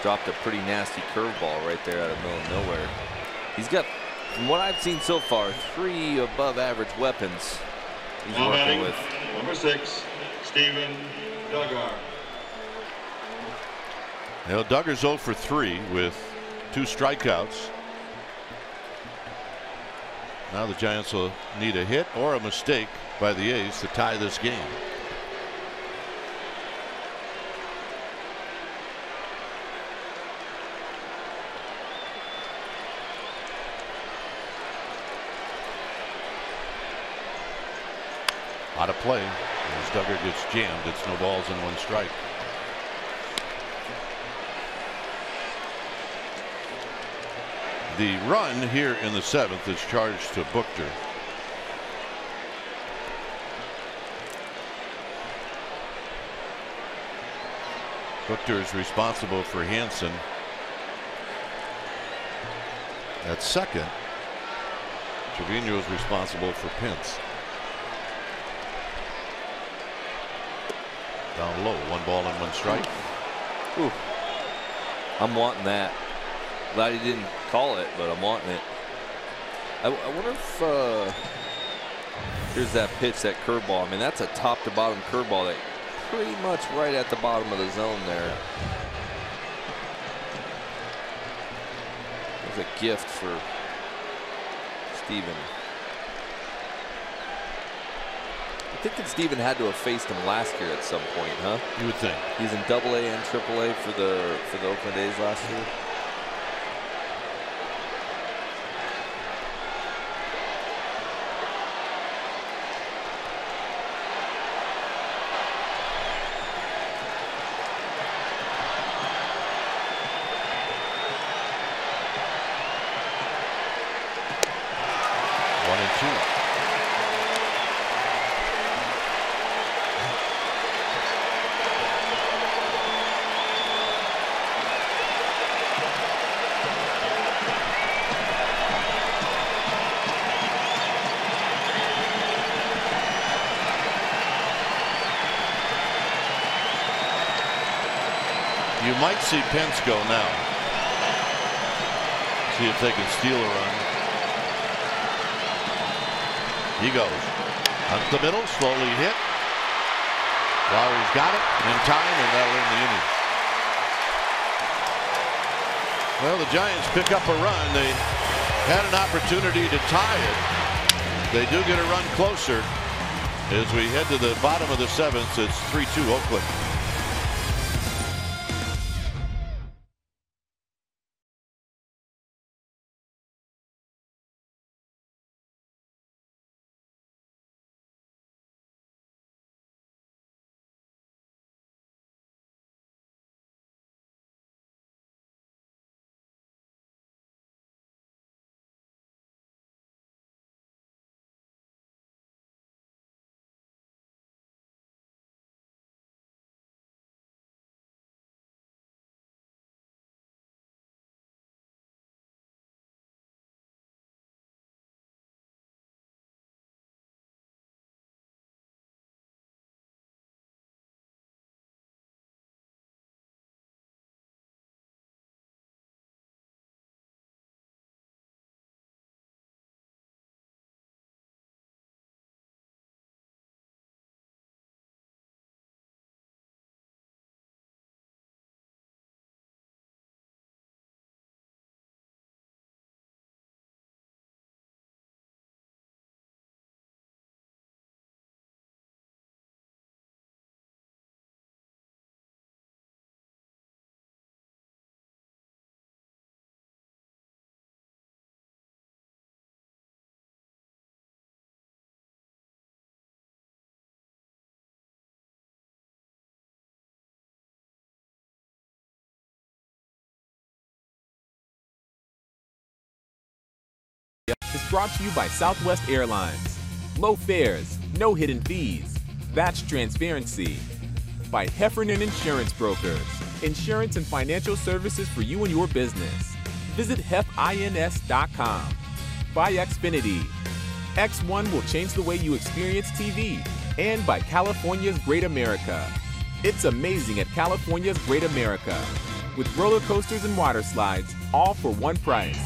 [SPEAKER 5] dropped a pretty nasty curveball right there out of the middle of nowhere. He's got, from what I've seen so far, 3 above average weapons he's
[SPEAKER 4] Now
[SPEAKER 5] working
[SPEAKER 4] batting,
[SPEAKER 5] with.
[SPEAKER 4] number 6, Steven Duggar.
[SPEAKER 1] Now Duggar's 0 for 3 with 2 strikeouts. Now the Giants will need a hit or a mistake by the A's to tie this game. Out of play as Duggar gets jammed. It's no balls and 1 strike. The run here in the 7th is charged to Bochy. Bochy is responsible for Hansen at second. Trevino is responsible for Pence. Down low, 1 ball and 1 strike.
[SPEAKER 5] Ooh. I'm wanting that. Glad he didn't call it, but I'm wanting it. I wonder if here's that pitch, that curveball. I mean, that's a top to bottom curveball that pretty much right at the bottom of the zone there. It was a gift for Steven. I think that Steven had to have faced him last year at some point, huh?
[SPEAKER 1] You would think.
[SPEAKER 5] He's in AA and AAA for the Oakland A's last year.
[SPEAKER 1] You might see Pence go now. See if they can steal a run. He goes up the middle, slowly hit. Lowry's got it in time, and that'll end the inning. Well, the Giants pick up a run. They had an opportunity to tie it. They do get a run closer. As we head to the bottom of the 7th, it's 3-2 Oakland.
[SPEAKER 3] is brought to you by Southwest Airlines. Low fares, no hidden fees. That's transparency. By Heffernan Insurance Brokers. Insurance and financial services for you and your business. Visit hefins.com. By Xfinity. X1 will change the way you experience TV. And by California's Great America. It's amazing at California's Great America. With roller coasters and water slides, all for one price.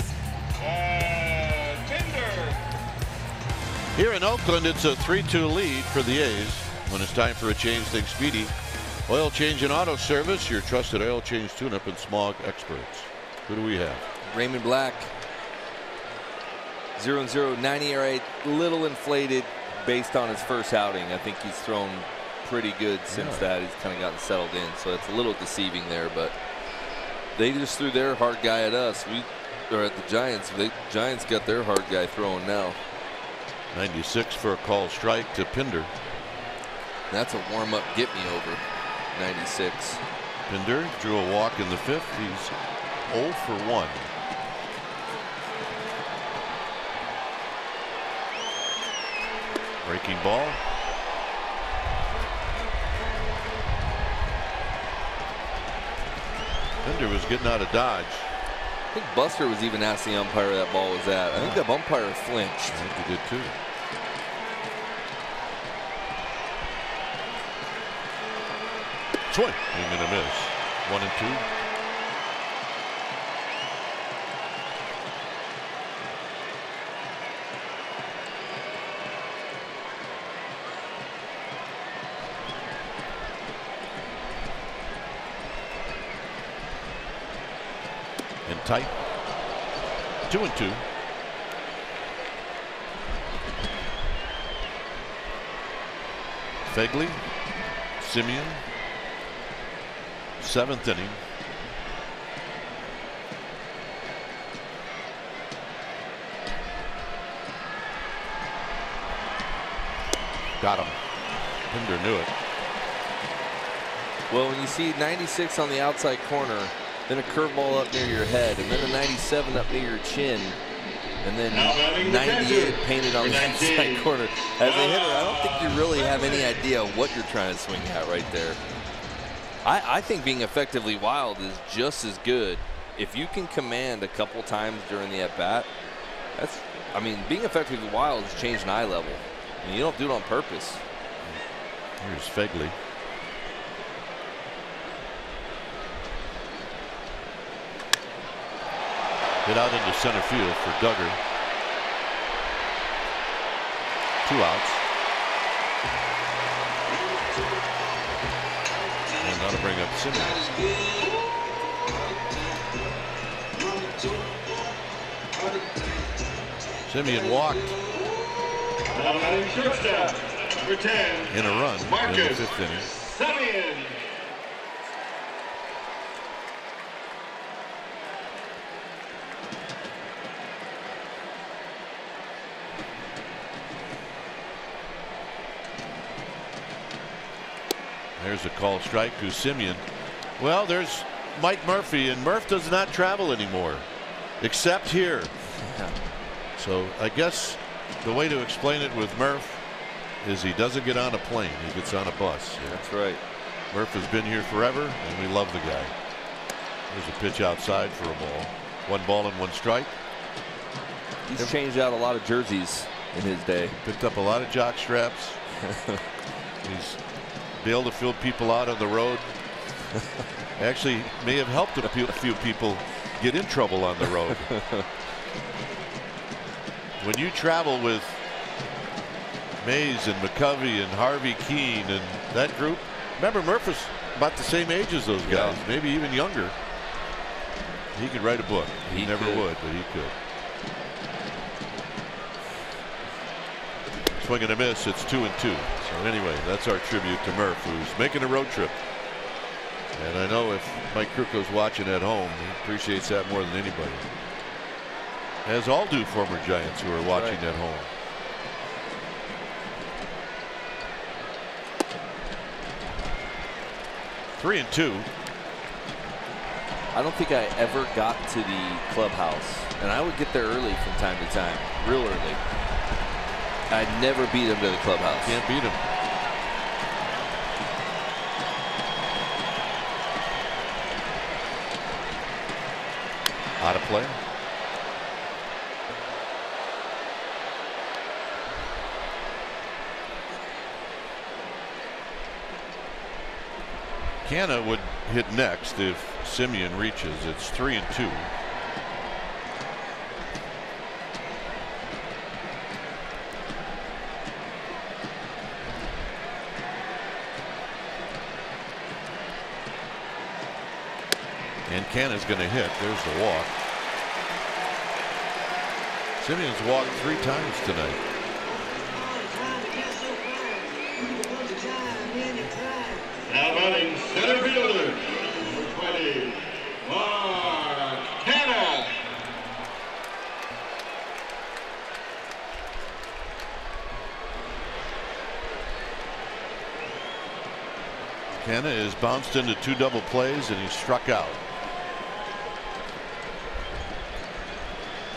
[SPEAKER 1] Here in Oakland, it's a 3-2 lead for the A's. When it's time for a change, think Speedy. Oil change and auto service, your trusted oil change tune-up and smog experts. Who do we have?
[SPEAKER 5] Raymond Black. 0-0, 90 ERA, little inflated based on his first outing. I think he's thrown pretty good since that. He's kind of gotten settled in, so it's a little deceiving there, but they just threw their hard guy at us. Or at the Giants. The Giants got their hard guy throwing now.
[SPEAKER 1] 96 for a call strike to Pinder.
[SPEAKER 5] That's a warm-up get me over. 96.
[SPEAKER 1] Pinder drew a walk in the 5th. He's 0 for 1. Breaking ball. Pinder was getting out of dodge.
[SPEAKER 5] I think Buster was even asking the umpire where that ball was at. I think the umpire flinched.
[SPEAKER 1] I think he did too. Swing. Swing and a miss. 1-2. And tight. 2-2. Fegley, Simeon, 7th inning. Got him. Pinder knew it.
[SPEAKER 5] Well, when you see 96 on the outside corner, then a curveball up near your head, and then a 97 up near your chin, and then 98 painted on the outside corner. As a hitter, I don't think you really have any idea what you're trying to swing at right there. I think being effectively wild is just as good. If you can command a couple times during the at-bat, that's, I mean, being effectively wild is changing eye level. I mean, you don't do it on purpose.
[SPEAKER 1] Here's Fegley. Hit out into center field for Duggar. 2 outs. And that'll bring up Simeon. Simeon walked. In a run in the 5th inning.
[SPEAKER 4] Simeon.
[SPEAKER 1] There's a call strike to Simeon. Well, there's Mike Murphy, and Murph does not travel anymore, except here. So I guess the way to explain it with Murph is he doesn't get on a plane. He gets on a bus.
[SPEAKER 5] Yeah, that's right.
[SPEAKER 1] Murph has been here forever, and we love the guy. There's a pitch outside for a ball. 1 ball and 1 strike.
[SPEAKER 5] He's changed out a lot of jerseys in his day.
[SPEAKER 1] Picked up a lot of jock straps. He's been able to fill people out on the road. Actually, may have helped a few people get in trouble on the road. When you travel with Mays and McCovey and Harvey Keene and that group, remember Murph was about the same age as those guys, maybe even younger. He could write a book. He never would, but he could. Swing and a miss. It's 2-2. So anyway, that's our tribute to Murph, who's making a road trip. And I know if Mike Kruko's watching at home, he appreciates that more than anybody. As all do former Giants who are watching at home.
[SPEAKER 5] I don't think I ever got to the clubhouse, and I would get there early from time to time, real early. I'd never beat him to the clubhouse.
[SPEAKER 1] Can't beat him. Out of play. Canna would hit next if Simeon reaches. It's 3-2. And Canna's going to hit. There's the walk. Simeon's walked 3 times tonight.
[SPEAKER 4] Now batting center fielder, number 20, Mark Canna.
[SPEAKER 1] Canna is bounced into 2 double plays and he's struck out.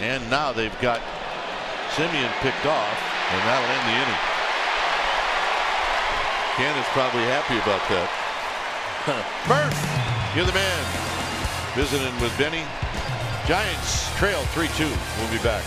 [SPEAKER 1] And now they've got Simeon picked off, and that'll end the inning. Canna's probably happy about that. Murph, you're the man. Visiting with Benny. Giants trail 3-2. We'll be back.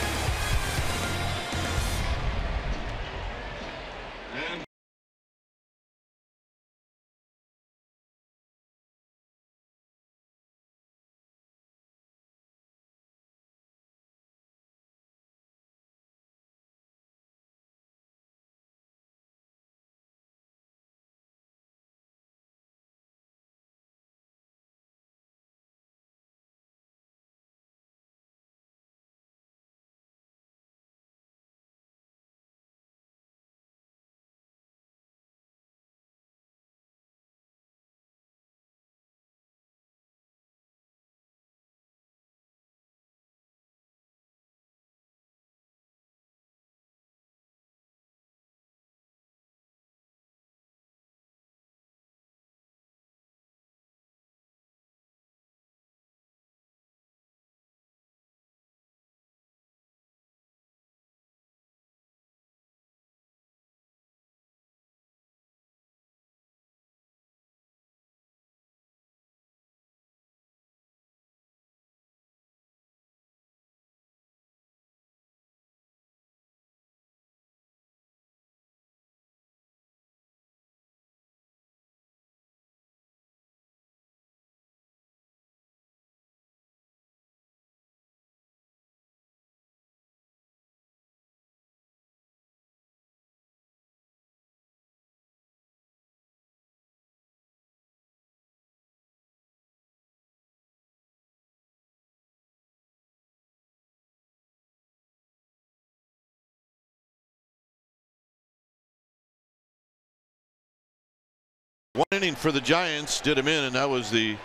[SPEAKER 1] One inning for the Giants did him in, and that was the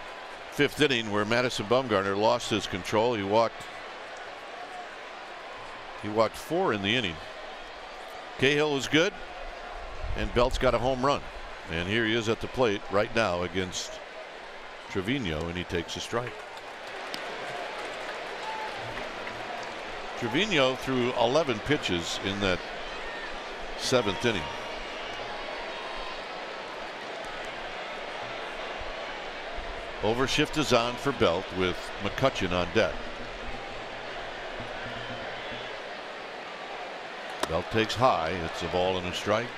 [SPEAKER 1] 5th inning where Madison Bumgarner lost his control. He walked 4 in the inning. Cahill was good, and Belt's got a home run. And here he is at the plate right now against Trevino, and he takes a strike. Trevino threw 11 pitches in that 7th inning. Overshift is on for Belt with McCutchen on deck. Belt takes high. It's a ball and a strike.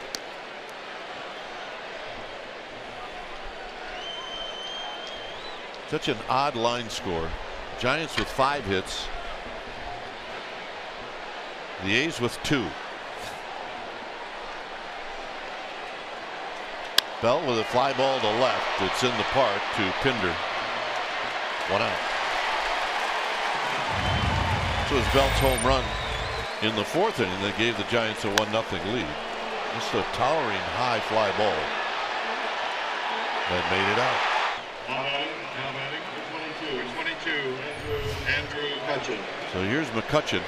[SPEAKER 1] Such an odd line score. Giants with 5 hits. The A's with 2. Belt with a fly ball to left. It's in the park to Pinder. 1 out. So it's Belt's home run in the 4th inning that gave the Giants a 1-0 lead. Just a towering high fly ball that made it out.
[SPEAKER 4] Now batting, 22, Andrew McCutchen.
[SPEAKER 1] So here's McCutchen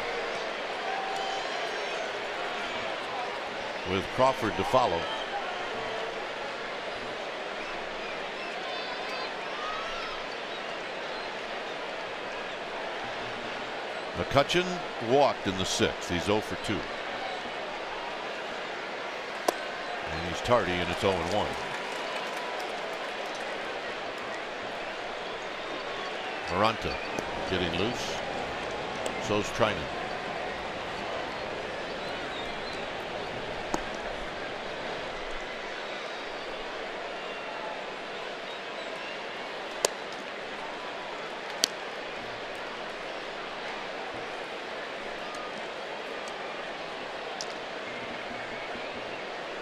[SPEAKER 1] with Crawford to follow. McCutchen walked in the 6th. He's 0 for 2. And he's tardy, and it's 0-1. Maranta getting loose. So's Trinan.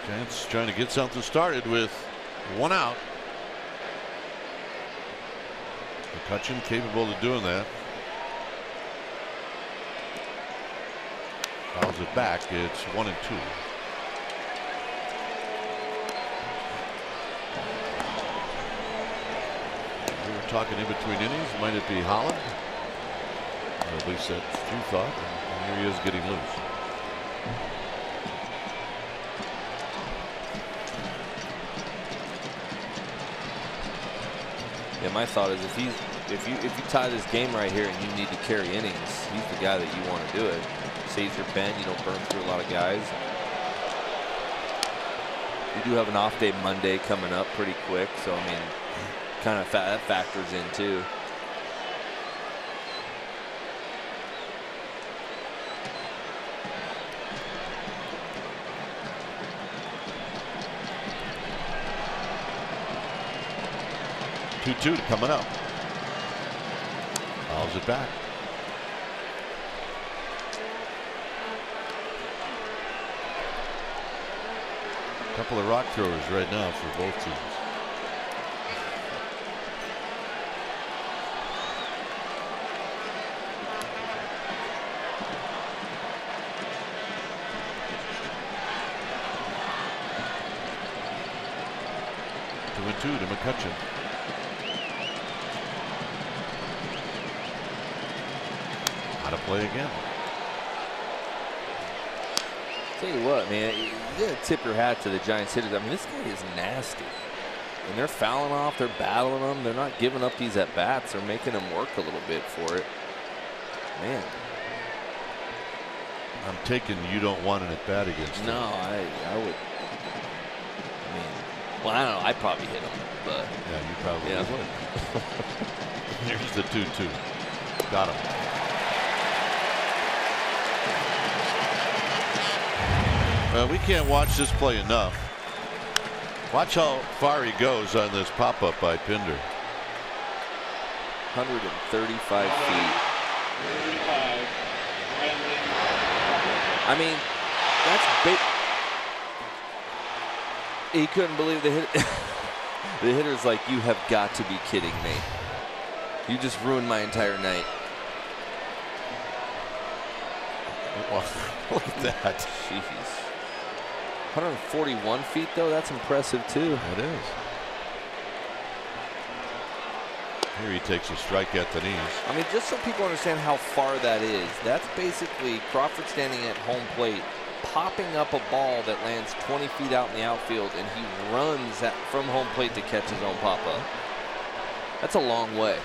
[SPEAKER 1] Chance trying to get something started with 1 out. McCutchen capable of doing that. Fouls it back. It's 1-2. We were talking in between innings. Might it be Holland? Or at least that's what you thought. And here he is getting loose.
[SPEAKER 5] Yeah, my thought is if you tie this game right here and you need to carry innings, he's the guy that you want to do it. Saves your pen. You don't burn through a lot of guys. You do have an off day Monday coming up pretty quick, so I mean, kind of that factors in too.
[SPEAKER 1] Two coming up. Fouls it back. A couple of rock throwers right now for both teams. Two to McCutchen. To play again.
[SPEAKER 5] Tell you what, man, you gotta tip your hat to the Giants hitters. I mean, this guy is nasty, and they're fouling off. They're battling them. They're not giving up these at bats. They're making them work a little bit for it. Man,
[SPEAKER 1] I'm taking you don't want an at bat against him.
[SPEAKER 5] No, I would. I mean, well, I don't know. I'd probably hit him, but
[SPEAKER 1] yeah, you probably would. Here's the 2-2. Got him. Well, we can't watch this play enough. Watch how far he goes on this pop-up by Pinder.
[SPEAKER 5] 135 feet. I mean, that's big. He couldn't believe the hit. The hitter's like, you have got to be kidding me. You just ruined my entire night.
[SPEAKER 1] Look at that.
[SPEAKER 5] Jeez. 141 feet, though. That's impressive, too.
[SPEAKER 1] It is. Here he takes a strike at the knees.
[SPEAKER 5] I mean, just so people understand how far that is, that's basically Crawford standing at home plate, popping up a ball that lands 20 feet out in the outfield, and he runs from home plate to catch his own pop-up. That's a long way.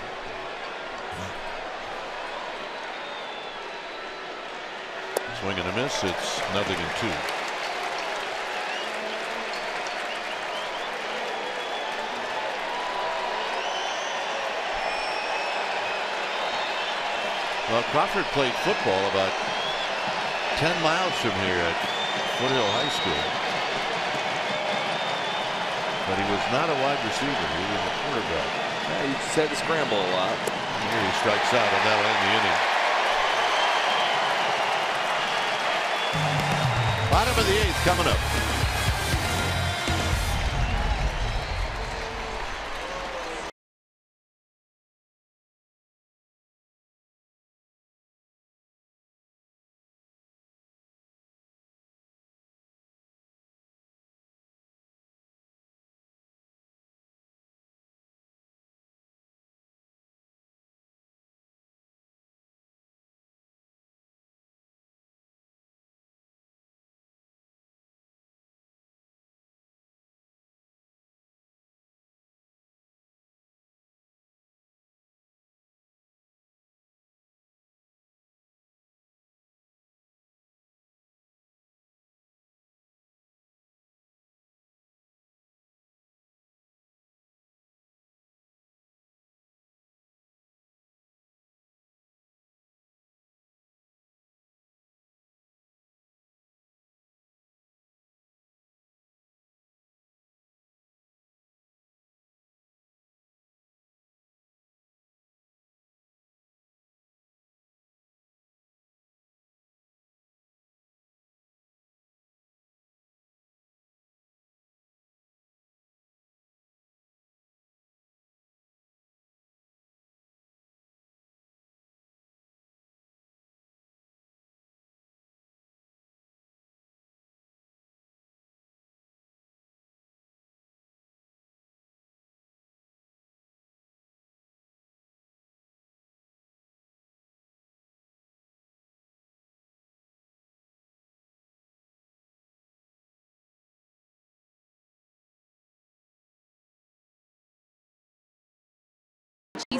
[SPEAKER 1] Swing and a miss. It's 0-2. Well, Crawford played football about 10 miles from here at Foothill High School. But he was not a wide receiver. He was a quarterback.
[SPEAKER 5] Yeah, he just had to scramble a lot.
[SPEAKER 1] And here he strikes out, and that'll end the inning. Bottom of the 8th coming up.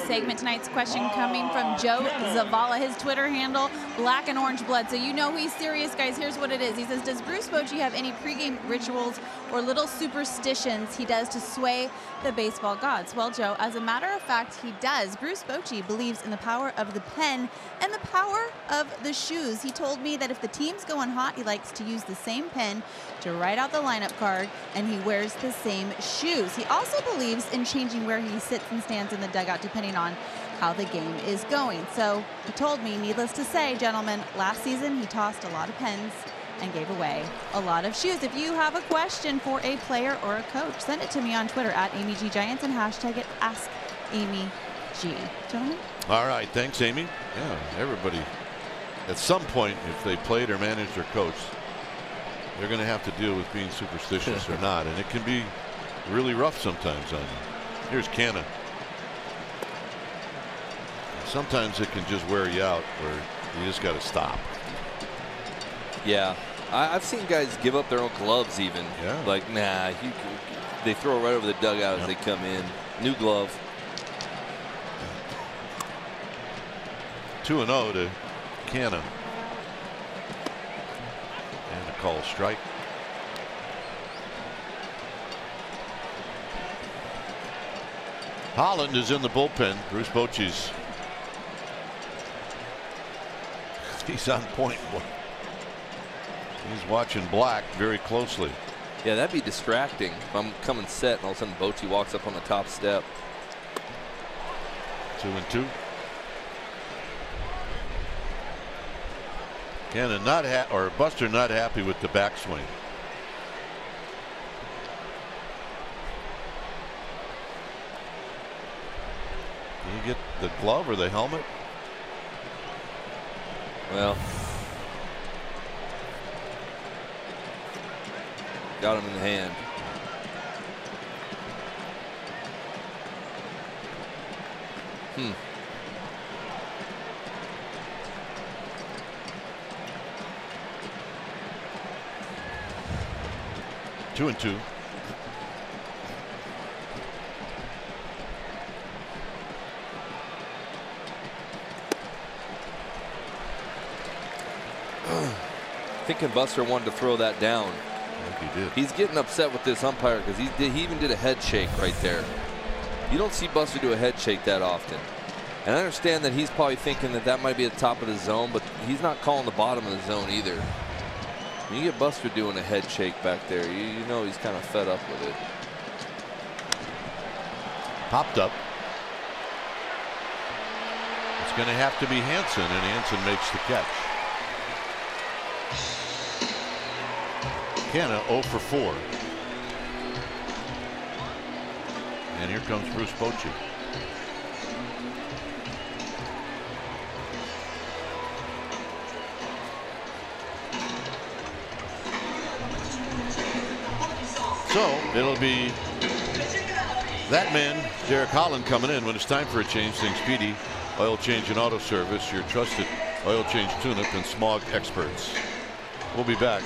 [SPEAKER 6] segment. Tonight's question coming from Joe Zavala. His Twitter handle, Black and Orange Blood. So you know he's serious, guys. Here's what it is. He says, does Bruce Bochy have any pregame rituals or little superstitions he does to sway the baseball gods? Well, Joe, as a matter of fact, he does. Bruce Bochy believes in the power of the pen and the power of the shoes. He told me that if the team's going hot, he likes to use the same pen to write out the lineup card, and he wears the same shoes. He also believes in changing where he sits and stands in the dugout depending on how the game is going. So he told me, needless to say, gentlemen, last season he tossed a lot of pens and gave away a lot of shoes. If you have a question for a player or a coach, send it to me on Twitter at AmyGGiants and hashtag it AskAmyG. Gentlemen?
[SPEAKER 1] All right, thanks, Amy. Yeah, everybody, at some point, if they played or managed or coached, they're going to have to deal with being superstitious or not, and it can be really rough sometimes on you. Here's Canna. Sometimes it can just wear you out where you just got to stop.
[SPEAKER 5] Yeah, I've seen guys give up their own gloves even.
[SPEAKER 1] Yeah.
[SPEAKER 5] Like, nah, they throw it right over the dugout as they come in. New glove.
[SPEAKER 1] 2-0 to Canna. And a call strike. Holland is in the bullpen. Bruce Bochy's. He's on point. He's watching Black very closely.
[SPEAKER 5] Yeah, that'd be distracting if I'm coming set and all of a sudden Bochy walks up on the top step.
[SPEAKER 1] 2-2. Cannon or Buster not happy with the backswing. Can you get the glove or the helmet?
[SPEAKER 5] Well, got him in the hand. Hmm.
[SPEAKER 1] Two and two.
[SPEAKER 5] Thinking Buster wanted to throw that down.
[SPEAKER 1] I think he did.
[SPEAKER 5] He's getting upset with this umpire because he even did a head shake right there. You don't see Buster do a head shake that often. And I understand that he's probably thinking that that might be at the top of the zone, but he's not calling the bottom of the zone either. When you get Buster doing a head shake back there, you know he's kind of fed up with it.
[SPEAKER 1] Popped up. It's going to have to be Hansen, and Hansen makes the catch. Canna 0 for 4. And here comes Bruce Bochy. So it'll be that man, Derek Holland, coming in when it's time for a change. Things speedy. Oil change and auto service, your trusted oil change tune-up and smog experts. We'll be back.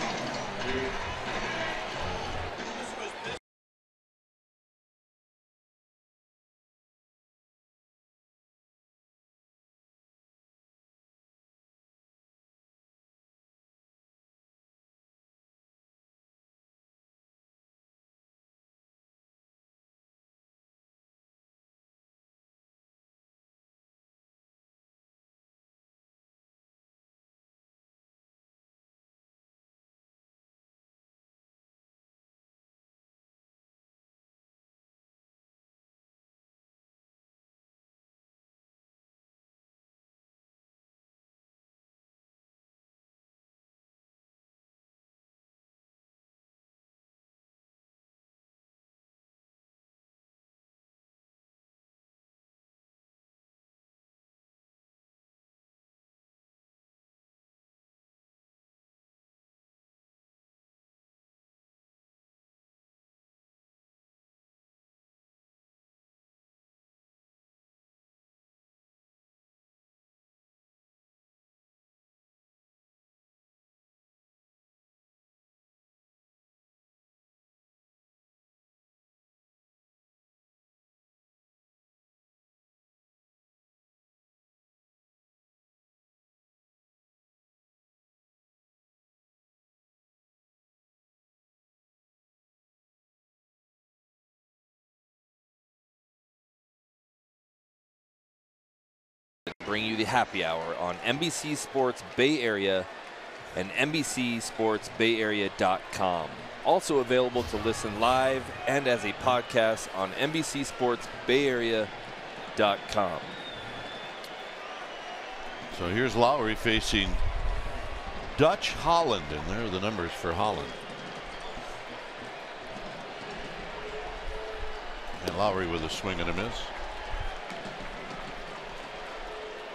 [SPEAKER 5] bring you the happy hour on NBC Sports Bay Area and NBCSportsBayArea.com. Also available to listen live and as a podcast on NBCSportsBayArea.com.
[SPEAKER 1] So here's Lowry facing Dutch Holland, and there are the numbers for Holland. And Lowry with a swing and a miss.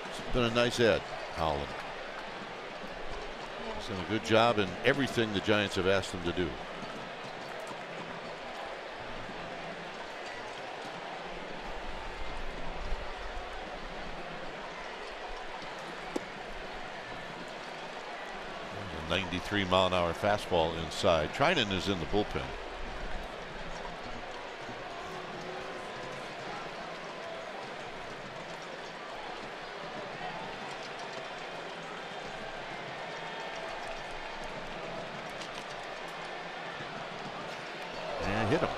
[SPEAKER 1] It's been a nice ad, Holland. He's done a good job in everything the Giants have asked him to do. A 93-mile-an-hour fastball inside. Trinan is in the bullpen. And hit him.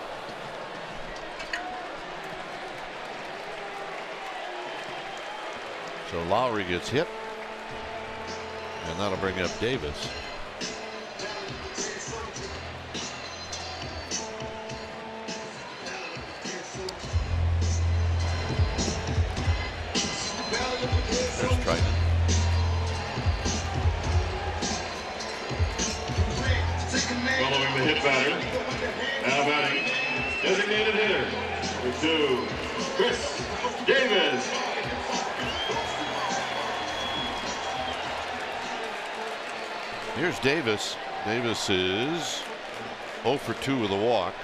[SPEAKER 1] So Lowry gets hit. And that'll bring up Davis. There's Trinan.
[SPEAKER 4] Following the hit batter. Now batting, designated hitter, number 2, Chris Davis.
[SPEAKER 1] Here's Davis. Davis is 0 for 2 with a walk.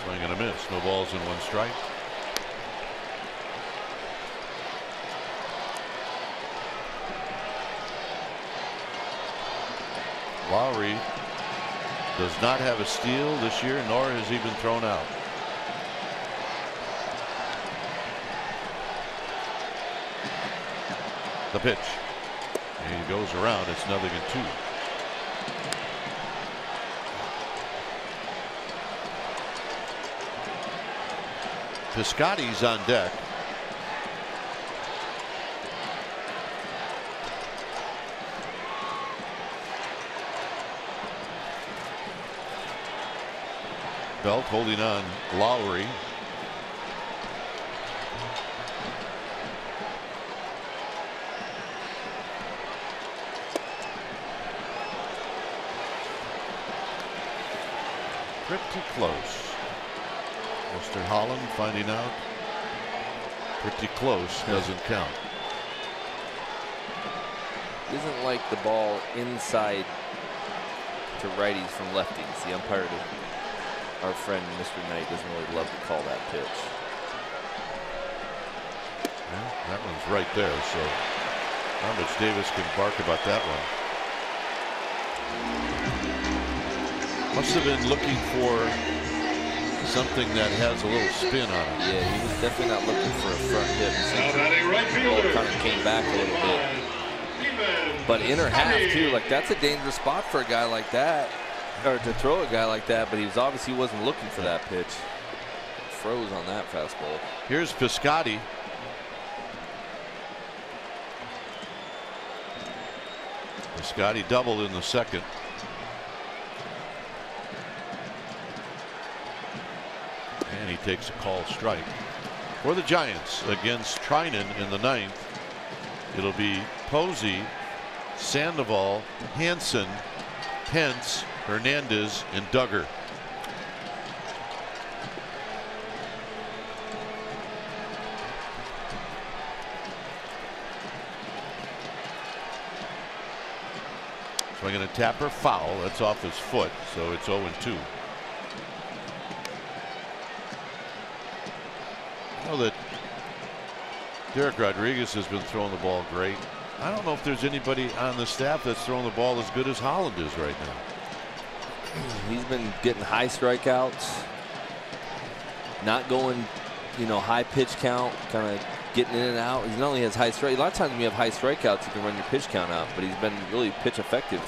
[SPEAKER 1] Swing and a miss. No balls and 1 strike. Lowry does not have a steal this year, nor has he been thrown out. The pitch. And he goes around. It's 0-2. Piscotty's on deck. Belt holding on Lowry. Pretty close. Mr. Holland finding out. Pretty close doesn't count.
[SPEAKER 5] Isn't like the ball inside to righties from lefties. The umpire, our friend Mr. Knight, doesn't really love to call that pitch.
[SPEAKER 1] Well, that one's right there, so how much Davis can bark about that one. Must have been looking for something that has a little spin on it.
[SPEAKER 5] Yeah, he was definitely not looking for a front hit.
[SPEAKER 4] Now batting right
[SPEAKER 5] The ball
[SPEAKER 4] fielder.
[SPEAKER 5] kind of came back a little bit. But inner half too, like that's a dangerous spot for a guy like that, or to throw a guy like that. But he was obviously wasn't looking for that pitch. Froze on that fastball.
[SPEAKER 1] Here's Piscotty. Piscotty doubled in the second. And he takes a called strike. For the Giants against Trinan in the 9th, it'll be Posey, Sandoval, Hansen, Pence, Hernandez, and Duggar. Swinging a tapper, foul. That's off his foot, so it's 0-2. I know that Derek Rodriguez has been throwing the ball great. I don't know if there's anybody on the staff that's throwing the ball as good as Holland is right now.
[SPEAKER 5] He's been getting high strikeouts, not going, high pitch count, kind of getting in and out. He not only has high strike. A lot of times when you have high strikeouts, you can run your pitch count out, but he's been really pitch effective.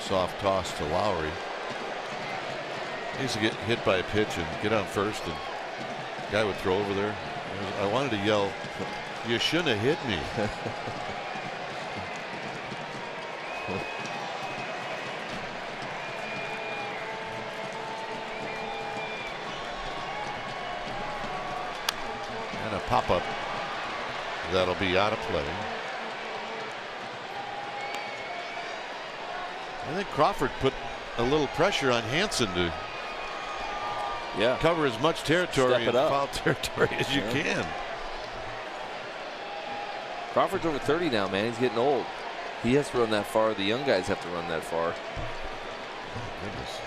[SPEAKER 1] Soft toss to Lowry. He used to get hit by a pitch and get on first, and the guy would throw over there. I wanted to yell, "You shouldn't have hit me." And a pop-up that'll be out of play. I think Crawford put a little pressure on Hansen to cover as much territory in foul territory as you can.
[SPEAKER 5] Crawford's over 30 now, man. He's getting old. He has to run that far. The young guys have to run that far.
[SPEAKER 1] Goodness,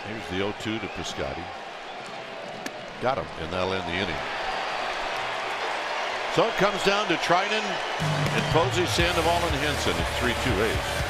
[SPEAKER 1] here's the 0-2 to Piscotty. Got him, and that'll end the inning. So it comes down to Trinan and Posey, Sandoval, and Henson. It's 3-2 A's.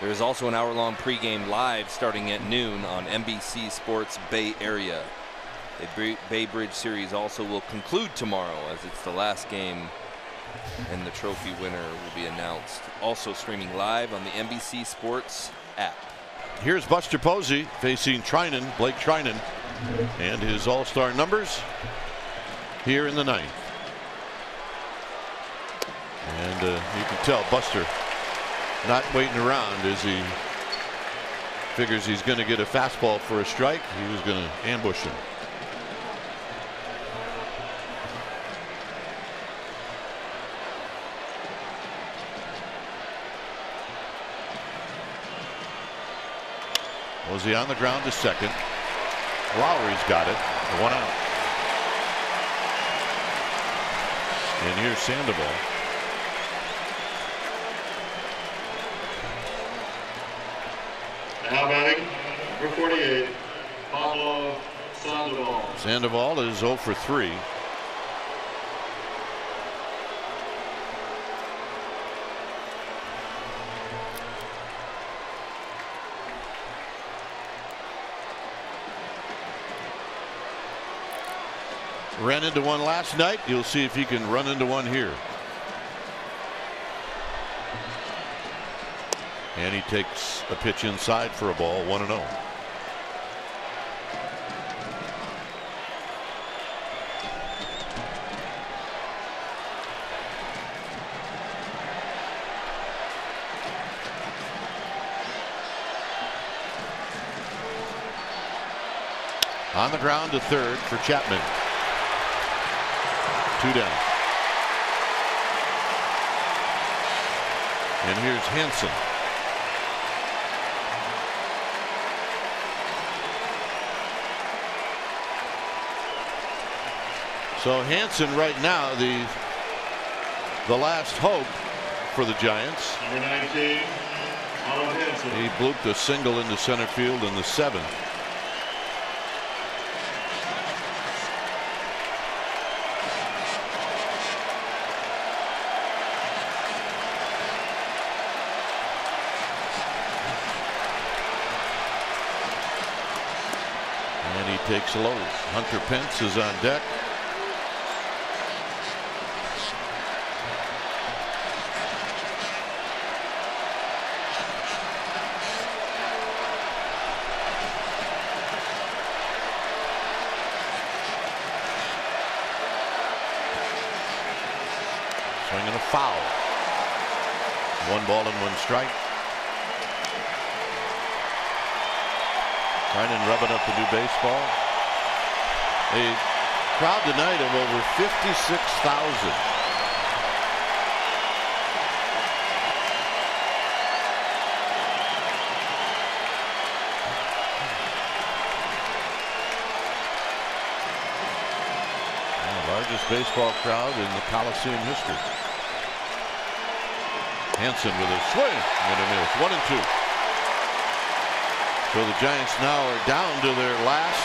[SPEAKER 5] There is also an hour-long pregame live starting at noon on NBC Sports Bay Area. The Bay Bridge series also will conclude tomorrow, as it's the last game, and the trophy winner will be announced. Also streaming live on the NBC Sports app.
[SPEAKER 1] Here's Buster Posey facing Trinan, Blake Trinan, and his all-star numbers here in the ninth. And you can tell Buster not waiting around as he figures he's going to get a fastball for a strike. He was going to ambush him. Posey on the ground to second. Lowry's got it. 1 out. And here's Sandoval.
[SPEAKER 4] Now batting, number 48, Pablo Sandoval.
[SPEAKER 1] Sandoval is 0 for 3. Ran into one last night. You'll see if he can run into one here. And he takes a pitch inside for a ball, 1-0. On the ground to third for Chapman. 2 down. And here's Hansen. So Hansen right now the last hope for the Giants.
[SPEAKER 4] Number 19, Hansen.
[SPEAKER 1] He blooped a single into center field in the 7th. And he takes low. Hunter Pence is on deck. Swinging a foul. 1 ball and 1 strike. Tynan rubbing up the new baseball. A crowd tonight of over 56,000. Largest baseball crowd in the Coliseum history. Hansen with a swing and a miss. 1-2. So the Giants now are down to their last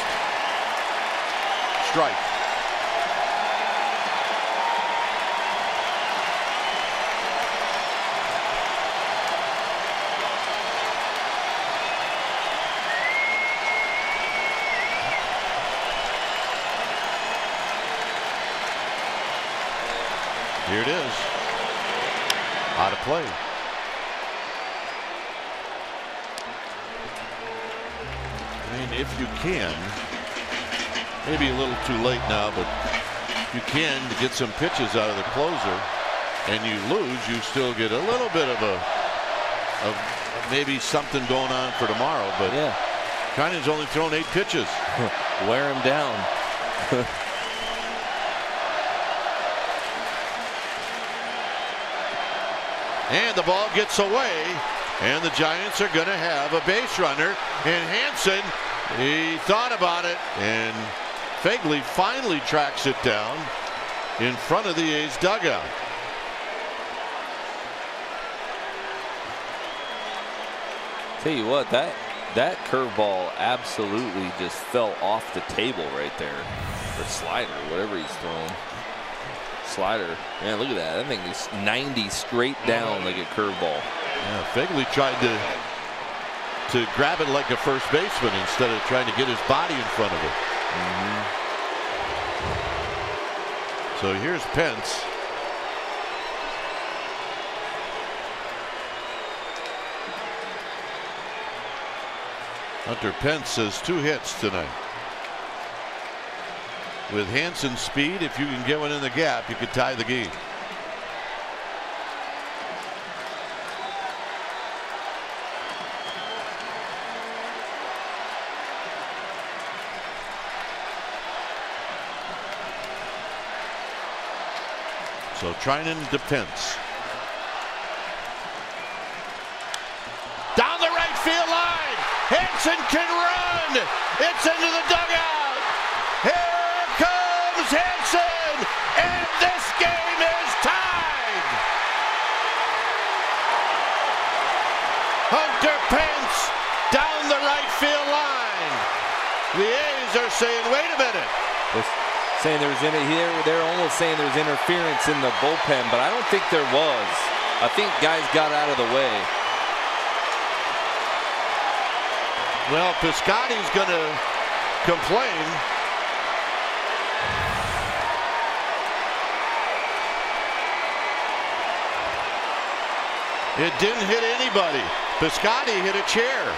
[SPEAKER 1] strike. Here it is. Out of play. I mean, if you can, maybe a little too late now, but if you can to get some pitches out of the closer and you lose, you still get a little bit of maybe something going on for tomorrow. But
[SPEAKER 5] yeah,
[SPEAKER 1] Tynan's only thrown 8 pitches.
[SPEAKER 5] Wear him down.
[SPEAKER 1] And the ball gets away, and the Giants are going to have a base runner. And Hansen, he thought about it, and Fegley finally tracks it down in front of the A's dugout.
[SPEAKER 5] Tell you what, that curveball absolutely just fell off the table right there. Or slider, whatever he's throwing. Slider. Man, look at that. That thing is 90 straight down like a curveball.
[SPEAKER 1] Yeah, Fegley tried to grab it like a first baseman instead of trying to get his body in front of it. So here's Pence. Hunter Pence has 2 hits tonight. With Hansen's speed, if you can get one in the gap, you could tie the game. So Tynan to Pence. Down the right field line. Hansen can run. It's into the dugout. Here comes Hansen, and this game is tied. Hunter Pence down the right field line. The A's are saying, wait a minute.
[SPEAKER 5] Saying there was they're almost saying there was interference in the bullpen, but I don't think there was. I think guys got out of the way.
[SPEAKER 1] Well, Piscotty's going to complain. It didn't hit anybody. Piscotty hit a chair.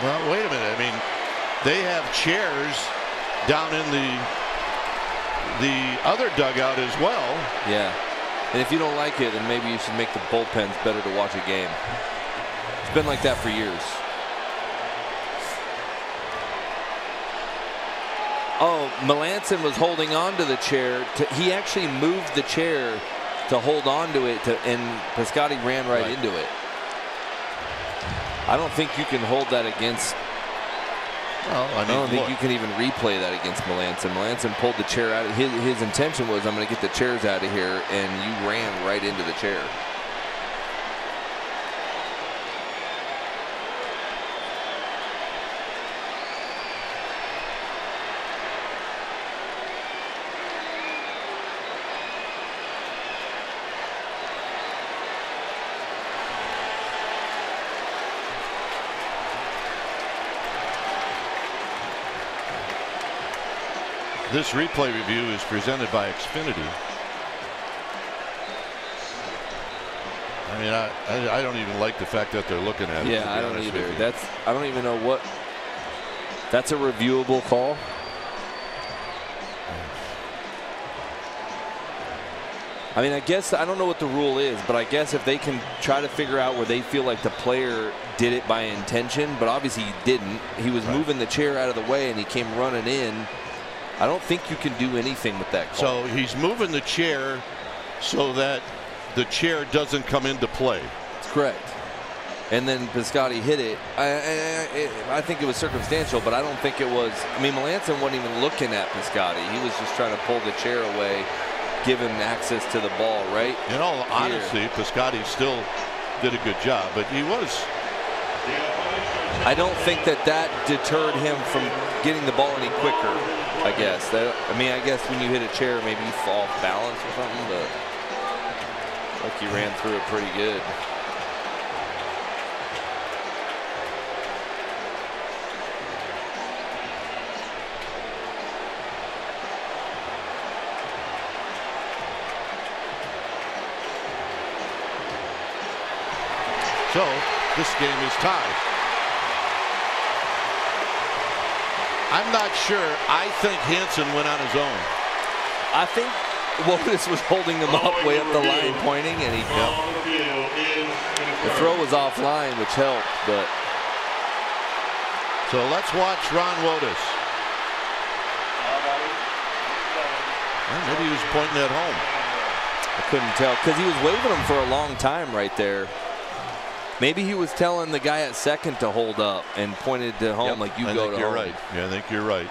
[SPEAKER 1] Well, wait a minute. I mean, they have chairs down in the other dugout as well.
[SPEAKER 5] Yeah. And if you don't like it, then maybe you should make the bullpens better to watch a game. It's been like that for years. Oh, Melanson was holding on to the chair. He actually moved the chair to hold on to it, and Piscotty ran right into it. I don't think you can hold that against.
[SPEAKER 1] Well, I
[SPEAKER 5] don't think you can even replay that against Melanson. Melanson pulled the chair out. His intention was, I'm going to get the chairs out of here, and you ran right into the chair.
[SPEAKER 1] This replay review is presented by Xfinity. I mean, I don't even like the fact that they're looking at it.
[SPEAKER 5] Yeah, I don't either. I don't even know what. That's a reviewable call. I mean, I guess I don't know what the rule is, but I guess if they can try to figure out where they feel like the player did it by intention, but obviously he didn't. He was moving the chair out of the way and he came running in. I don't think you can do anything with that call.
[SPEAKER 1] So he's moving the chair so that the chair doesn't come into play.
[SPEAKER 5] That's correct. And then Piscotty hit it. I think it was circumstantial, but I don't think it was. I mean, Melanson wasn't even looking at Piscotty. He was just trying to pull the chair away, give him access to the ball, right?
[SPEAKER 1] In all honesty, Piscotty still did a good job, but he was.
[SPEAKER 5] I don't think that deterred him from getting the ball any quicker. I guess. I mean, I guess when you hit a chair, maybe you fall off balance or something, but like he ran through it pretty good.
[SPEAKER 1] So this game is tied. I'm not sure. I think Hansen went on his own.
[SPEAKER 5] I think Wotus was holding him up way up the line, pointing, and the throw was offline, which helped. But
[SPEAKER 1] so let's watch Ron Wotus. Well, maybe he was pointing at home.
[SPEAKER 5] I couldn't tell because he was waving him for a long time right there. Maybe he was telling the guy at second to hold up and pointed to home like you go to home.
[SPEAKER 1] You're right. Yeah, I think you're right.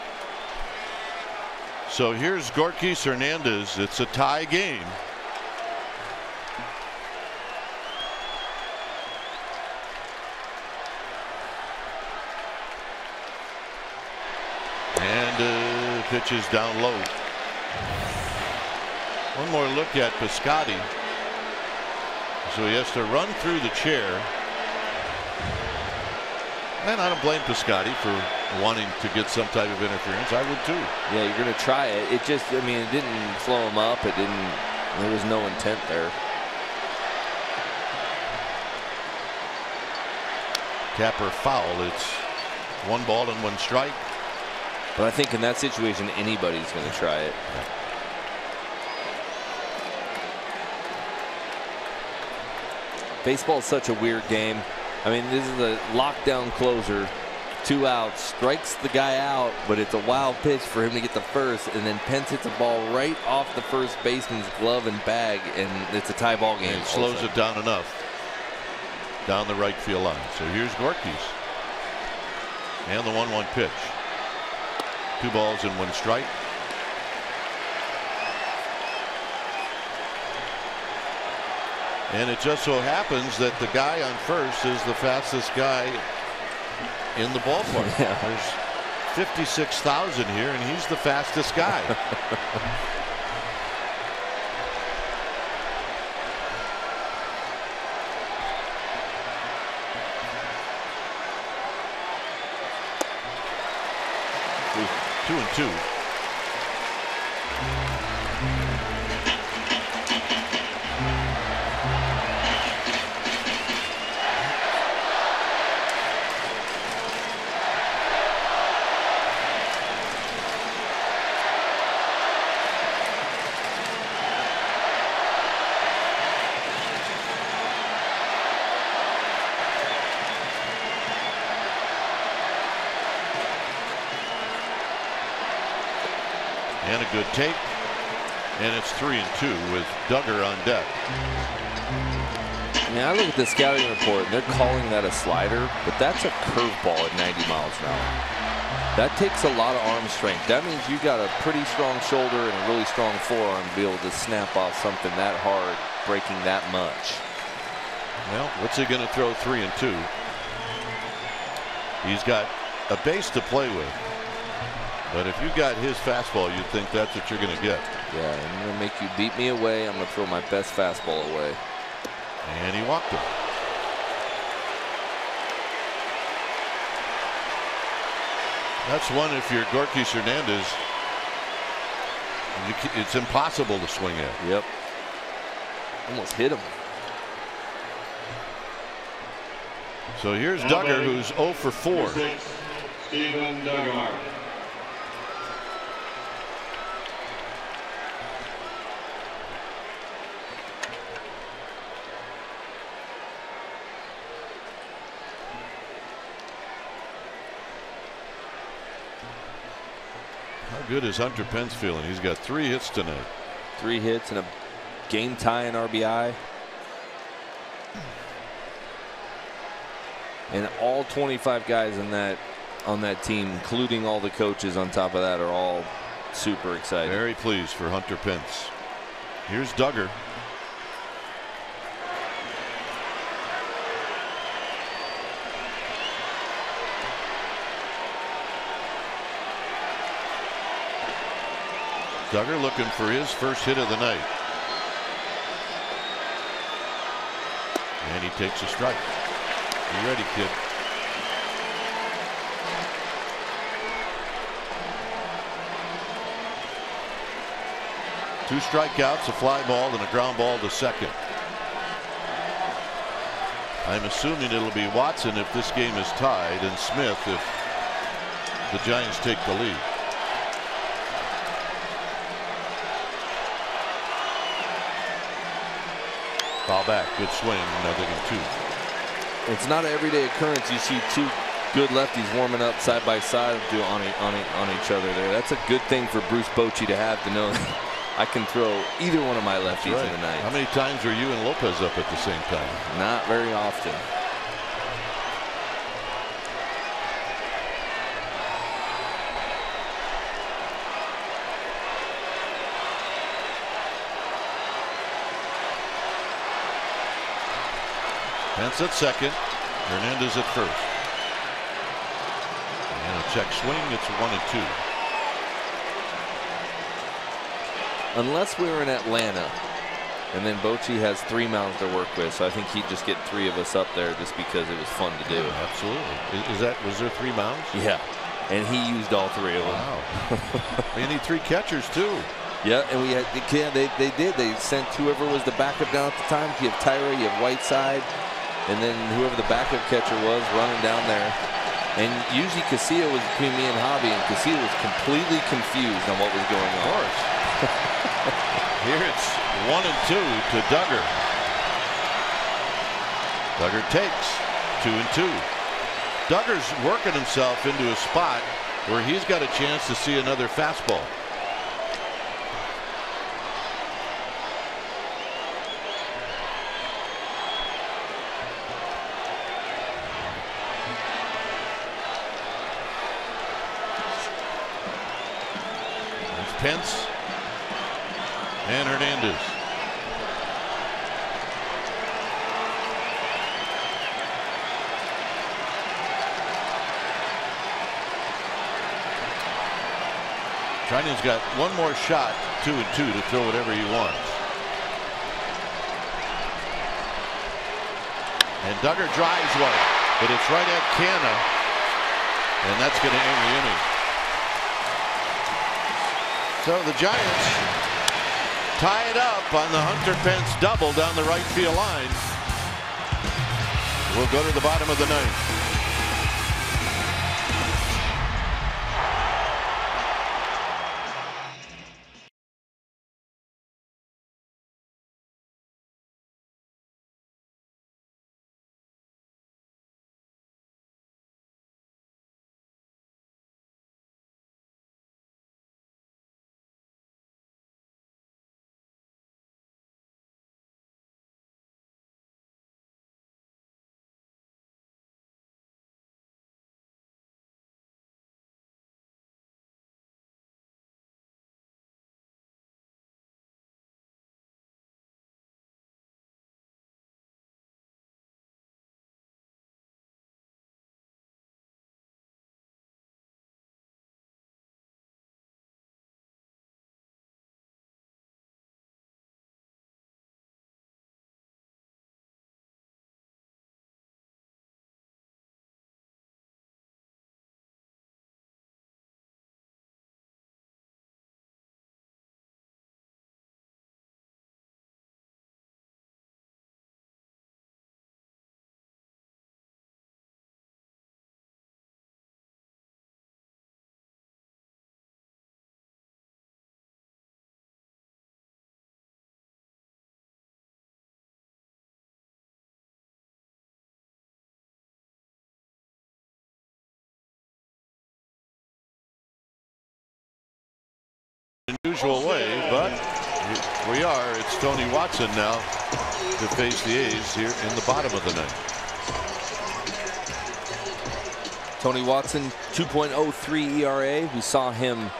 [SPEAKER 1] So here's Gorkis Hernandez. It's a tie game. And pitch is down low. One more look at Piscotty. So he has to run through the chair. And I don't blame Piscotty for wanting to get some type of interference. I would too.
[SPEAKER 5] Yeah, you're going to try it. It just, I mean, it didn't slow him up. It didn't, there was no intent there.
[SPEAKER 1] Capper foul. It's 1 ball and 1 strike.
[SPEAKER 5] But I think in that situation, anybody's going to try it. Baseball is such a weird game. I mean, this is a lockdown closer. 2 outs, strikes the guy out, but it's a wild pitch for him to get the first, and then Pence hits a ball right off the first baseman's glove and bag, and it's a tie ball game.
[SPEAKER 1] And it slows it down enough down the right field line. So here's Gorkis. And the 1-1 pitch. 2 balls and 1 strike. And it just so happens that the guy on first is the fastest guy in the ballpark.
[SPEAKER 5] Yeah.
[SPEAKER 1] There's 56,000 here, and he's the fastest guy. Two and two. And a good take. And it's 3-2 with Duggar on deck.
[SPEAKER 5] I mean, I look at the scouting report, and they're calling that a slider, but that's a curveball at 90 miles an hour. That takes a lot of arm strength. That means you got a pretty strong shoulder and a really strong forearm to be able to snap off something that hard, breaking that much.
[SPEAKER 1] Well, what's he going to throw 3-2? He's got a base to play with. But if you got his fastball, you'd think that's what you're going to get.
[SPEAKER 5] Yeah, I'm going to make you beat me away. I'm going to throw my best fastball away.
[SPEAKER 1] And he walked him. That's one if you're Gorky Hernandez. It's impossible to swing at.
[SPEAKER 5] Yep. Almost hit him.
[SPEAKER 1] So here's Duggar, who's 0 for 4.
[SPEAKER 4] Stephen Duggar.
[SPEAKER 1] How good is Hunter Pence feeling? He's got 3 hits tonight.
[SPEAKER 5] 3 hits and a game tying RBI. And all 25 guys on that team, including all the coaches on top of that, are all super excited.
[SPEAKER 1] Very pleased for Hunter Pence. Here's Duggar. Duggar looking for his first hit of the night. And he takes a strike. You ready, kid? Two strikeouts, a fly ball, and a ground ball to second. I'm assuming it'll be Watson if this game is tied, and Smith if the Giants take the lead. Foul back, good swing, 0-2.
[SPEAKER 5] It's not an everyday occurrence. You see two good lefties warming up side by side on each other there. That's a good thing for Bruce Bochy to have, to know I can throw either one of my lefties in the night.
[SPEAKER 1] How many times were you and Lopez up at the same time?
[SPEAKER 5] Not very often.
[SPEAKER 1] Pence at second, Hernandez at first. And a check swing, it's 1-2.
[SPEAKER 5] Unless we were in Atlanta, and then Bochy has 3 mounds to work with, so I think he'd just get 3 of us up there just because it was fun to do.
[SPEAKER 1] Absolutely. Was there 3 mounds?
[SPEAKER 5] Yeah, and he used all 3 of them.
[SPEAKER 1] Wow. You need 3 catchers too.
[SPEAKER 5] Yeah, and we had they did. They sent whoever was the backup down at the time. You have Tyra, you have Whiteside, and then whoever the backup catcher was running down there. And usually Casilla was between me and Hobby, and Casilla was completely confused on what was going on.
[SPEAKER 1] Of course. Here it's 1-2 to Duggar. Duggar takes 2-2. Duggar's working himself into a spot where he's got a chance to see another fastball. Pence and Hernandez. Trinian's got one more shot, 2-2, to throw whatever he wants. And Duggar drives one, but it's right at Canna, and that's going to end the inning. So the Giants tie it up on the Hunter Pence double down the right field line. We'll go to the bottom of the 9th. unusual way, but here we are. It's Tony Watson now to face the A's here in the bottom of the ninth.
[SPEAKER 5] Tony Watson, 2.03 ERA. We saw him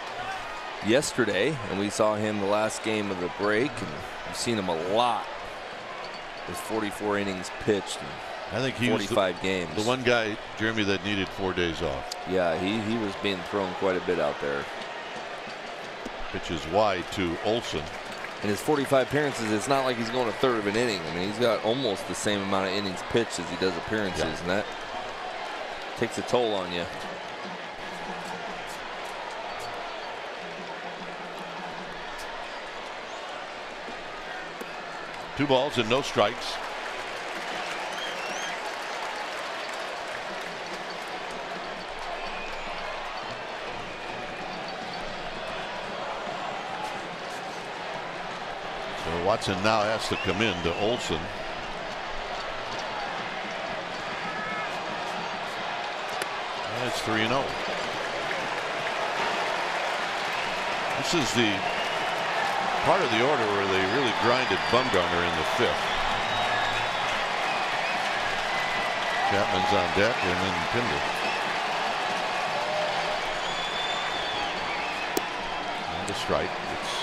[SPEAKER 5] yesterday, and we saw him the last game of the break, and we've seen him a lot with 44 innings pitched.
[SPEAKER 1] I think he
[SPEAKER 5] 45
[SPEAKER 1] was
[SPEAKER 5] games.
[SPEAKER 1] The one guy, Jeremy, that needed 4 days off.
[SPEAKER 5] Yeah, he was being thrown quite a bit out there.
[SPEAKER 1] Pitches wide to Olson.
[SPEAKER 5] In his 45 appearances, it's not like he's going a third of an inning. I mean, he's got almost the same amount of innings pitched as he does appearances, and that takes a toll on you.
[SPEAKER 1] Two balls and no strikes. So Watson now has to come in to Olson. And it's 3-0. This is the part of the order where they really grinded Bumgarner in the 5th. Chapman's on deck, and then Pinder. And a strike. It's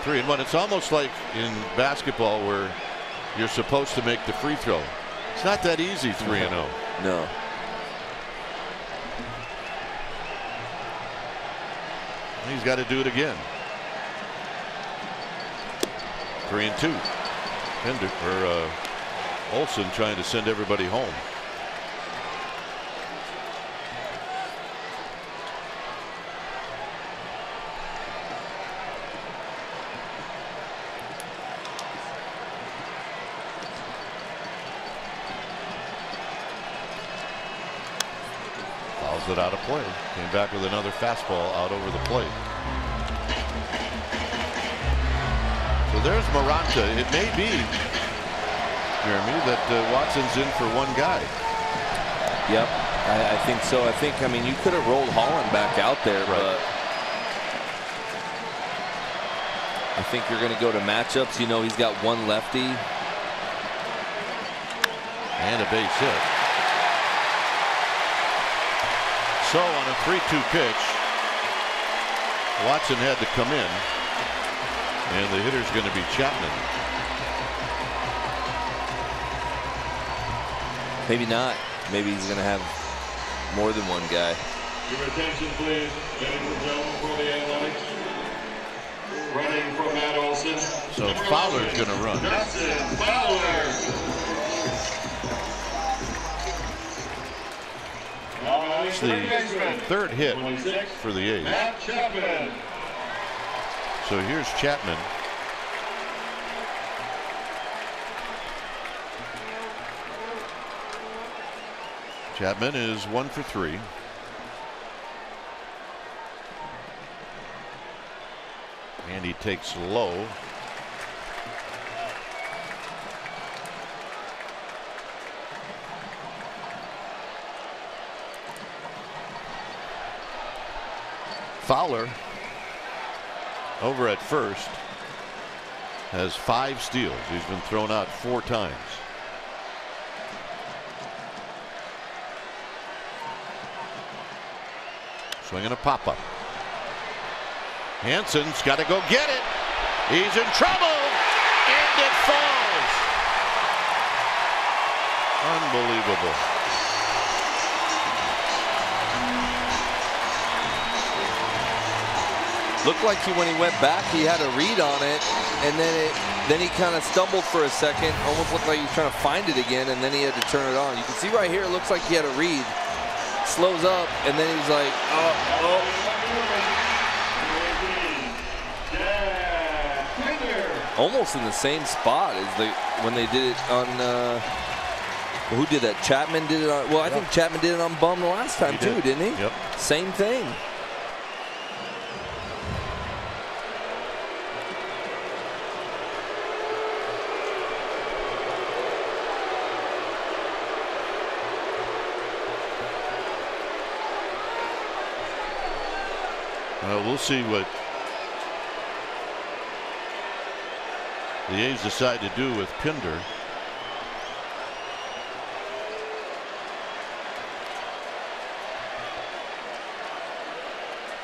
[SPEAKER 1] 3-1. It's almost like in basketball where you're supposed to make the free throw. It's not that easy, 3-0.
[SPEAKER 5] No.
[SPEAKER 1] He's got to do it again. 3-2. Pinder or Olson trying to send everybody home. Fouls it out of play. Came back with another fastball out over the plate. So there's Maranta. It may be, Jeremy, that Watson's in for one guy.
[SPEAKER 5] Yep, I think so. I mean, you could have rolled Holland back out there,
[SPEAKER 1] right,
[SPEAKER 5] but I think you're going to go to matchups. You know, he's got one lefty.
[SPEAKER 1] And a base hit. So on a 3-2 pitch, Watson had to come in. And the hitter's going to be Chapman.
[SPEAKER 5] Maybe not. Maybe he's going to have more than one guy.
[SPEAKER 4] Your attention, please, ladies and gentlemen, for the Athletics. Running from Matt Olson.
[SPEAKER 1] So Fowler's going to run.
[SPEAKER 4] Justin Fowler.
[SPEAKER 1] It's the third hit for the A's.
[SPEAKER 4] Matt Chapman.
[SPEAKER 1] So here's Chapman. Chapman is 1 for 3. And he takes low. Fowler over at first has 5 steals. He's been thrown out 4 times. Swinging a pop-up. Hansen's got to go get it. He's in trouble, and it falls. Unbelievable.
[SPEAKER 5] Looked like when he went back, he had a read on it, and then he kind of stumbled for a second. Almost looked like he was trying to find it again, and then he had to turn it on. You can see right here, it looks like he had a read. Slows up, and then he's like, oh. Almost in the same spot as when they did it on. Who did that? Chapman did it on. Well, I think Chapman did it on Bum the last time too, didn't he?
[SPEAKER 1] Yep.
[SPEAKER 5] Same thing.
[SPEAKER 1] We'll see what the A's decide to do with Pinder.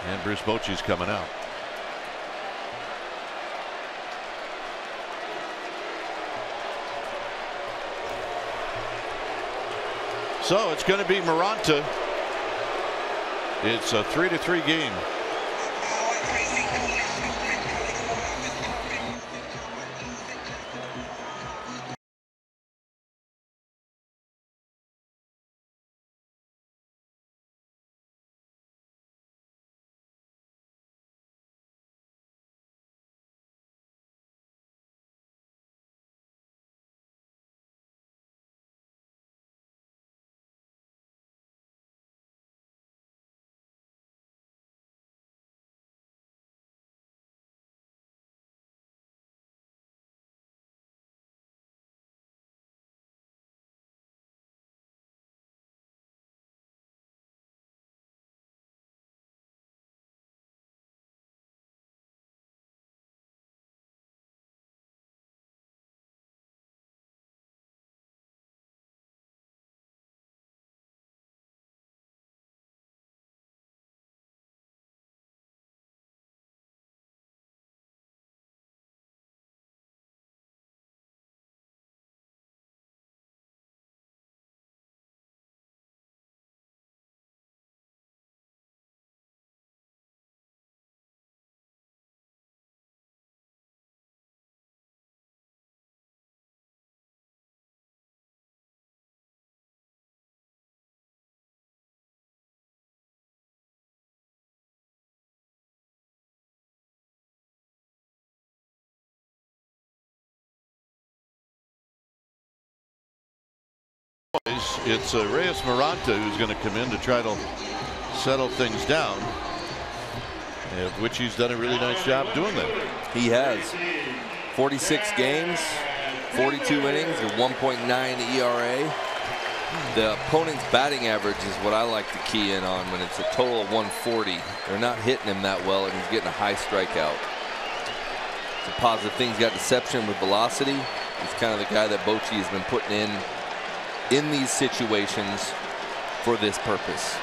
[SPEAKER 1] And Bruce Bochy's coming out. So it's going to be Maranta. It's a 3-3 game. It's Reyes Maranta who's going to come in to try to settle things down, of which he's done a really nice job doing that.
[SPEAKER 5] He has 46 games, 42 innings, a 1.9 ERA. The opponent's batting average is what I like to key in on when it's a total of 140. They're not hitting him that well, and he's getting a high strikeout. It's a positive thing. He's got deception with velocity. He's kind of the guy that Bochy has been putting in these situations for this purpose.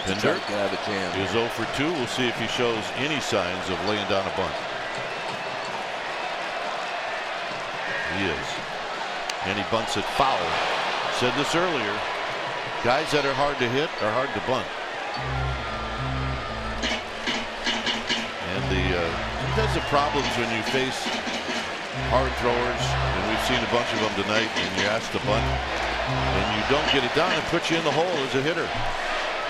[SPEAKER 1] Pinder
[SPEAKER 5] have a jam.
[SPEAKER 1] Is 0 for 2. We'll see if he shows any signs of laying down a bunt. He is. And he bunts it foul. Said this earlier. Guys that are hard to hit are hard to bunt. And sometimes the problems when you face hard throwers, and we've seen a bunch of them tonight, and you're asked to bunt, and you don't get it done, and puts you in the hole as a hitter.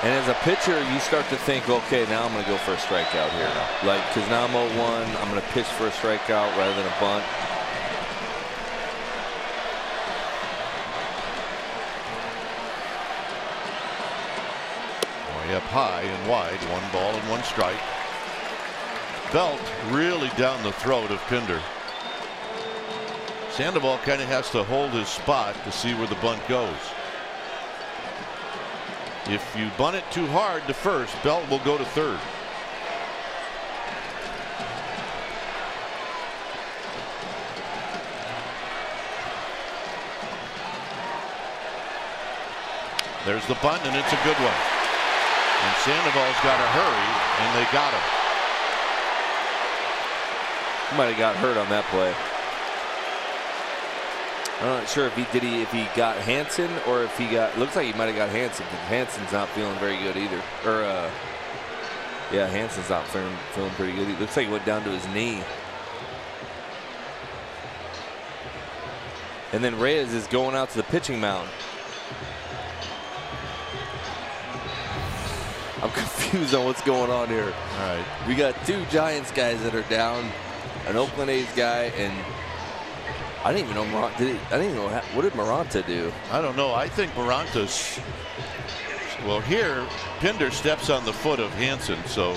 [SPEAKER 5] And as a pitcher, you start to think, okay, now I'm going to go for a strikeout here. Like, because now I'm 0-1, I'm going to pitch for a strikeout rather than a bunt.
[SPEAKER 1] Way up high and wide, 1 ball and 1 strike. Belt really down the throat of Pinder. Sandoval kind of has to hold his spot to see where the bunt goes. If you bunt it too hard to first, Belt will go to third. There's the bunt, and it's a good one. And Sandoval's got to hurry, and they got him.
[SPEAKER 5] He might have got hurt on that play. I'm not sure if he got Hansen or if he got. Looks like he might have got Hansen, because Hansen's not feeling very good either. Or yeah, Hansen's not feeling pretty good. It looks like he went down to his knee. And then Reyes is going out to the pitching mound. I'm confused on what's going on here.
[SPEAKER 1] All right.
[SPEAKER 5] We got 2 Giants guys that are down, an Oakland A's guy, and I didn't even know what did Maranta do?
[SPEAKER 1] I don't know. I think Maranta's. Well, here Pinder steps on the foot of Hansen, so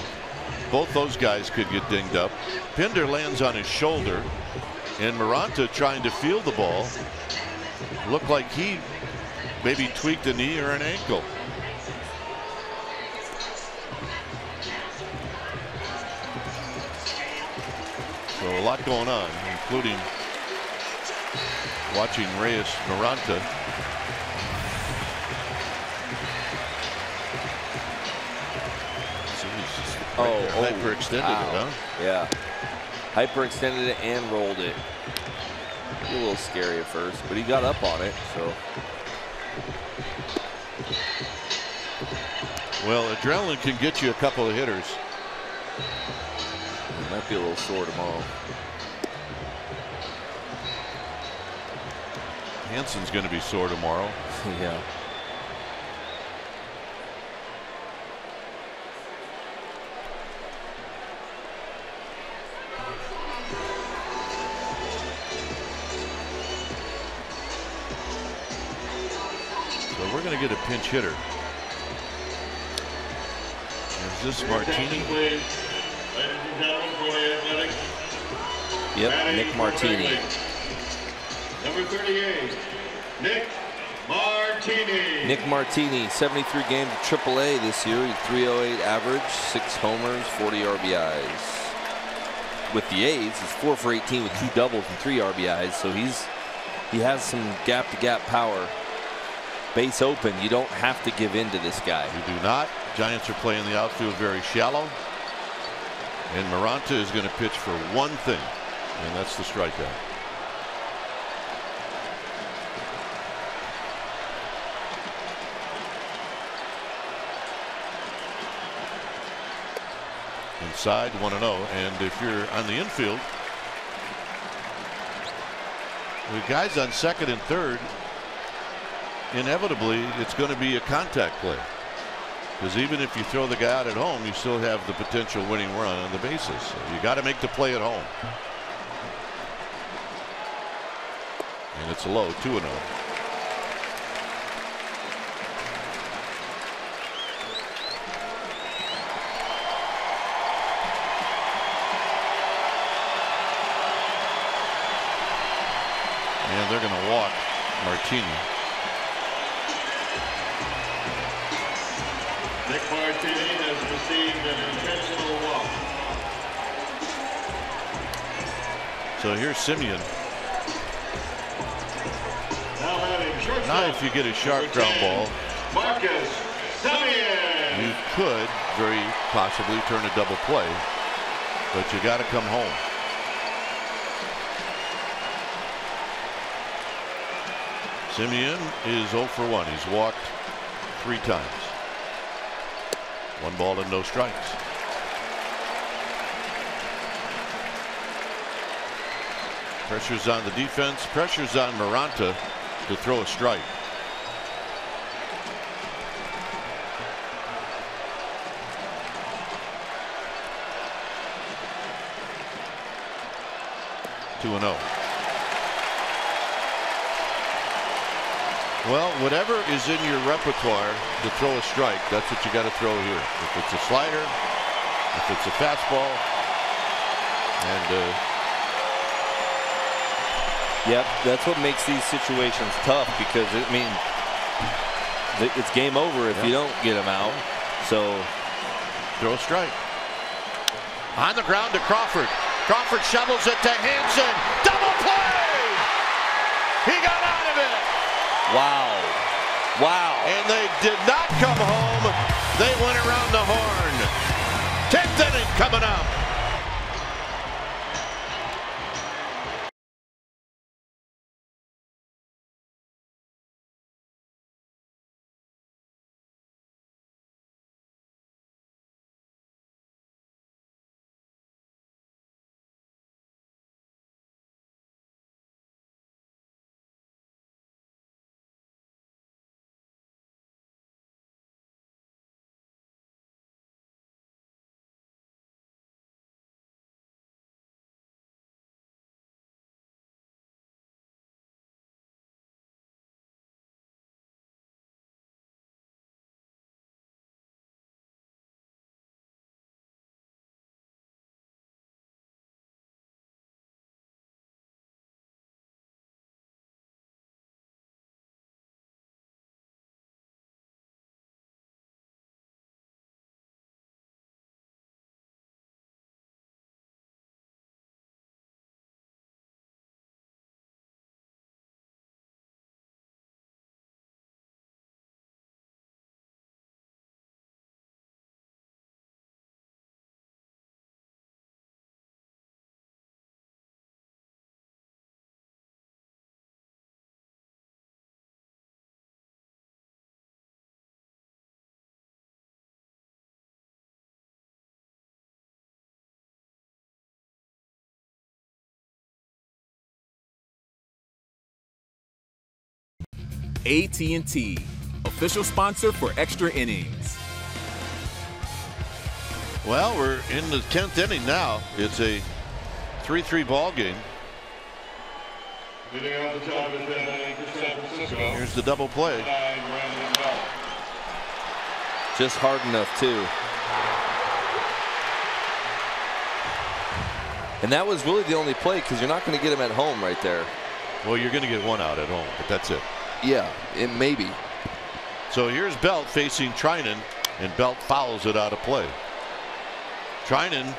[SPEAKER 1] both those guys could get dinged up. Pinder lands on his shoulder, and Maranta, trying to field the ball, looked like he maybe tweaked a knee or an ankle. So a lot going on, including watching Reyes Maranta. Hyperextended it, huh?
[SPEAKER 5] Yeah. Hyperextended it and rolled it. A little scary at first, but he got up on it, so.
[SPEAKER 1] Well, adrenaline can get you a couple of hitters.
[SPEAKER 5] It might be a little sore tomorrow.
[SPEAKER 1] Hansen's going to be sore tomorrow.
[SPEAKER 5] Yeah.
[SPEAKER 1] So we're going to get a pinch hitter. Is this Martini?
[SPEAKER 5] Yep, Nick Martini.
[SPEAKER 4] Number 38, Nick Martini.
[SPEAKER 5] Nick Martini, 73 games at AAA this year. He's 308 average, 6 homers, 40 RBIs. With the A's, he's 4 for 18 with 2 doubles and 3 RBIs. So he has some gap-to-gap power. Base open, you don't have to give in to this guy.
[SPEAKER 1] You do not. Giants are playing the outfield very shallow. And Maranta is going to pitch for one thing, and that's the strikeout. Inside 1-0, and if you're on the infield, with guys on second and third, inevitably it's going to be a contact play, because even if you throw the guy out at home, you still have the potential winning run on the bases. So you got to make the play at home. And it's a low 2-0. And they're going to walk Martini.
[SPEAKER 4] Nick Martini has received an intentional walk.
[SPEAKER 1] So here's Simeon.
[SPEAKER 4] Now batting shortstop.
[SPEAKER 1] Now if you get a sharp
[SPEAKER 4] Number
[SPEAKER 1] ground
[SPEAKER 4] 10,
[SPEAKER 1] ball,
[SPEAKER 4] Marcus Simeon.
[SPEAKER 1] you could very possibly turn a double play, but you got to come home. Simeon is 0 for 1. He's walked 3 times. 1 ball and no strikes. Pressure's on the defense. Pressure's on Maranta to throw a strike. Two and 0. Well, whatever is in your repertoire to throw a strike, that's what you got to throw here. If it's a slider, if it's a fastball, and
[SPEAKER 5] yep, that's what makes these situations tough, because it's game over if you don't get them out. So
[SPEAKER 1] throw a strike. On the ground to Crawford. Crawford shovels it to Hansen. Double play! He got out of it.
[SPEAKER 5] wow. Wow.
[SPEAKER 1] And they did not come home. They went around the horn. 10th inning coming up.
[SPEAKER 3] AT&T, official sponsor for Extra Innings.
[SPEAKER 1] Well, we're in the 10th inning now. It's a 3-3 ball game.
[SPEAKER 4] Leading on the top is San Francisco.
[SPEAKER 1] Here's the double play.
[SPEAKER 5] Just hard enough, too. And that was really the only play because you're not going to get him at home right there.
[SPEAKER 1] Well, you're going to get one out at home, but that's it.
[SPEAKER 5] Yeah, it may be.
[SPEAKER 1] So here's Belt facing Trinan, and Belt fouls it out of play. Trinan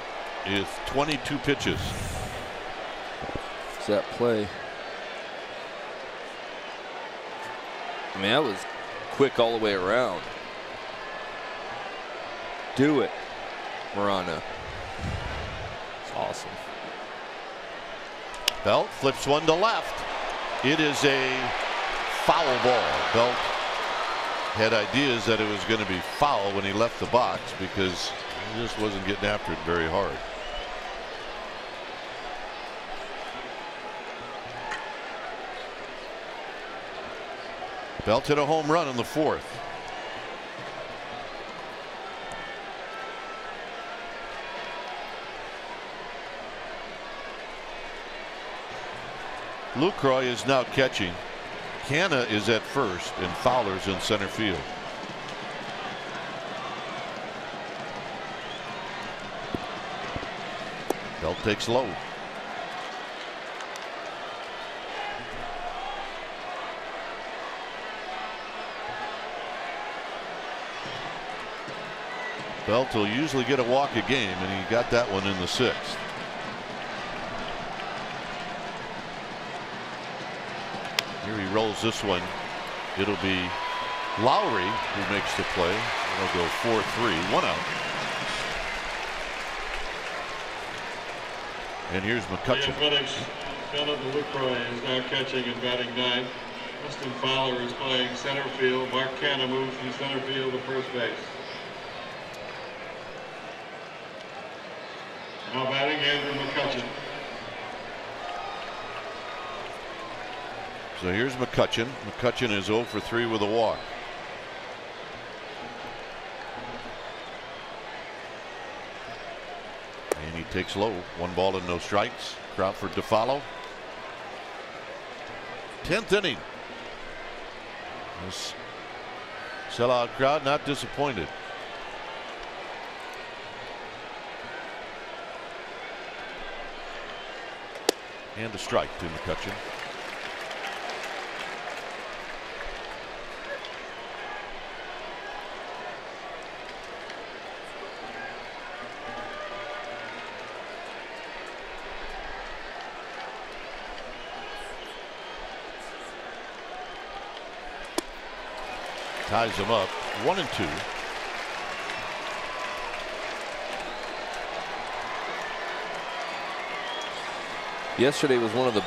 [SPEAKER 1] is 22 pitches.
[SPEAKER 5] It's that play. I mean, that was quick all the way around. Do it, Marana. It's awesome.
[SPEAKER 1] Belt flips one to left. It is a foul ball. Belt had ideas that it was going to be foul when he left the box because he just wasn't getting after it very hard. Belt hit a home run in the 4th. Lucroy is now catching. Canna is at first and Fowler's in center field. Belt takes low. Belt will usually get a walk a game, and he got that one in the 6th. Here he rolls this one. It'll be Lowry who makes the play. It'll go 4-3, 1 out. And here's McCutcheon.
[SPEAKER 4] The Athletics, Philip Lucroy is now catching and batting 9th. Justin Fowler is playing center field. Mark Canna moves from center field to first base. Now batting Andrew McCutcheon.
[SPEAKER 1] So here's McCutcheon. McCutcheon is 0 for 3 with a walk. And he takes low. 1 ball and no strikes. Crawford to follow. 10th inning. This sellout crowd not disappointed. And a strike to McCutcheon. Ties them up 1-2.
[SPEAKER 5] Yesterday was one of the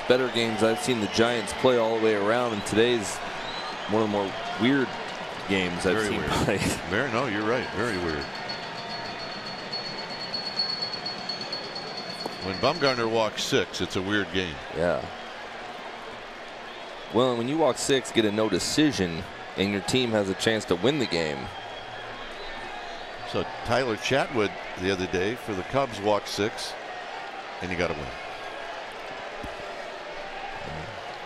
[SPEAKER 5] better games I've seen the Giants play all the way around, and today's one of the more weird games I've seen played.
[SPEAKER 1] No, you're right. Very weird. When Bumgarner walks 6, it's a weird game.
[SPEAKER 5] Yeah. Well, when you walk 6, get a no decision, and your team has a chance to win the game.
[SPEAKER 1] So Tyler Chatwood the other day for the Cubs walked 6, and you got to win.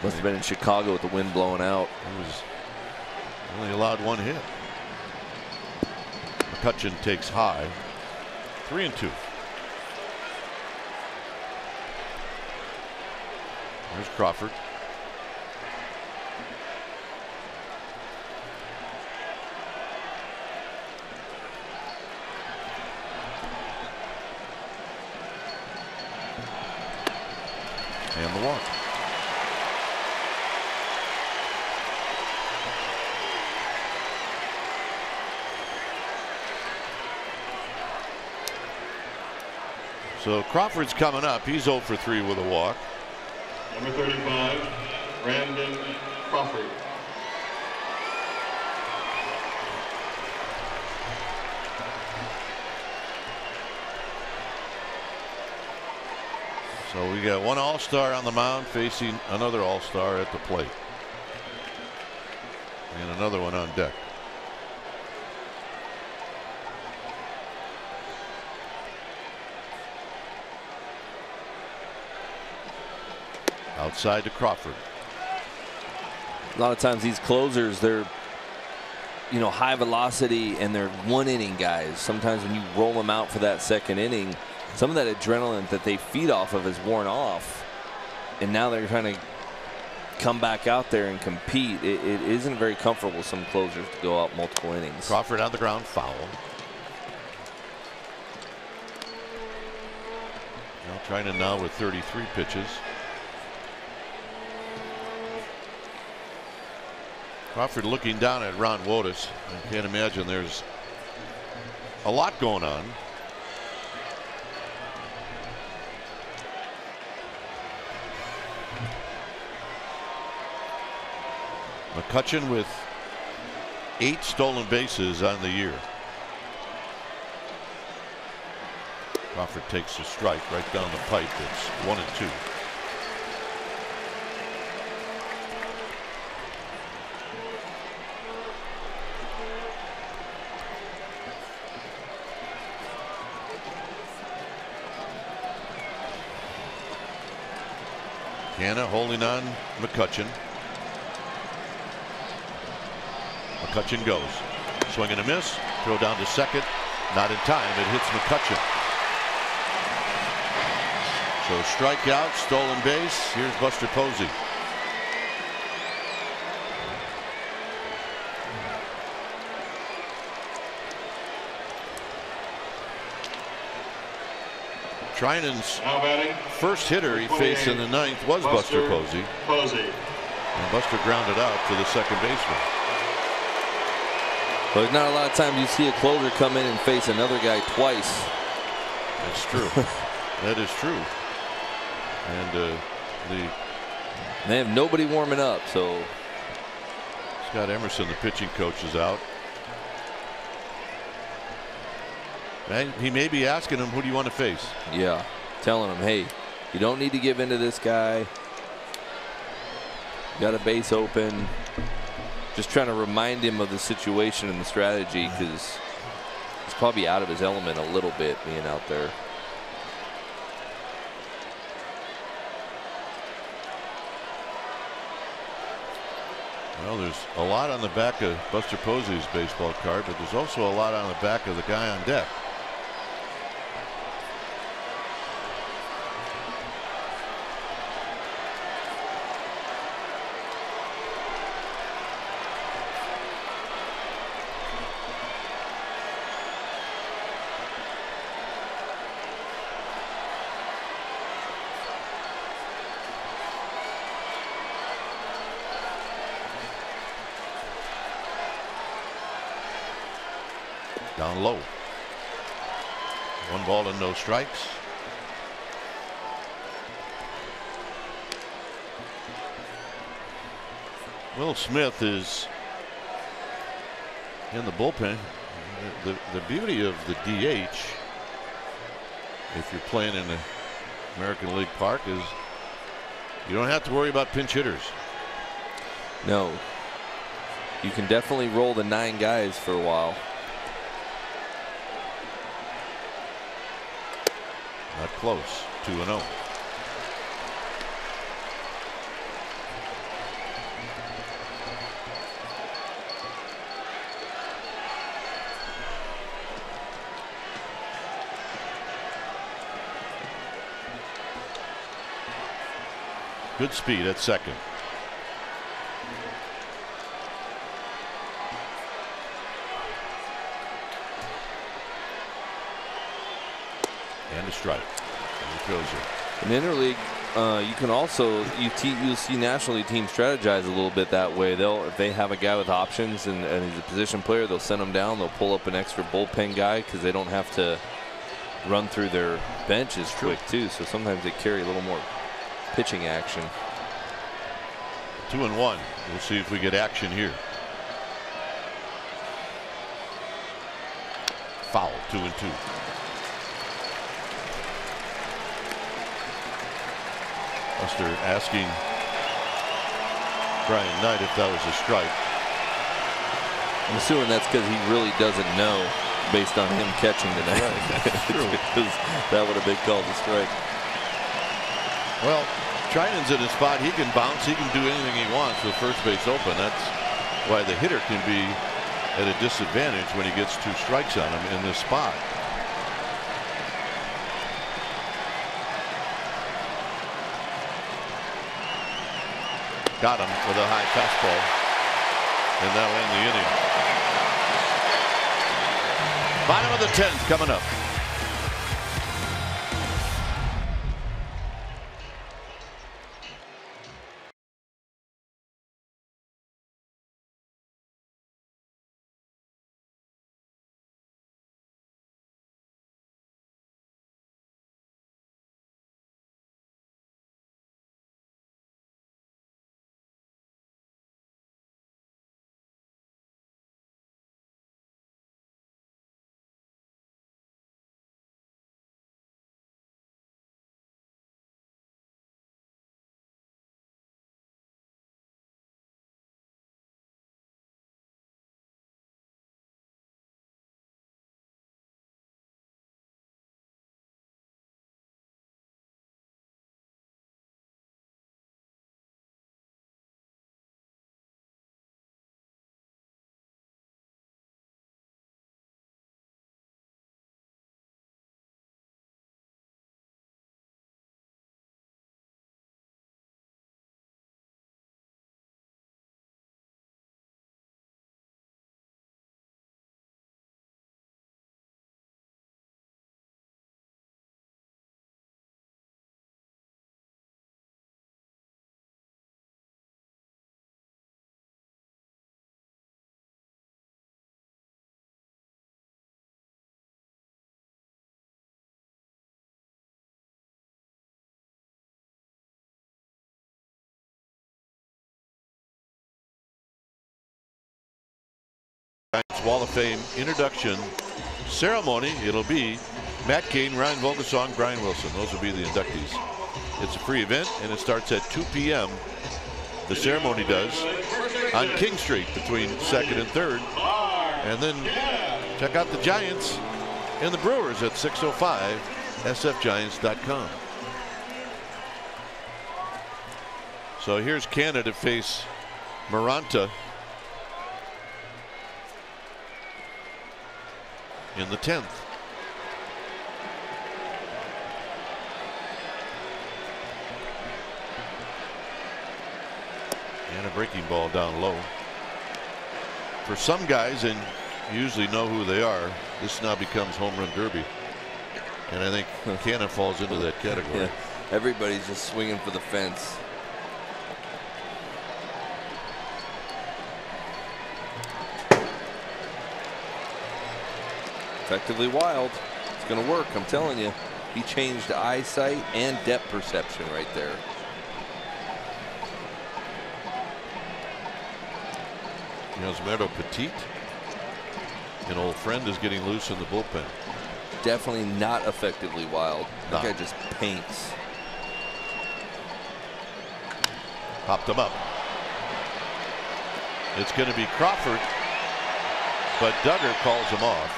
[SPEAKER 5] Must have been in Chicago with the wind blowing out.
[SPEAKER 1] He was only allowed 1 hit. McCutcheon takes high. 3-2. There's Crawford. And the walk. So Crawford's coming up. He's 0 for 3 with a walk.
[SPEAKER 4] Number 35, Brandon Crawford.
[SPEAKER 1] So we got one All-Star on the mound facing another All-Star at the plate. And another one on deck. Outside to Crawford.
[SPEAKER 5] A lot of times these closers, they're, you know, high velocity and they're 1 inning guys. Sometimes when you roll them out for that 2nd inning, some of that adrenaline that they feed off of is worn off, and now they're trying to come back out there and compete. It isn't very comfortable, some closers, to go out multiple innings.
[SPEAKER 1] Crawford on the ground, foul. Now trying to now with 33 pitches. Crawford looking down at Ron Wotus. I can't imagine there's a lot going on. McCutchen with 8 stolen bases on the year. Crawford takes a strike right down the pipe. It's 1-2. Canna holding on McCutchen. McCutchen goes. Swing and a miss. Throw down to second. Not in time. It hits McCutchen. So strikeout, stolen base. Here's Buster Posey. Trinan's first hitter he faced in the 9th was Buster Posey. And Buster grounded out to the second baseman.
[SPEAKER 5] Well, there's not a lot of times you see a closer come in and face another guy twice.
[SPEAKER 1] That's true. That is true. And
[SPEAKER 5] they have nobody warming up, so
[SPEAKER 1] Scott Emerson, the pitching coach, is out. And he may be asking him, who do you want to face?
[SPEAKER 5] Yeah, telling him, hey, you don't need to give in to this guy. You got a base open. Just trying to remind him of the situation and the strategy, because he's probably out of his element a little bit being out there.
[SPEAKER 1] Well, there's a lot on the back of Buster Posey's baseball card, but there's also a lot on the back of the guy on deck. Down low. 1 ball and no strikes. Will Smith is in the bullpen. The beauty of the DH, if you're playing in the American League Park, is you don't have to worry about pinch hitters.
[SPEAKER 5] No. You can definitely roll the 9 guys for a while.
[SPEAKER 1] Not close. 2-0. Good speed at second. And a strike. And he throws it.
[SPEAKER 5] In interleague, you can also you'll see National League teams strategize a little bit that way. If they have a guy with options and he's a position player, they'll send him down. They'll pull up an extra bullpen guy because they don't have to run through their benches quick too. So sometimes they carry a little more pitching action.
[SPEAKER 1] 2-1. We'll see if we get action here. Foul. 2-2. Buster asking Brian Knight if that was a strike.
[SPEAKER 5] I'm assuming that's because he really doesn't know based on him catching tonight.
[SPEAKER 1] Right, that's true.
[SPEAKER 5] Because that would have been called a strike.
[SPEAKER 1] Well, Trinan's in a spot. He can bounce. He can do anything he wants with first base open. That's why the hitter can be at a disadvantage when he gets 2 strikes on him in this spot. Got him with a high fastball, and that'll end the inning. Bottom of the 10th coming up. Wall of Fame introduction ceremony. It'll be Matt Cain, Ryan Vogelsong, Brian Wilson. Those will be the inductees. It's a free event and it starts at 2 p.m. The ceremony does on King Street between 2nd and 3rd. And then check out the Giants and the Brewers at 6:05 sfgiants.com. So here's Canada to face Maranta in the 10th. And a breaking ball down low. For some guys, and you usually know who they are, this now becomes home run derby. And I think Canada falls into that category.
[SPEAKER 5] Yeah. Everybody's just swinging for the fence. Effectively wild. It's going to work, I'm telling you. He changed eyesight and depth perception right there.
[SPEAKER 1] Yosmerdo Petit, an old friend, is getting loose in the bullpen.
[SPEAKER 5] Definitely not effectively wild. That
[SPEAKER 1] No.
[SPEAKER 5] guy just paints.
[SPEAKER 1] Popped him up. It's going to be Crawford, but Duggar calls him off.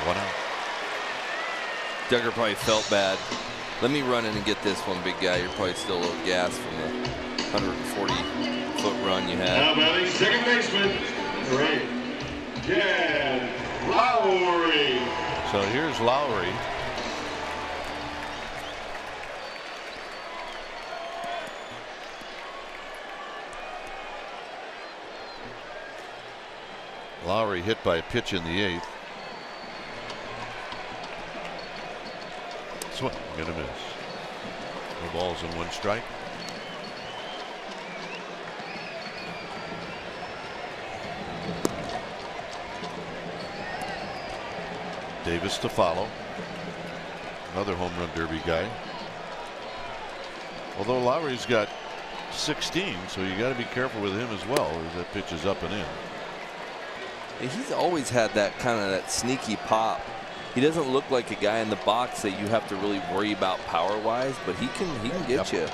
[SPEAKER 1] 1 out.
[SPEAKER 5] Duggar probably felt bad. Let me run in and get this one, big guy. You're probably still a little gassed from the 140-foot run you had.
[SPEAKER 4] Now batting second baseman, Ray Lowry.
[SPEAKER 1] So here's Lowry. Lowry hit by a pitch in the 8th. Swing, gonna miss. No balls and 1 strike. Davis to follow. Another home run derby guy. Although Lowry's got 16, so you got to be careful with him as well as that pitch is up and in.
[SPEAKER 5] And he's always had that kind of that sneaky pop. He doesn't look like a guy in the box that you have to really worry about power-wise, but he can get you.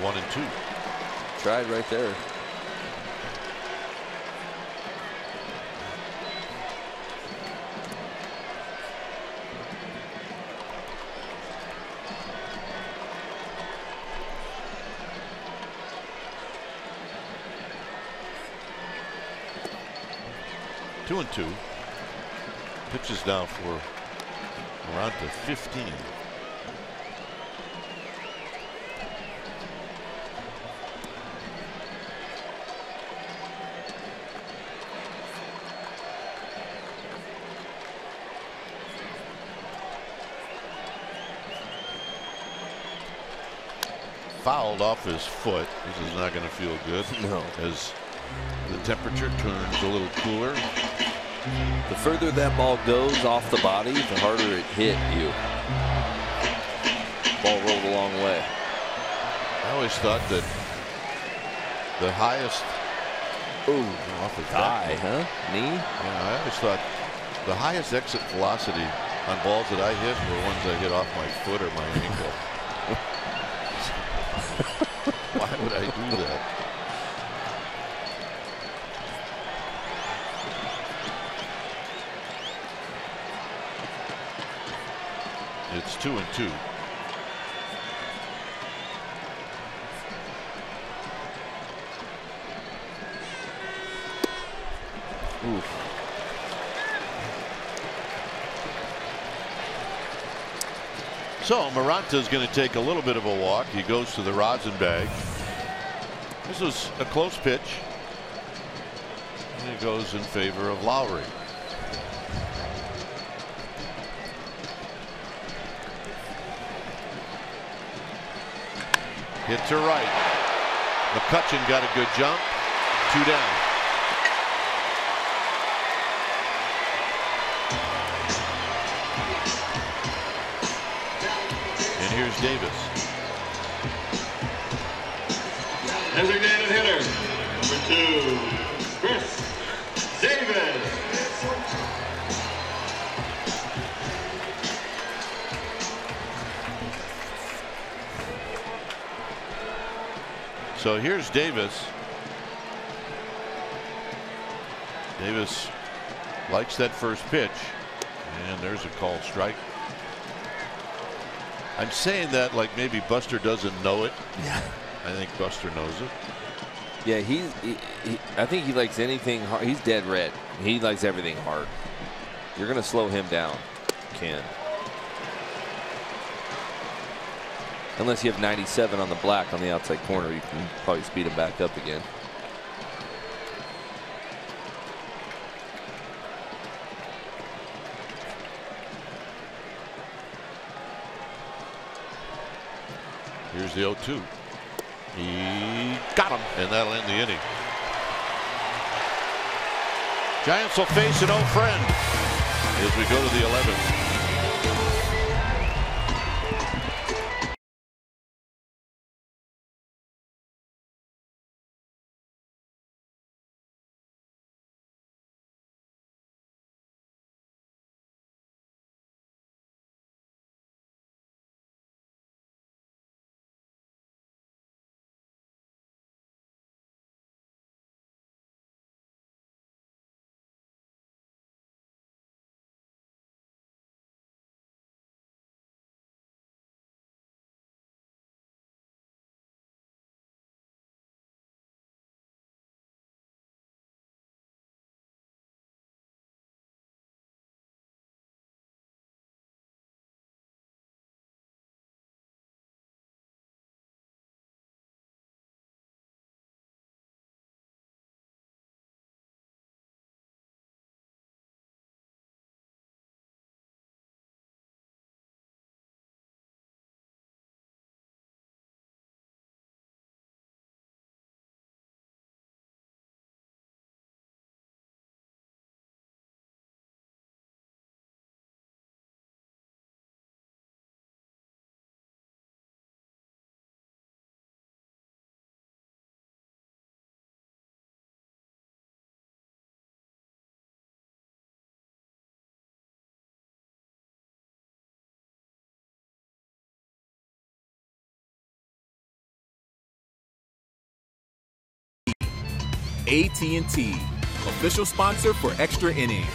[SPEAKER 1] 1-2.
[SPEAKER 5] Tried right there.
[SPEAKER 1] Two and 2. Pitches now for around to 15. Fouled off his foot. This is not going to feel good.
[SPEAKER 5] No.
[SPEAKER 1] As the temperature turns a little cooler.
[SPEAKER 5] The further that ball goes off the body, the harder it hit you. Ball rolled a long way.
[SPEAKER 1] I always thought that the highest off his
[SPEAKER 5] Thigh,
[SPEAKER 1] back.
[SPEAKER 5] huh? Knee?
[SPEAKER 1] Yeah, I always thought the highest exit velocity on balls that I hit were ones I hit off my foot or my ankle. Why would I do that? It's 2 and 2.
[SPEAKER 5] Oof.
[SPEAKER 1] So Maranta is going to take a little bit of a walk. He goes to the rosin bag. This was a close pitch. And he goes in favor of Lowry. Hit to right. McCutchen got a good jump. 2 down. And here's Davis.
[SPEAKER 4] Designated hitter, number 2, Chris Davis.
[SPEAKER 1] So here's Davis. Davis likes that first pitch. And there's a called strike. I'm saying that like maybe Buster doesn't know it.
[SPEAKER 5] Yeah.
[SPEAKER 1] I think Buster knows it.
[SPEAKER 5] Yeah, I think he likes anything hard. He's dead red. He likes everything hard. You're going to slow him down, Ken. Unless you have 97 on the black on the outside corner, you can probably speed him back up again.
[SPEAKER 1] Here's the 0-2. He got him, and that'll end the inning. Giants will face an old friend as we go to the 11th.
[SPEAKER 3] AT&T, official sponsor for Extra Innings.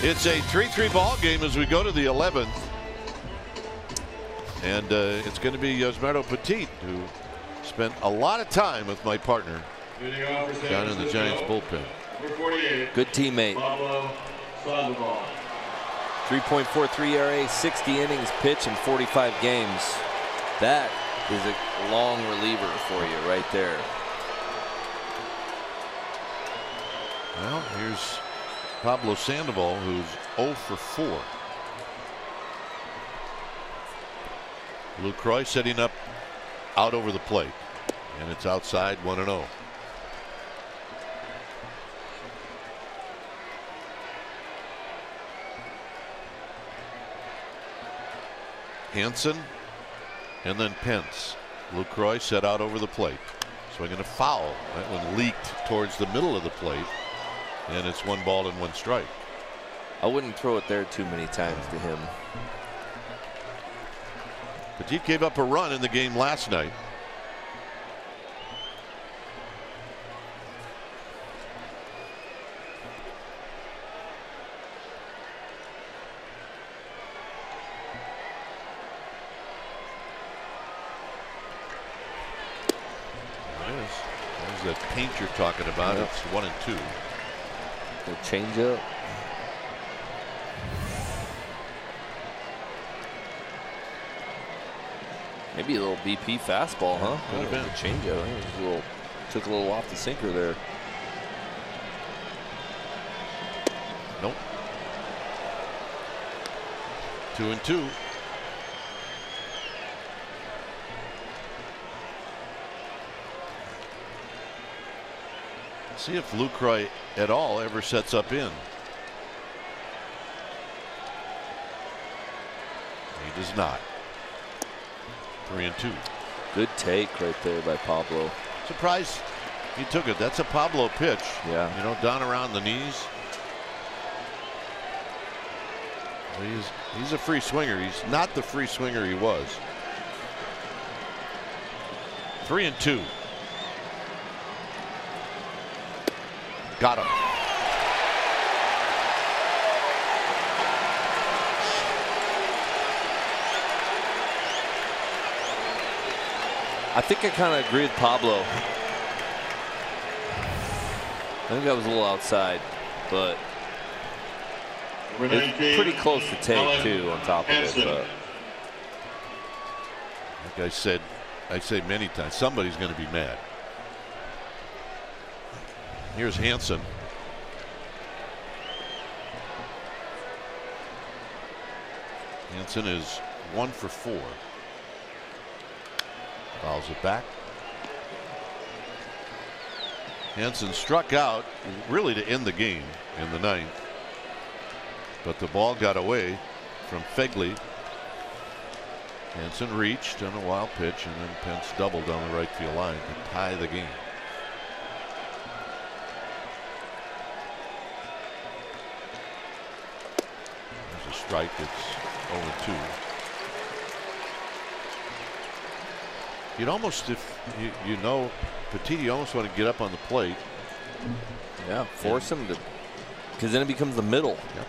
[SPEAKER 1] It's a 3-3 ball game as we go to the 11th. And it's going to be Yosmerdo Petit, who spent a lot of time with my partner down in the Giants bullpen.
[SPEAKER 5] Good teammate. 3.43 ERA, 60 innings pitched in 45 games. That is a long reliever for you right there.
[SPEAKER 1] Well, here's Pablo Sandoval, who's 0 for 4. Lucroy setting up out over the plate, and it's outside 1-0. Hansen and then Pence. Lucroy set out over the plate, swinging a foul. That one leaked towards the middle of the plate, and it's 1 ball and 1 strike.
[SPEAKER 5] I wouldn't throw it there too many times to him.
[SPEAKER 1] Petit gave up a run in the game last night. There's that paint you're talking about. Yep. It's 1-2.
[SPEAKER 5] We'll change up. Maybe a little BP fastball, huh?
[SPEAKER 1] Could have been
[SPEAKER 5] a changeup. Took a little off the sinker there.
[SPEAKER 1] Nope. 2-2. See if Lucroy at all ever sets up in. He does not. 3-2.
[SPEAKER 5] Good take right there by Pablo.
[SPEAKER 1] Surprised he took it. That's a Pablo pitch.
[SPEAKER 5] Yeah.
[SPEAKER 1] You know, down around the knees. He's a free swinger. He's not the free swinger he was. 3-2. Got him.
[SPEAKER 5] I think I kind of agree with Pablo. I think that was a little outside, but it's pretty close to take too on top of it. But
[SPEAKER 1] like I said, I say many times, somebody's going to be mad. Here's Hansen. Hansen is 1 for 4. Fouls it back. Hansen struck out really to end the game in the 9th, but the ball got away from Fegley. Hansen reached on a wild pitch, and then Pence doubled down the right field line to tie the game. There's a strike. It's 0-2. You'd almost, if you know Petit, you almost want to get up on the plate.
[SPEAKER 5] Yeah, force him to, because then it becomes the middle.
[SPEAKER 1] Yep.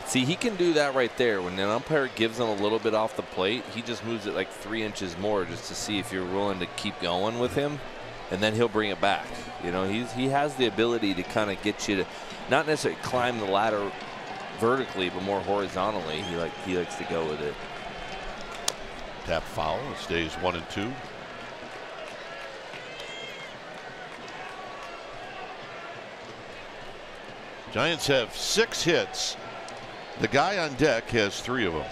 [SPEAKER 5] See, he can do that right there. When an umpire gives him a little bit off the plate, he just moves it like 3 inches more just to see if you're willing to keep going with him, and then he'll bring it back. You know, he has the ability to kind of get you to not necessarily climb the ladder vertically, but more horizontally. He likes to go with it.
[SPEAKER 1] Tap foul. It stays 1-2. Giants have 6 hits. The guy on deck has 3 of them.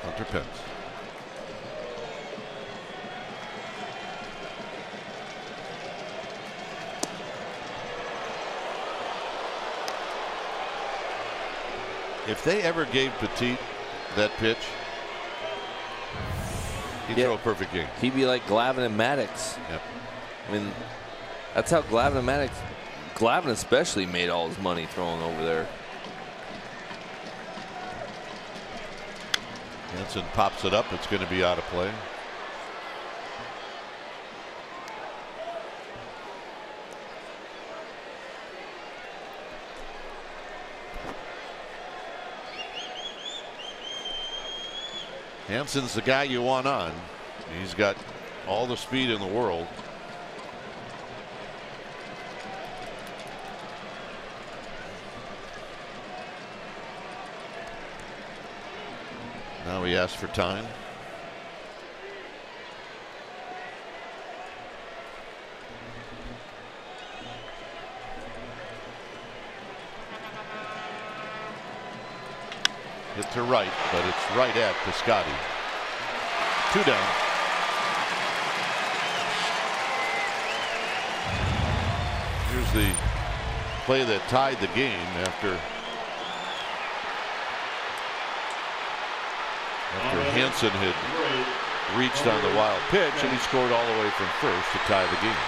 [SPEAKER 1] Hunter Pence. If they ever gave Petit that pitch, he'd throw a perfect game.
[SPEAKER 5] He'd be like Glavine and Maddox.
[SPEAKER 1] Yep.
[SPEAKER 5] I mean, that's how Glavine and Maddox Glavin especially made all his money throwing over there.
[SPEAKER 1] Hansen pops it up. It's going to be out of play. Hansen's the guy you want on. He's got all the speed in the world. Now he asks for time. Hit to right, but it's right at Piscotty. 2 down. Here's the play that tied the game after Hansen had reached on the wild pitch, and he scored all the way from first to tie the game.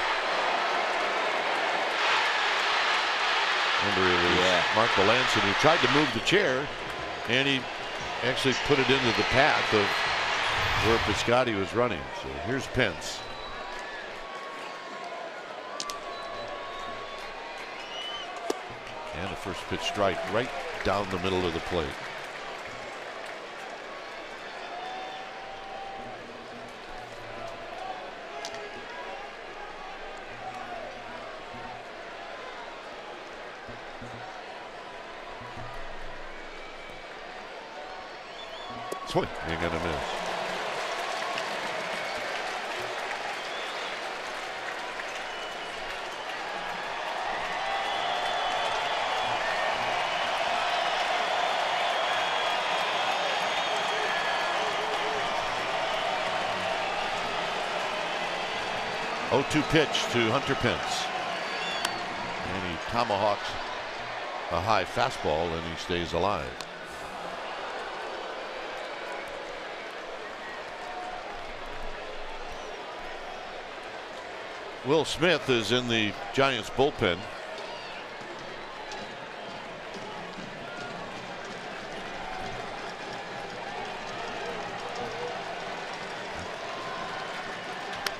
[SPEAKER 1] Remember, it was Mark Melanson who tried to move the chair, and he actually put it into the path of where Piscotty was running. So here's Pence. And a first pitch strike right down the middle of the plate. Swing, ain't gonna miss. Oh, 2 pitch to Hunter Pence. And he tomahawks a high fastball and he stays alive. Will Smith is in the Giants bullpen.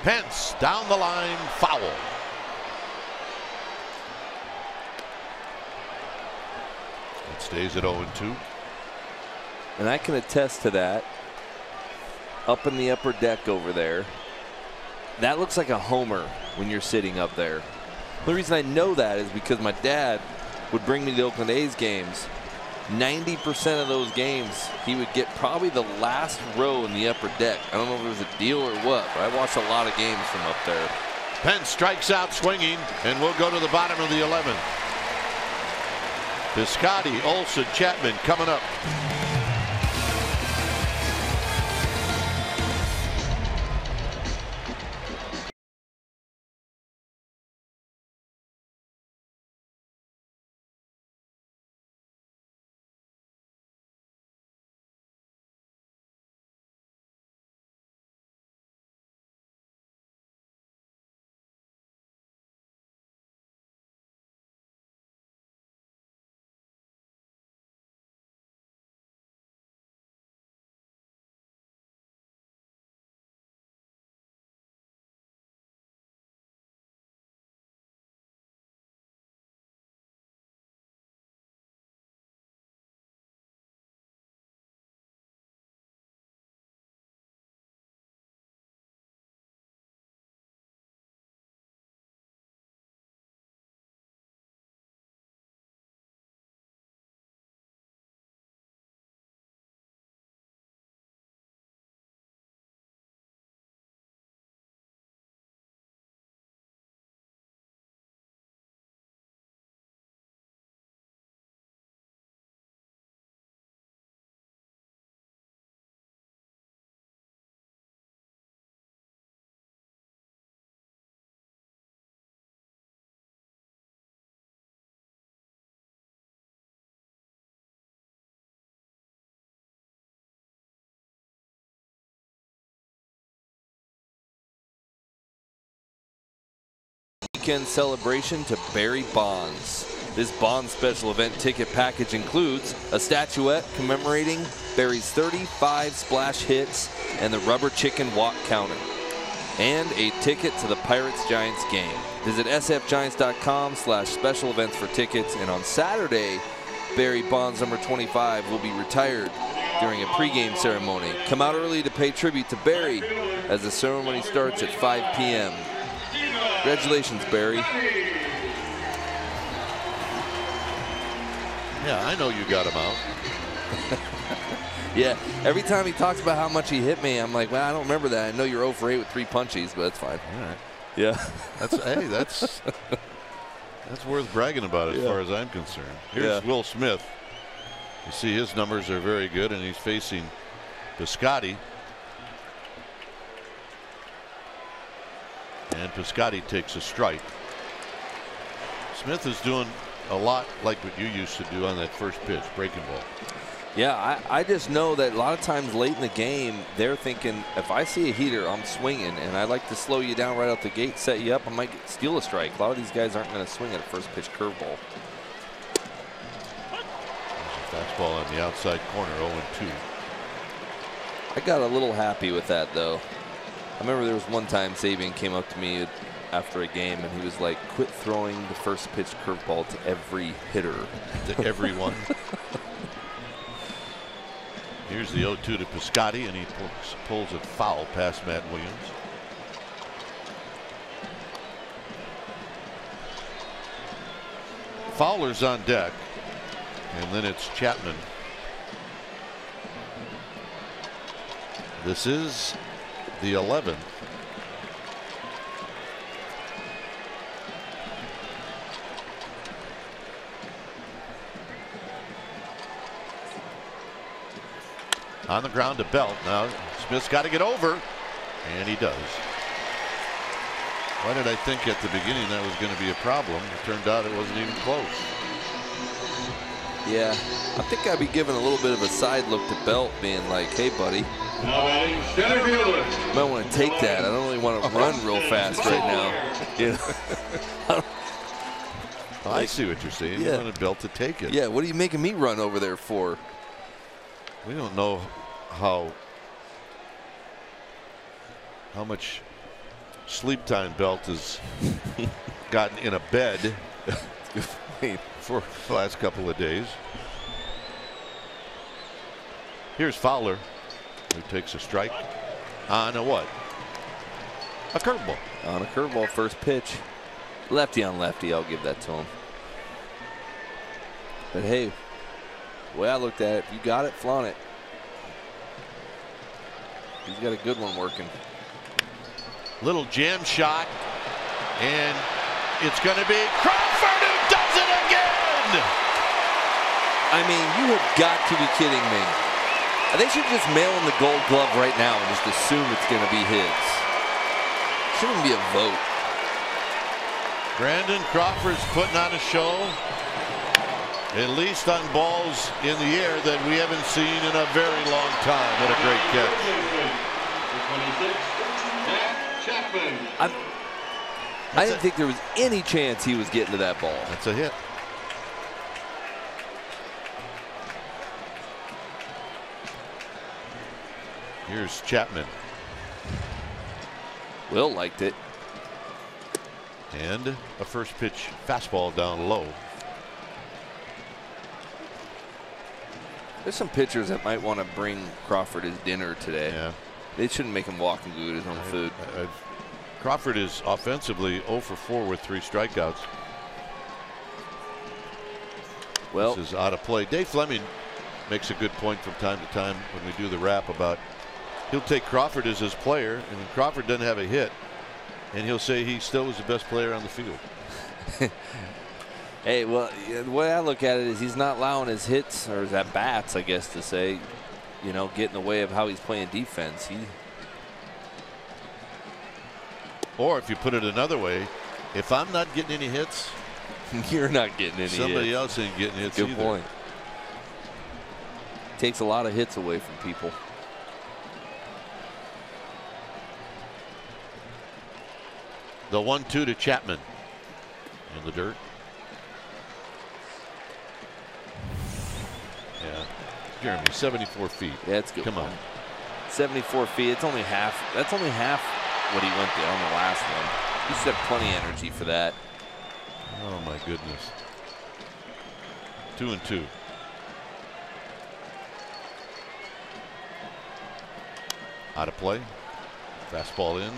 [SPEAKER 1] Pence down the line, foul. It stays at 0-2.
[SPEAKER 5] And I can attest to that. Up in the upper deck over there, that looks like a homer when you're sitting up there. The reason I know that is because my dad would bring me to the Oakland A's games. 90% of those games, he would get probably the last row in the upper deck. I don't know if it was a deal or what, but I watched a lot of games from up there.
[SPEAKER 1] Pence strikes out swinging, and we'll go to the bottom of the 11th. Piscotty, Olson, Chapman coming up.
[SPEAKER 5] weekend celebration to Barry Bonds. This Bonds special event ticket package includes a statuette commemorating Barry's 35 splash hits and the rubber chicken walk counter, and a ticket to the Pirates-Giants game. Visit sfgiants.com/special events for tickets, and on Saturday, Barry Bonds number 25 will be retired during a pregame ceremony. Come out early to pay tribute to Barry as the ceremony starts at 5 p.m. Congratulations, Barry.
[SPEAKER 1] Yeah, I know you got him out.
[SPEAKER 5] Yeah, every time he talks about how much he hit me, I'm like, well, I don't remember that. I know you're 0 for 8 with 3 punchies, but that's fine.
[SPEAKER 1] All right.
[SPEAKER 5] Yeah.
[SPEAKER 1] That's worth bragging about as far as I'm concerned. Here's Will Smith. You see his numbers are very good, and he's facing Piscotty. And Piscotty takes a strike. Smith is doing a lot like what you used to do on that first pitch, breaking ball.
[SPEAKER 5] Yeah, I just know that a lot of times late in the game, they're thinking, if I see a heater, I'm swinging, and I like to slow you down right out the gate, set you up, I might steal a strike. A lot of these guys aren't going to swing at a first pitch curveball.
[SPEAKER 1] Fastball on the outside corner, 0-2.
[SPEAKER 5] I got a little happy with that, though. I remember there was one time Sabian came up to me after a game, and he was like, quit throwing the first pitch curveball to every hitter.
[SPEAKER 1] To everyone. Here's the 0-2 to Piscotty, and he pulls it foul past Matt Williams. Fowler's on deck, and then it's Chapman. This is the 11th. On the ground to Belt. Now Smith's got to get over, and he does. Why did I think at the beginning that was going to be a problem? It turned out it wasn't even close.
[SPEAKER 5] Yeah, I think I'd be giving a little bit of a side look to Belt, being like, hey, buddy,
[SPEAKER 4] Center fielder.
[SPEAKER 5] you might want to take that. I don't really want to run real fast right now. You know?
[SPEAKER 1] I see what you're saying.
[SPEAKER 5] Yeah.
[SPEAKER 1] You want Belt to take it.
[SPEAKER 5] Yeah, what are you making me run over there for?
[SPEAKER 1] We don't know how much sleep time Belt has gotten in a bed for the last couple of days. Here's Fowler, who takes a strike on a what? A curveball.
[SPEAKER 5] On a curveball, first pitch. Lefty on lefty, I'll give that to him. But hey, the way I looked at it, if you got it, flaunt it. He's got a good one working.
[SPEAKER 1] Little jam shot, and it's going to be Crawford who does it again.
[SPEAKER 5] I mean, you have got to be kidding me. They should just mail him the Gold Glove right now and just assume it's going to be his. Shouldn't be a vote.
[SPEAKER 1] Brandon Crawford's putting on a show, at least on balls in the air, that we haven't seen in a very long time. What a great catch.
[SPEAKER 5] I didn't think there was any chance he was getting to that ball.
[SPEAKER 1] That's a hit. Here's Chapman.
[SPEAKER 5] Will liked it.
[SPEAKER 1] And a first pitch fastball down low.
[SPEAKER 5] There's some pitchers that might want to bring Crawford his dinner today.
[SPEAKER 1] Yeah.
[SPEAKER 5] They shouldn't make him walk and go get his own food.
[SPEAKER 1] Crawford is offensively 0 for 4 with 3 strikeouts.
[SPEAKER 5] Well,
[SPEAKER 1] this is out of play. Dave Fleming makes a good point from time to time when we do the wrap about he'll take Crawford as his player, and when Crawford doesn't have a hit, and he'll say he still was the best player on the field.
[SPEAKER 5] Hey, well, the way I look at it is he's not allowing his hits, or his at-bats, I guess to say, you know, get in the way of how he's playing defense.
[SPEAKER 1] Or if you put it another way, if I'm not getting any hits,
[SPEAKER 5] you're not getting any
[SPEAKER 1] somebody
[SPEAKER 5] hits.
[SPEAKER 1] else ain't getting hits
[SPEAKER 5] Good
[SPEAKER 1] either.
[SPEAKER 5] point. Takes a lot of hits away from people.
[SPEAKER 1] The 1-2 to Chapman. in the dirt. Yeah, Jeremy, 74 feet.
[SPEAKER 5] Yeah, it's good.
[SPEAKER 1] Come on.
[SPEAKER 5] 74 feet. It's only half. That's only half what he went there on the last one. He should have plenty of energy for that.
[SPEAKER 1] Oh my goodness. 2-2. Out of play. Fastball in.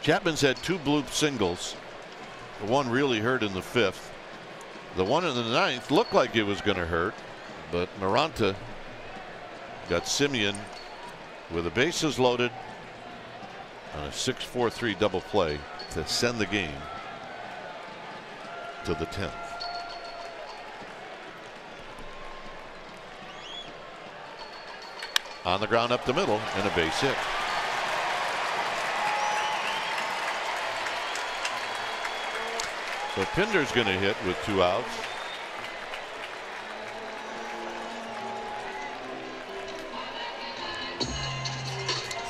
[SPEAKER 1] Chapman's had 2 bloop singles. The one really hurt in the 5th. The one in the 9th looked like it was going to hurt, but Maranta got Simeon with the bases loaded on a 6-4-3 double play to send the game to the 10th. On the ground up the middle and a base hit. So Pinder's going to hit with 2 outs.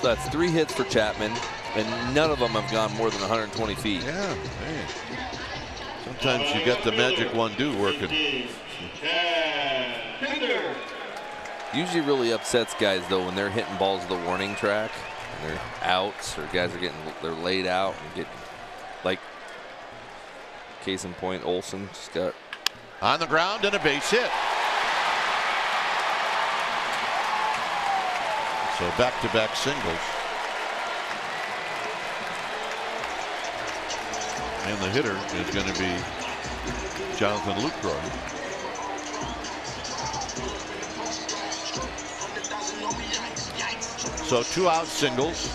[SPEAKER 5] So that's 3 hits for Chapman, and none of them have gone more than 120 feet.
[SPEAKER 1] Yeah, man. Sometimes you got the magic 1-2 working.
[SPEAKER 5] Usually really upsets guys though when they're hitting balls to the warning track and they're outs, or guys are they're laid out and get, like, case in point, Olsen just got
[SPEAKER 1] on the ground and a base hit. So back-to-back singles. And the hitter is going to be Jonathan Lucroy. So 2 out singles.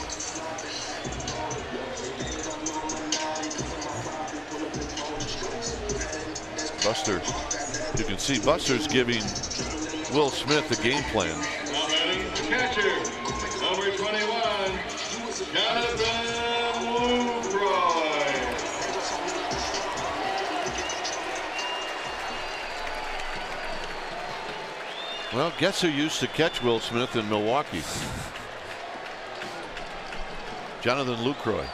[SPEAKER 1] Buster, you can see Buster's giving Will Smith the game plan.
[SPEAKER 4] Now batting the catcher, number 21, Jonathan Lucroy.
[SPEAKER 1] Well, guess who used to catch Will Smith in Milwaukee? Jonathan Lucroy.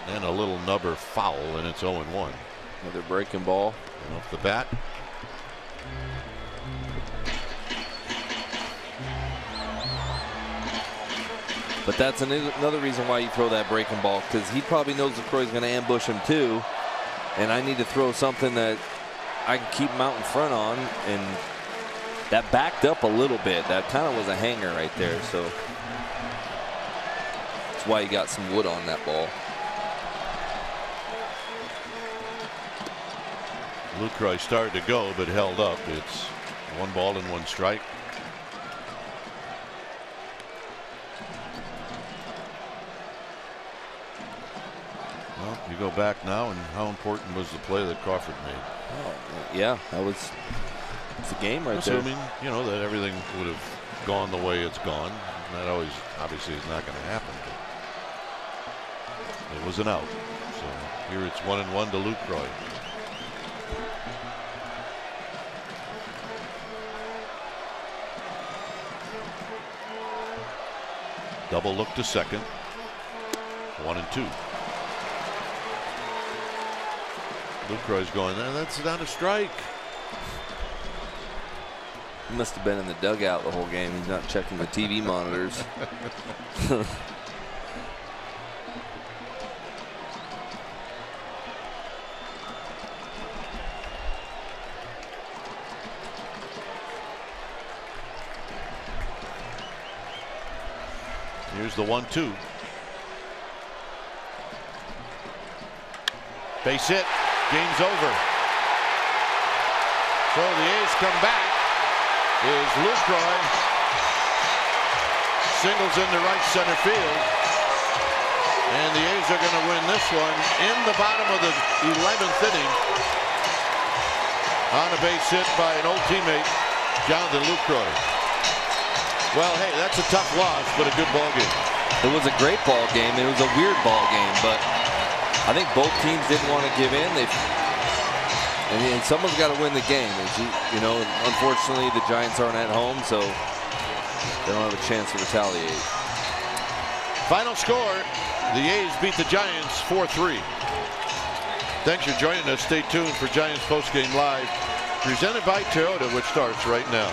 [SPEAKER 1] And a little nubber foul, and it's 0-1.
[SPEAKER 5] Another breaking ball.
[SPEAKER 1] And off the bat.
[SPEAKER 5] But that's another reason why you throw that breaking ball, because he probably knows Lucroy's going to ambush him too, and I need to throw something that I can keep him out in front on, and that backed up a little bit. That kind of was a hanger right there, so that's why he got some wood on that ball.
[SPEAKER 1] Lucroy started to go, but held up. It's 1 ball and 1 strike. Well, you go back now, and how important was the play that Crawford made?
[SPEAKER 5] Oh, yeah, it's a game right there.
[SPEAKER 1] Assuming, you know, that everything would have gone the way it's gone. That always, obviously, is not going to happen. But it was an out. So here it's 1-1 to Lucroy. Double look to second. 1-2. Lucroy's going, that's not a strike.
[SPEAKER 5] He must have been in the dugout the whole game. He's not checking the TV monitors.
[SPEAKER 1] Here's the 1-2. Base hit. Game's over. So the A's come back. Is Lucroy. Singles into right center field. And the A's are going to win this one in the bottom of the 11th inning. On a base hit by an old teammate, Jonathan Lucroy. Well, hey, that's a tough loss, but a good ball game.
[SPEAKER 5] It was a great ball game. It was a weird ball game, but I think both teams didn't want to give in. And someone's got to win the game. You know, unfortunately, the Giants aren't at home, so they don't have a chance to retaliate.
[SPEAKER 1] Final score, the A's beat the Giants 4-3. Thanks for joining us. Stay tuned for Giants Postgame Live, presented by Toyota, which starts right now.